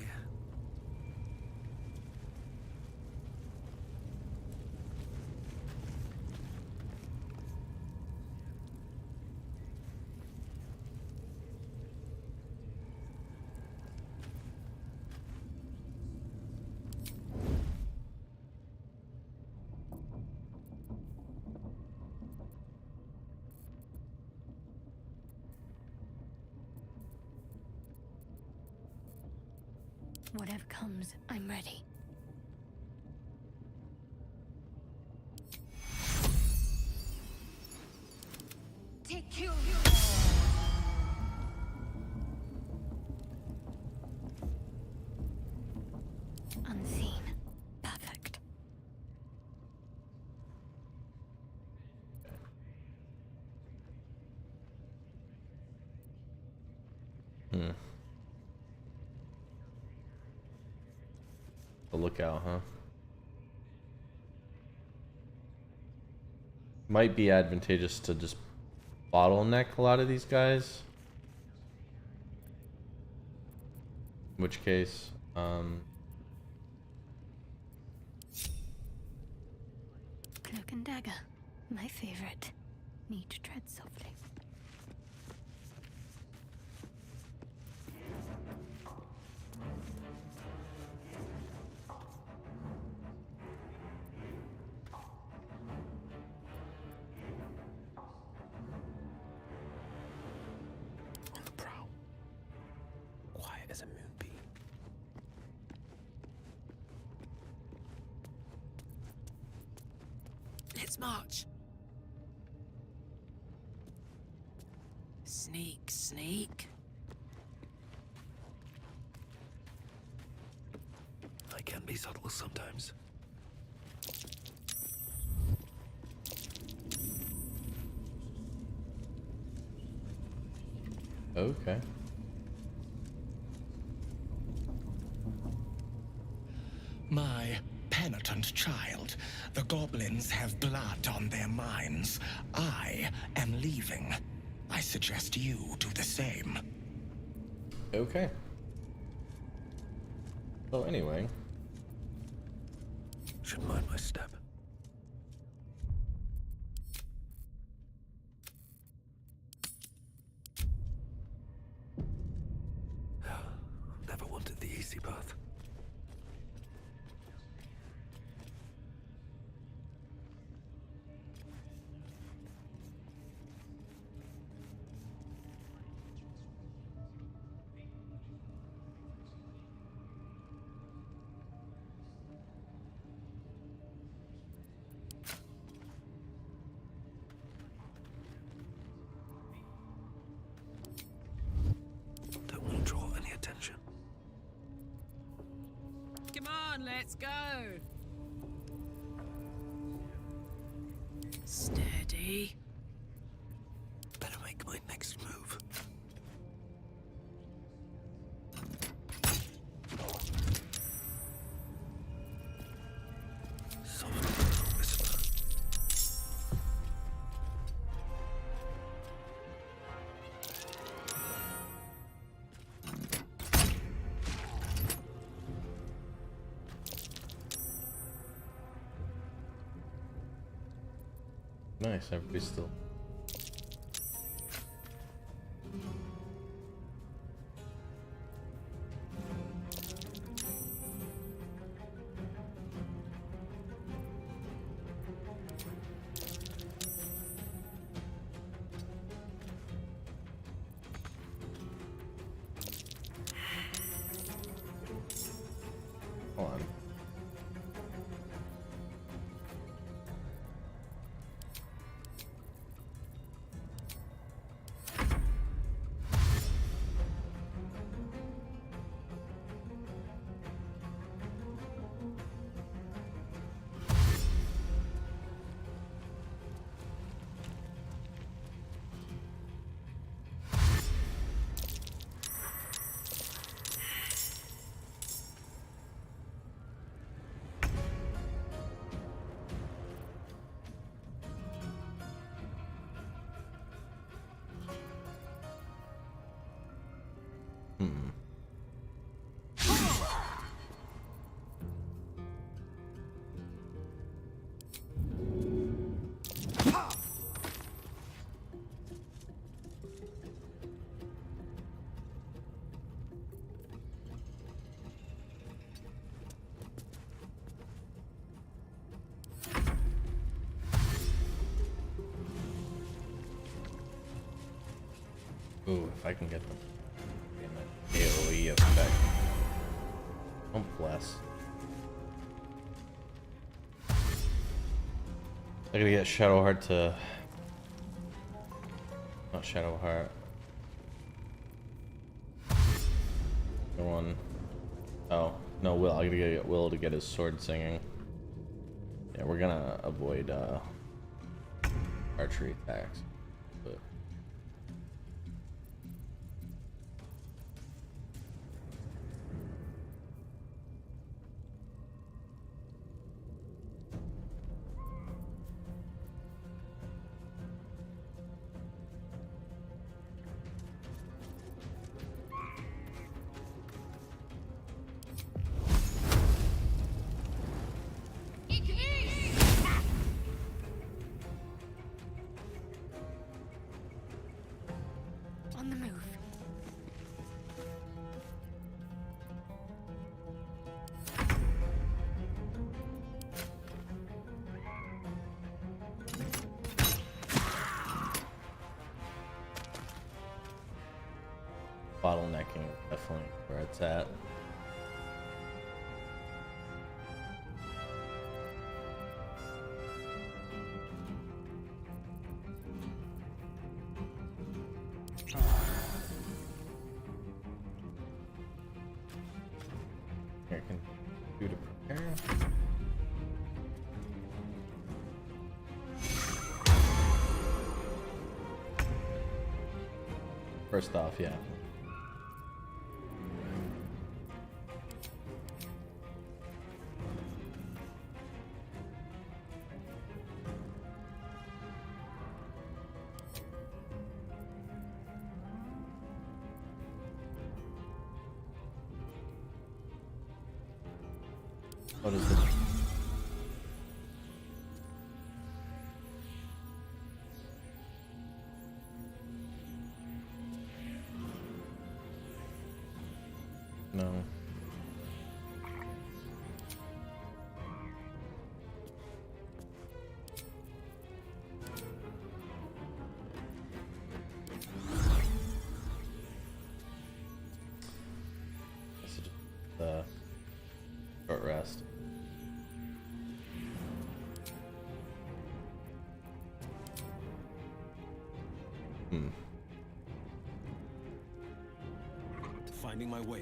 Whatever comes, I'm ready. Take you. Unseen. Perfect. The lookout, huh? Might be advantageous to just bottleneck a lot of these guys. In which case, Cloak and dagger. My favorite. Need to tread softly. On the prowl. Quiet as a moonbeam. Let's march. Sneak, sneak. I can be subtle sometimes. okay. My penitent child, the goblins have blood on their minds. I am leaving. I suggest you do the same. Okay. So anyway, Should mind my step. Never wanted the easy path. Don't want to draw any attention. Come on, let's go. Steady. Better make my next move. Soft little whisper. nice. Everybody's still. Hold on. if I can get them in the AoE effect. Oh bless. I gotta get Shadowheart to... Not Shadowheart. The one... Oh, no, Will. I gotta get Will to get his sword singing. Yeah, we're gonna avoid archery attacks. But... On the move. Bottlenecking is definitely where it's at. Here, I can do to prepare. First off, yeah. What is it? No. This is just the short rest. Finding my way.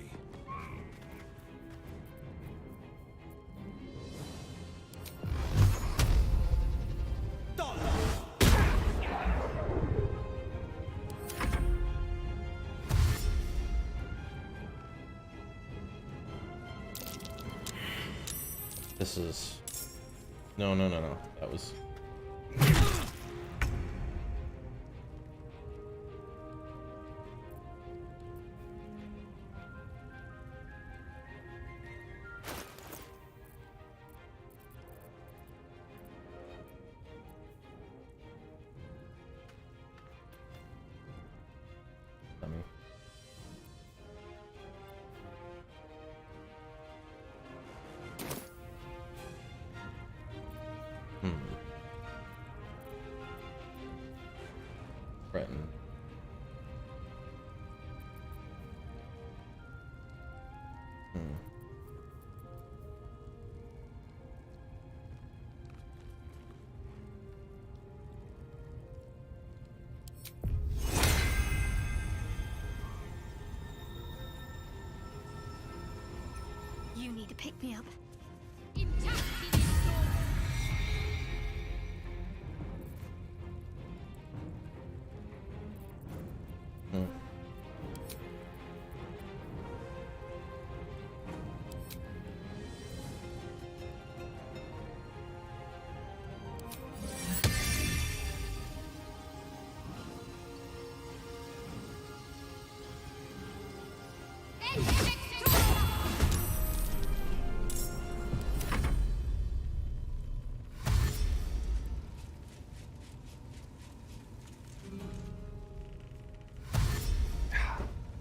This is... No. That was... Breton. You need to pick me up.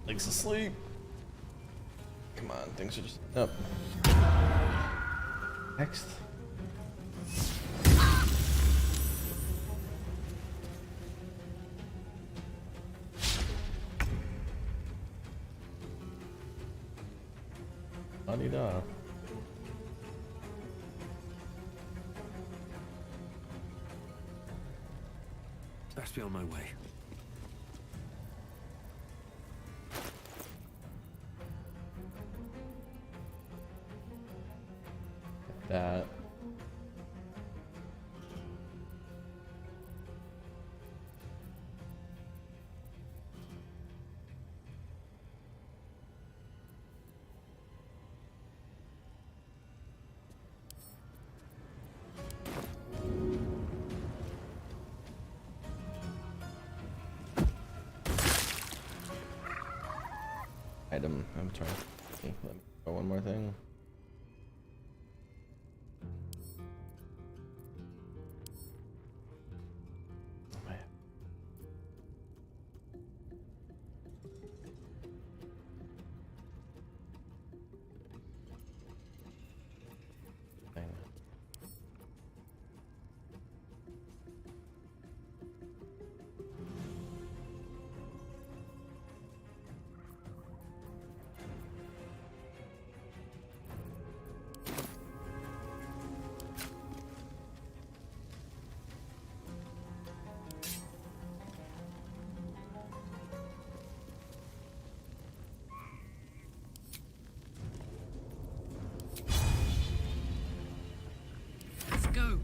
Link's asleep. Come on, things are just up. Next. La-di-da. Best be on my way. That. Item inventory. Okay, let me go one more thing. Let's go.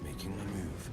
Making my move.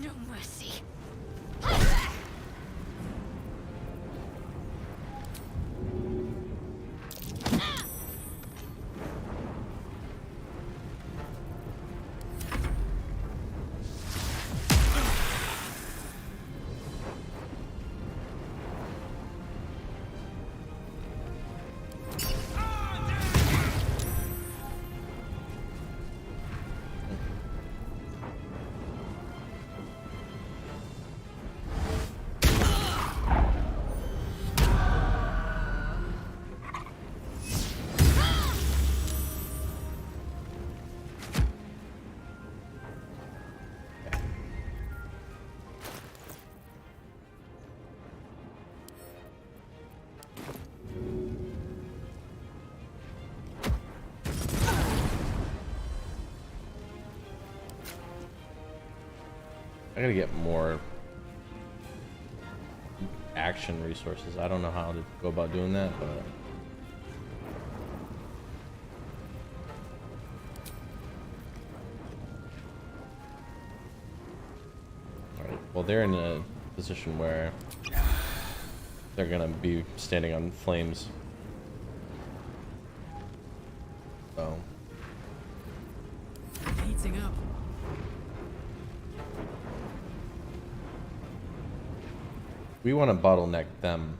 No mercy. I gotta get more action resources. I don't know how to go about doing that, but Well, they're in a position where they're gonna be standing on flames. So. Heating up. We want to bottleneck them,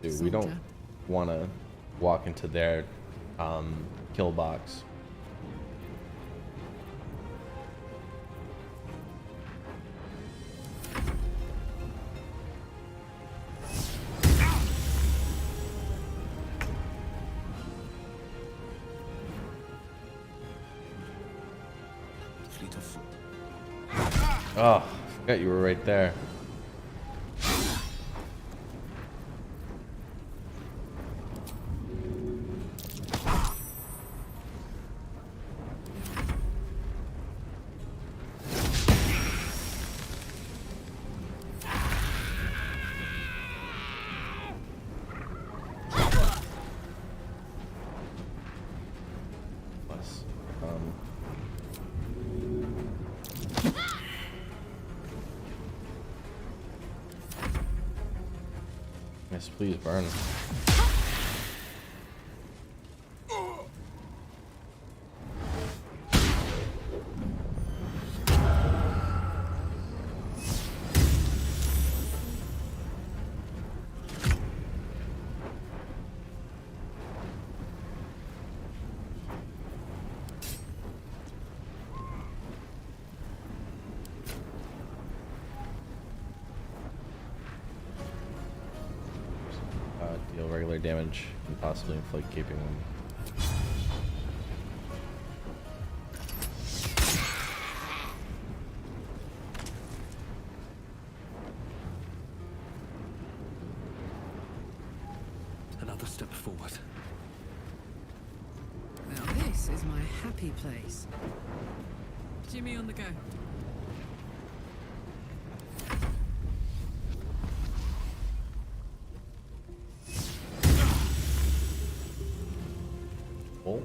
too. We don't Soldier. want to walk into their kill box. Fleet of foot. Oh, forgot you were right there. Plus, yes, please burn. Deal regular damage and possibly inflict keeping them. Another step forward. Now this is my happy place. Jimmy on the go. Oh.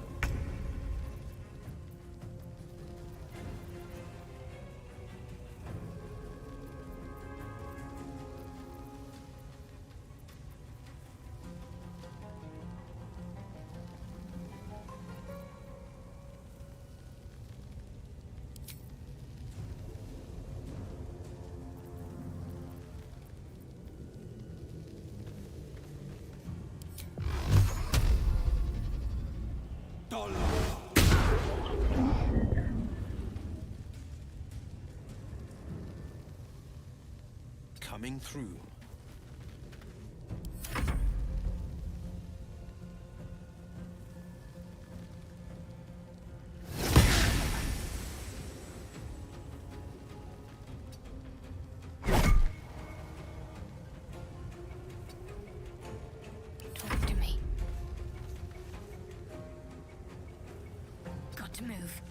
Coming through. Talk to me. Got to move.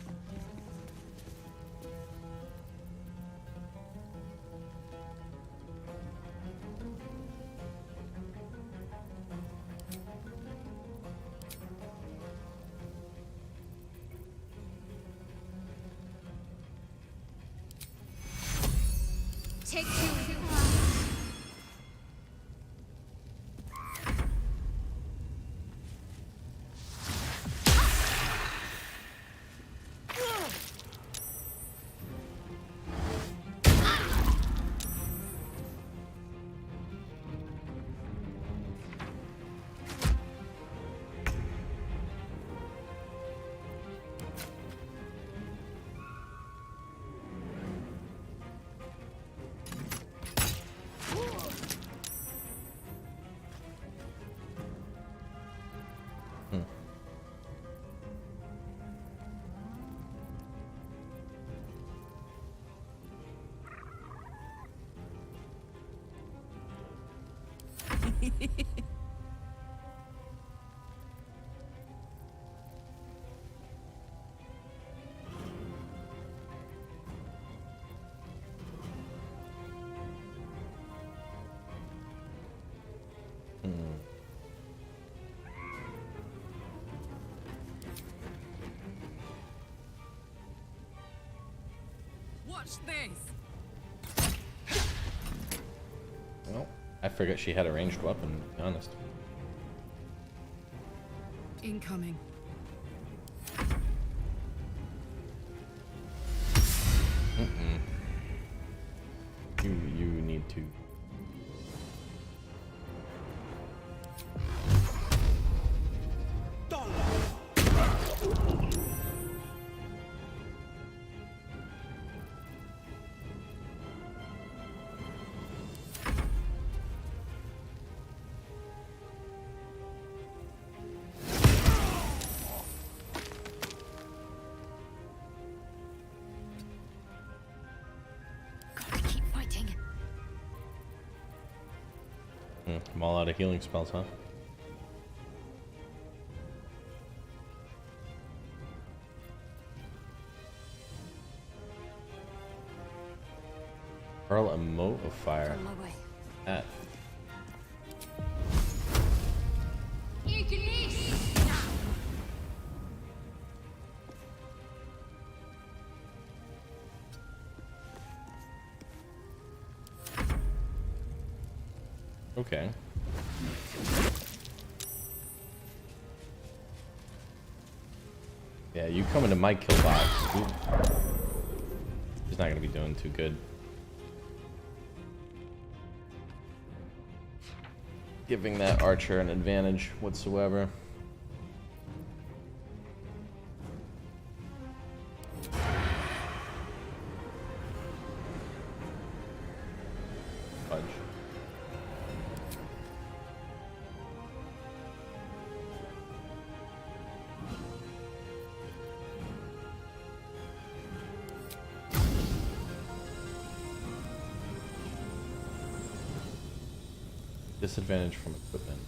Take two. Watch this. Well, I forgot she had a ranged weapon, to be honest. Incoming. You need to. I'm all out of healing spells, huh? Hurl a mote of fire On my way. at. Okay. Yeah, you come into my kill box. He's not gonna be doing too good. Giving that archer an advantage whatsoever. Fudge. Disadvantage from equipment.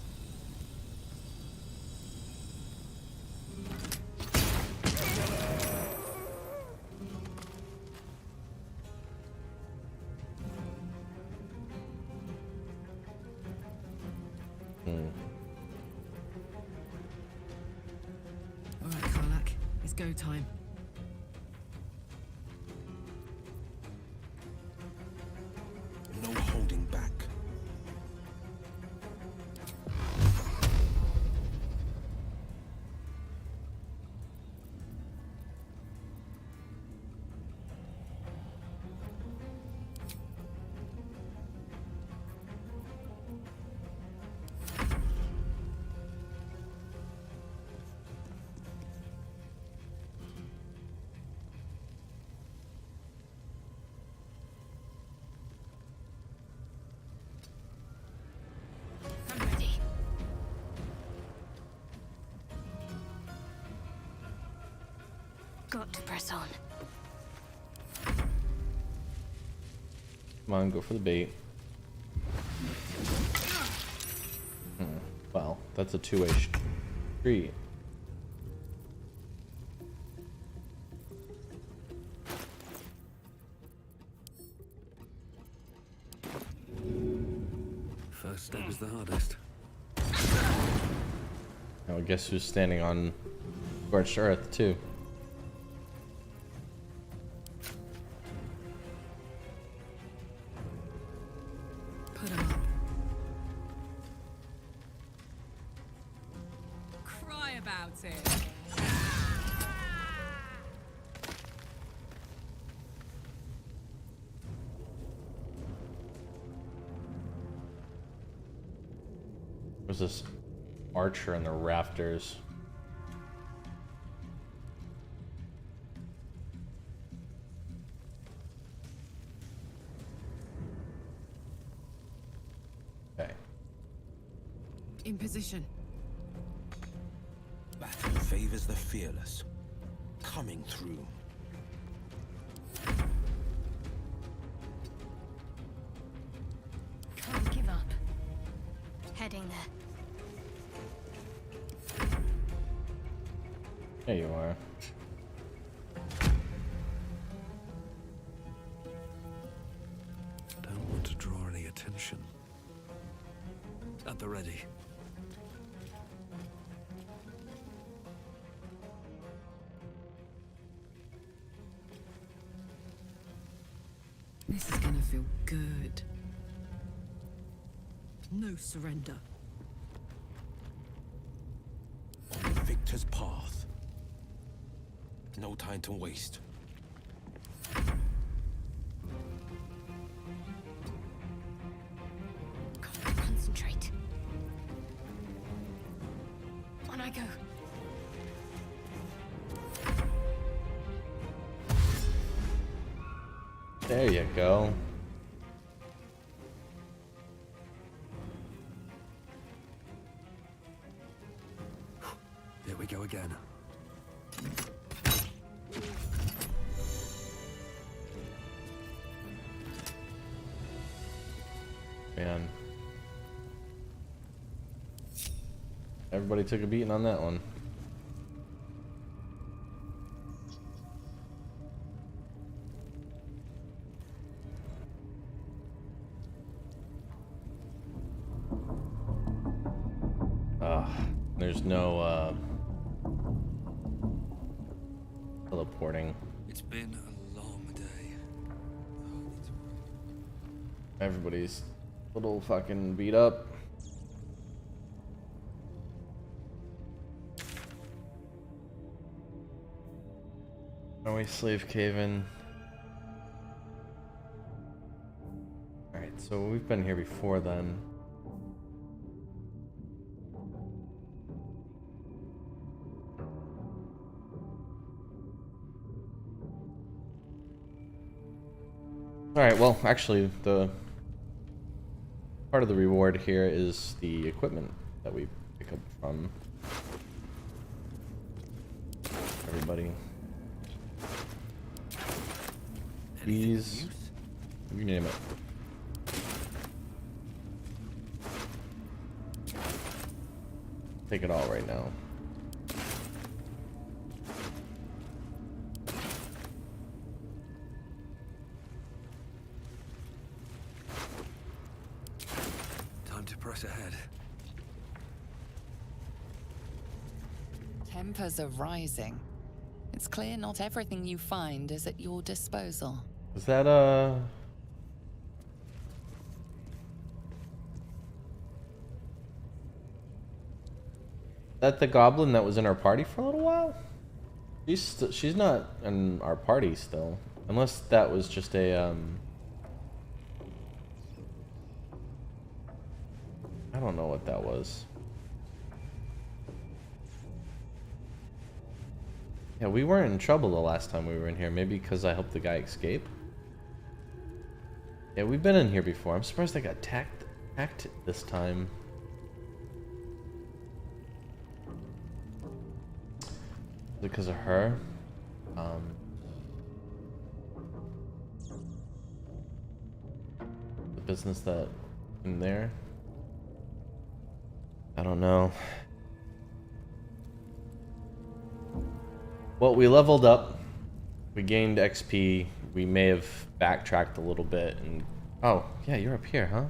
All right, Karlak. It's go time. No holding back. I'm ready. Got to press on. Come on, go for the bait. Well, that's a two-way street. First step is the hardest. Now, guess who's standing on scorched earth, too? Put 'em up. Cry about it. There's this archer in the rafters. Okay. In position. Battle favors the fearless. Coming through. Can't give up. Heading there. There you are. Don't want to draw any attention. At the ready. This is gonna feel good. No surrender. On the victor's path. No time to waste. Concentrate. On I go. There you go. Here we go again. Man. Everybody took a beating on that one. There's no teleporting. It's been a long day. Everybody's a little fucking beat up. Are we slave caving? Alright, so we've been here before then. Alright, well, actually, the part of the reward here is the equipment that we pick up from everybody. These, you name it. Take it all right now. Time to press ahead. Tempers are rising. It's clear not everything you find is at your disposal. Is that the goblin that was in our party for a little while? She's not in our party still, unless that was just a I don't know what that was. Yeah, we weren't in trouble the last time we were in here. Maybe because I helped the guy escape. Yeah, we've been in here before. I'm surprised I got attacked this time. Is it because of her? The business that in there? I don't know. Well, we leveled up. We gained XP. We may have backtracked a little bit and... Oh, yeah, you're up here, huh?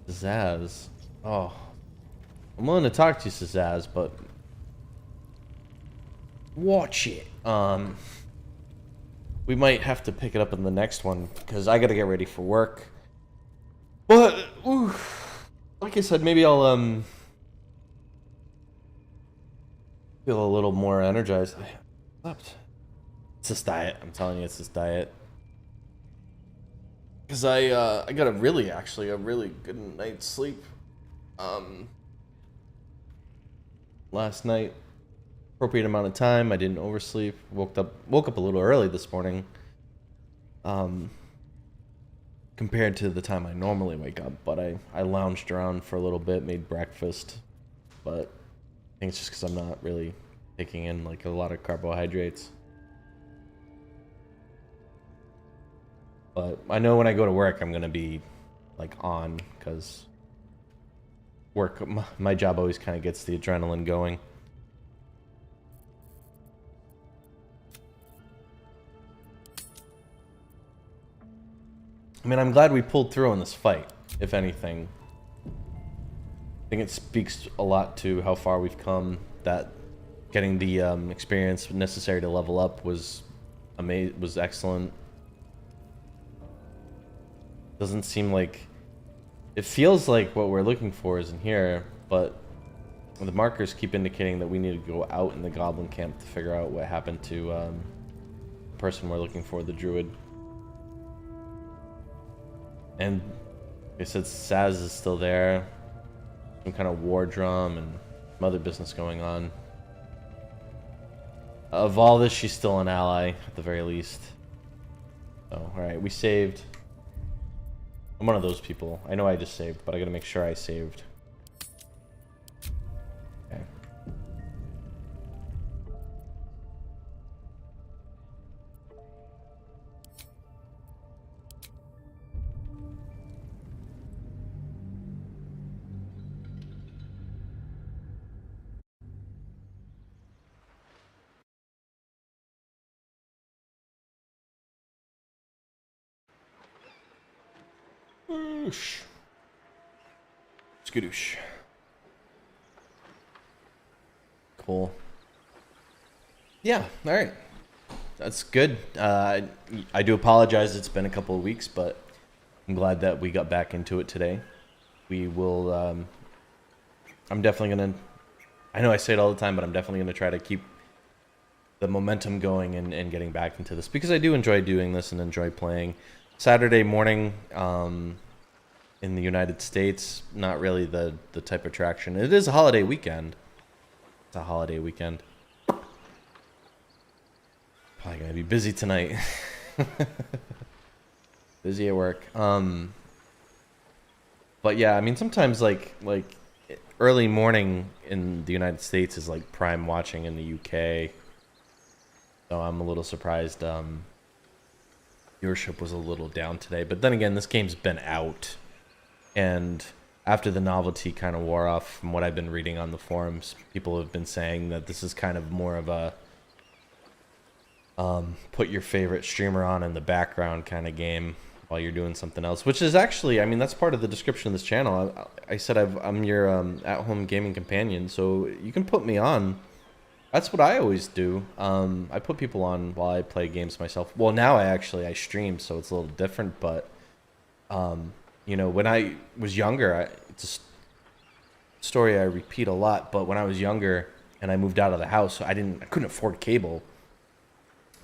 Zaz. Oh. I'm willing to talk to you, Zaz, but... Watch it. We might have to pick it up in the next one, because I gotta get ready for work. But, ooh, like I said, maybe I'll, feel a little more energized. I slept. It's this diet. I'm telling you, it's this diet. Because I got a really good night's sleep. Last night, appropriate amount of time. I didn't oversleep. Woke up a little early this morning. Compared to the time I normally wake up, but I lounged around for a little bit, made breakfast, but I think it's just because I'm not really taking in like a lot of carbohydrates. But I know when I go to work, I'm gonna be like on, because work, my job always kind of gets the adrenaline going. I mean, I'm glad we pulled through in this fight, if anything. I think it speaks a lot to how far we've come, that getting the experience necessary to level up was excellent. Doesn't seem like It feels like what we're looking for is in here, but the markers keep indicating that we need to go out in the goblin camp to figure out what happened to the person we're looking for, the druid. And they said Saz is still there. Some kind of war drum and some other business going on. Of all this, she's still an ally, at the very least. So, alright, we saved. I'm one of those people. I know I just saved, but I gotta make sure I saved. Okay. Skadoosh. Skadoosh. Cool. Yeah, alright. That's good. I do apologize, it's been a couple of weeks, but I'm glad that we got back into it today. We will, I'm definitely gonna, I know I say it all the time, but I'm definitely gonna try to keep the momentum going and getting back into this, because I do enjoy doing this and enjoy playing. Saturday morning in the United States, not really the type of attraction. It is a holiday weekend. It's a holiday weekend. Probably gonna be busy tonight. Busy at work. But yeah, I mean, sometimes like early morning in the United States is like prime watching in the UK. So I'm a little surprised. Viewership was a little down today, but then again, this game's been out, and after the novelty kind of wore off, from what I've been reading on the forums, people have been saying that this is kind of more of a put your favorite streamer on in the background kind of game while you're doing something else, which is actually, I mean, that's part of the description of this channel. I said I'm your at-home gaming companion, so you can put me on. That's what I always do. I put people on while I play games myself. Well, now I stream, so it's a little different. But you know, when I was younger, it's a story I repeat a lot. But when I was younger and I moved out of the house, I couldn't afford cable.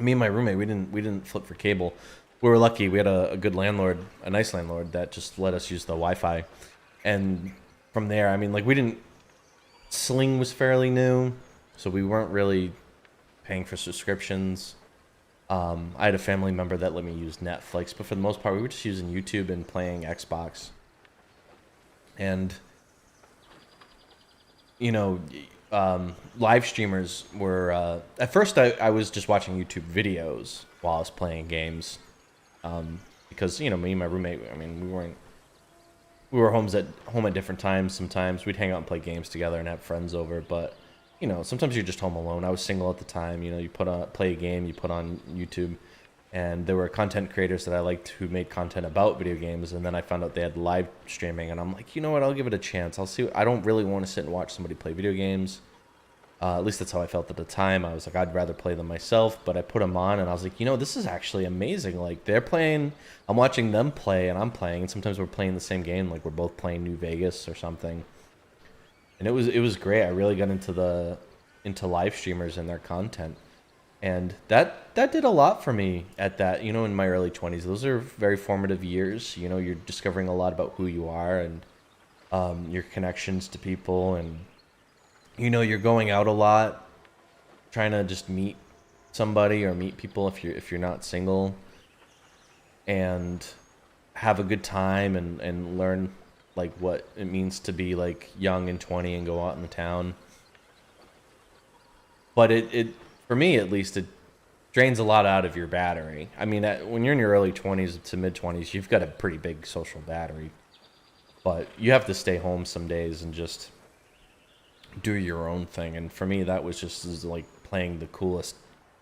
Me and my roommate, we didn't flip for cable. We were lucky. We had a good landlord, a nice landlord that just let us use the Wi-Fi. And from there, I mean, like Sling was fairly new. So we weren't really paying for subscriptions. I had a family member that let me use Netflix, but for the most part, we were just using YouTube and playing Xbox. And, you know, live streamers were... at first, I was just watching YouTube videos while I was playing games. Because, you know, me and my roommate, I mean, we were home at different times sometimes. We'd hang out and play games together and have friends over, but... You know, sometimes you're just home alone. I was single at the time. You know, you play a game, you put on YouTube, and there were content creators that I liked who made content about video games. And then I found out they had live streaming, and I'm like, you know what? I'll give it a chance. I'll see. I don't really want to sit and watch somebody play video games. At least that's how I felt at the time. I was like, I'd rather play them myself. But I put them on, and I was like, you know, this is actually amazing. Like they're playing, I'm watching them play, and I'm playing. And sometimes we're playing the same game, like we're both playing New Vegas or something. And it was great. I really got into live streamers and their content, and that did a lot for me at that. You know, in my early 20s, those are very formative years. You know, you're discovering a lot about who you are and your connections to people, and you know, you're going out a lot, trying to just meet somebody or meet people if you're not single, and have a good time and learn like what it means to be like young and 20 and go out in the town. But it for me at least, it drains a lot out of your battery. I mean, when you're in your early 20s to mid 20s, you've got a pretty big social battery, but you have to stay home some days and just do your own thing. And for me, that was just like playing the coolest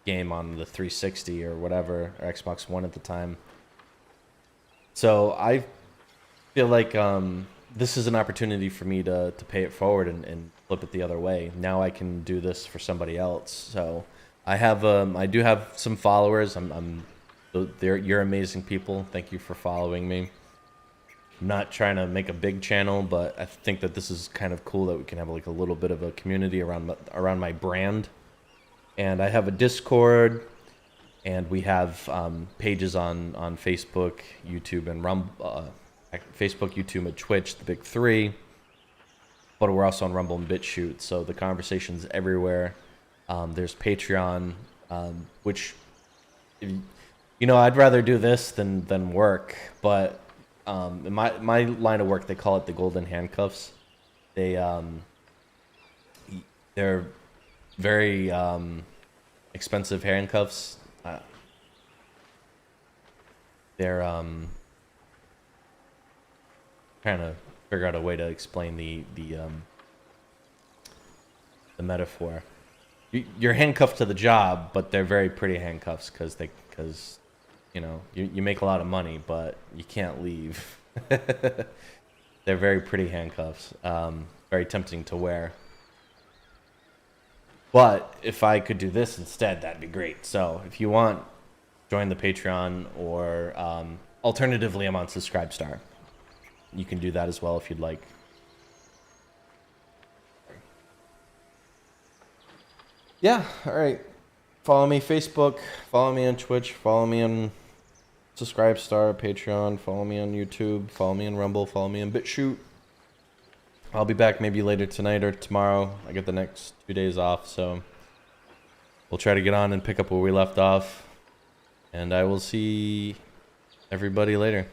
game on the 360 or whatever, or Xbox One at the time. So I feel like this is an opportunity for me to pay it forward and flip it the other way. Now I can do this for somebody else. So I do have some followers. You're amazing people. Thank you for following me. not trying to make a big channel, but I think that this is kind of cool that we can have like a little bit of a community around my brand. And I have a Discord, and we have pages on Facebook, YouTube, and Facebook, YouTube, and Twitch, the big three. But we're also on Rumble and BitChute, so the conversation's everywhere. There's Patreon, which, I'd rather do this than work. But in my line of work, they call it the golden handcuffs. They're very expensive handcuffs. They're trying to figure out a way to explain the metaphor. You're handcuffed to the job, but they're very pretty handcuffs because you make a lot of money, but you can't leave. They're very pretty handcuffs, very tempting to wear. But if I could do this instead, that'd be great. So if you want, join the Patreon, or alternatively, I'm on Subscribestar. You can do that as well if you'd like. Yeah, all right. Follow me Facebook, follow me on Twitch, follow me on Subscribestar, Patreon, follow me on YouTube, follow me on Rumble, follow me on BitChute. I'll be back maybe later tonight or tomorrow. I get the next 2 days off, so we'll try to get on and pick up where we left off. And I will see everybody later.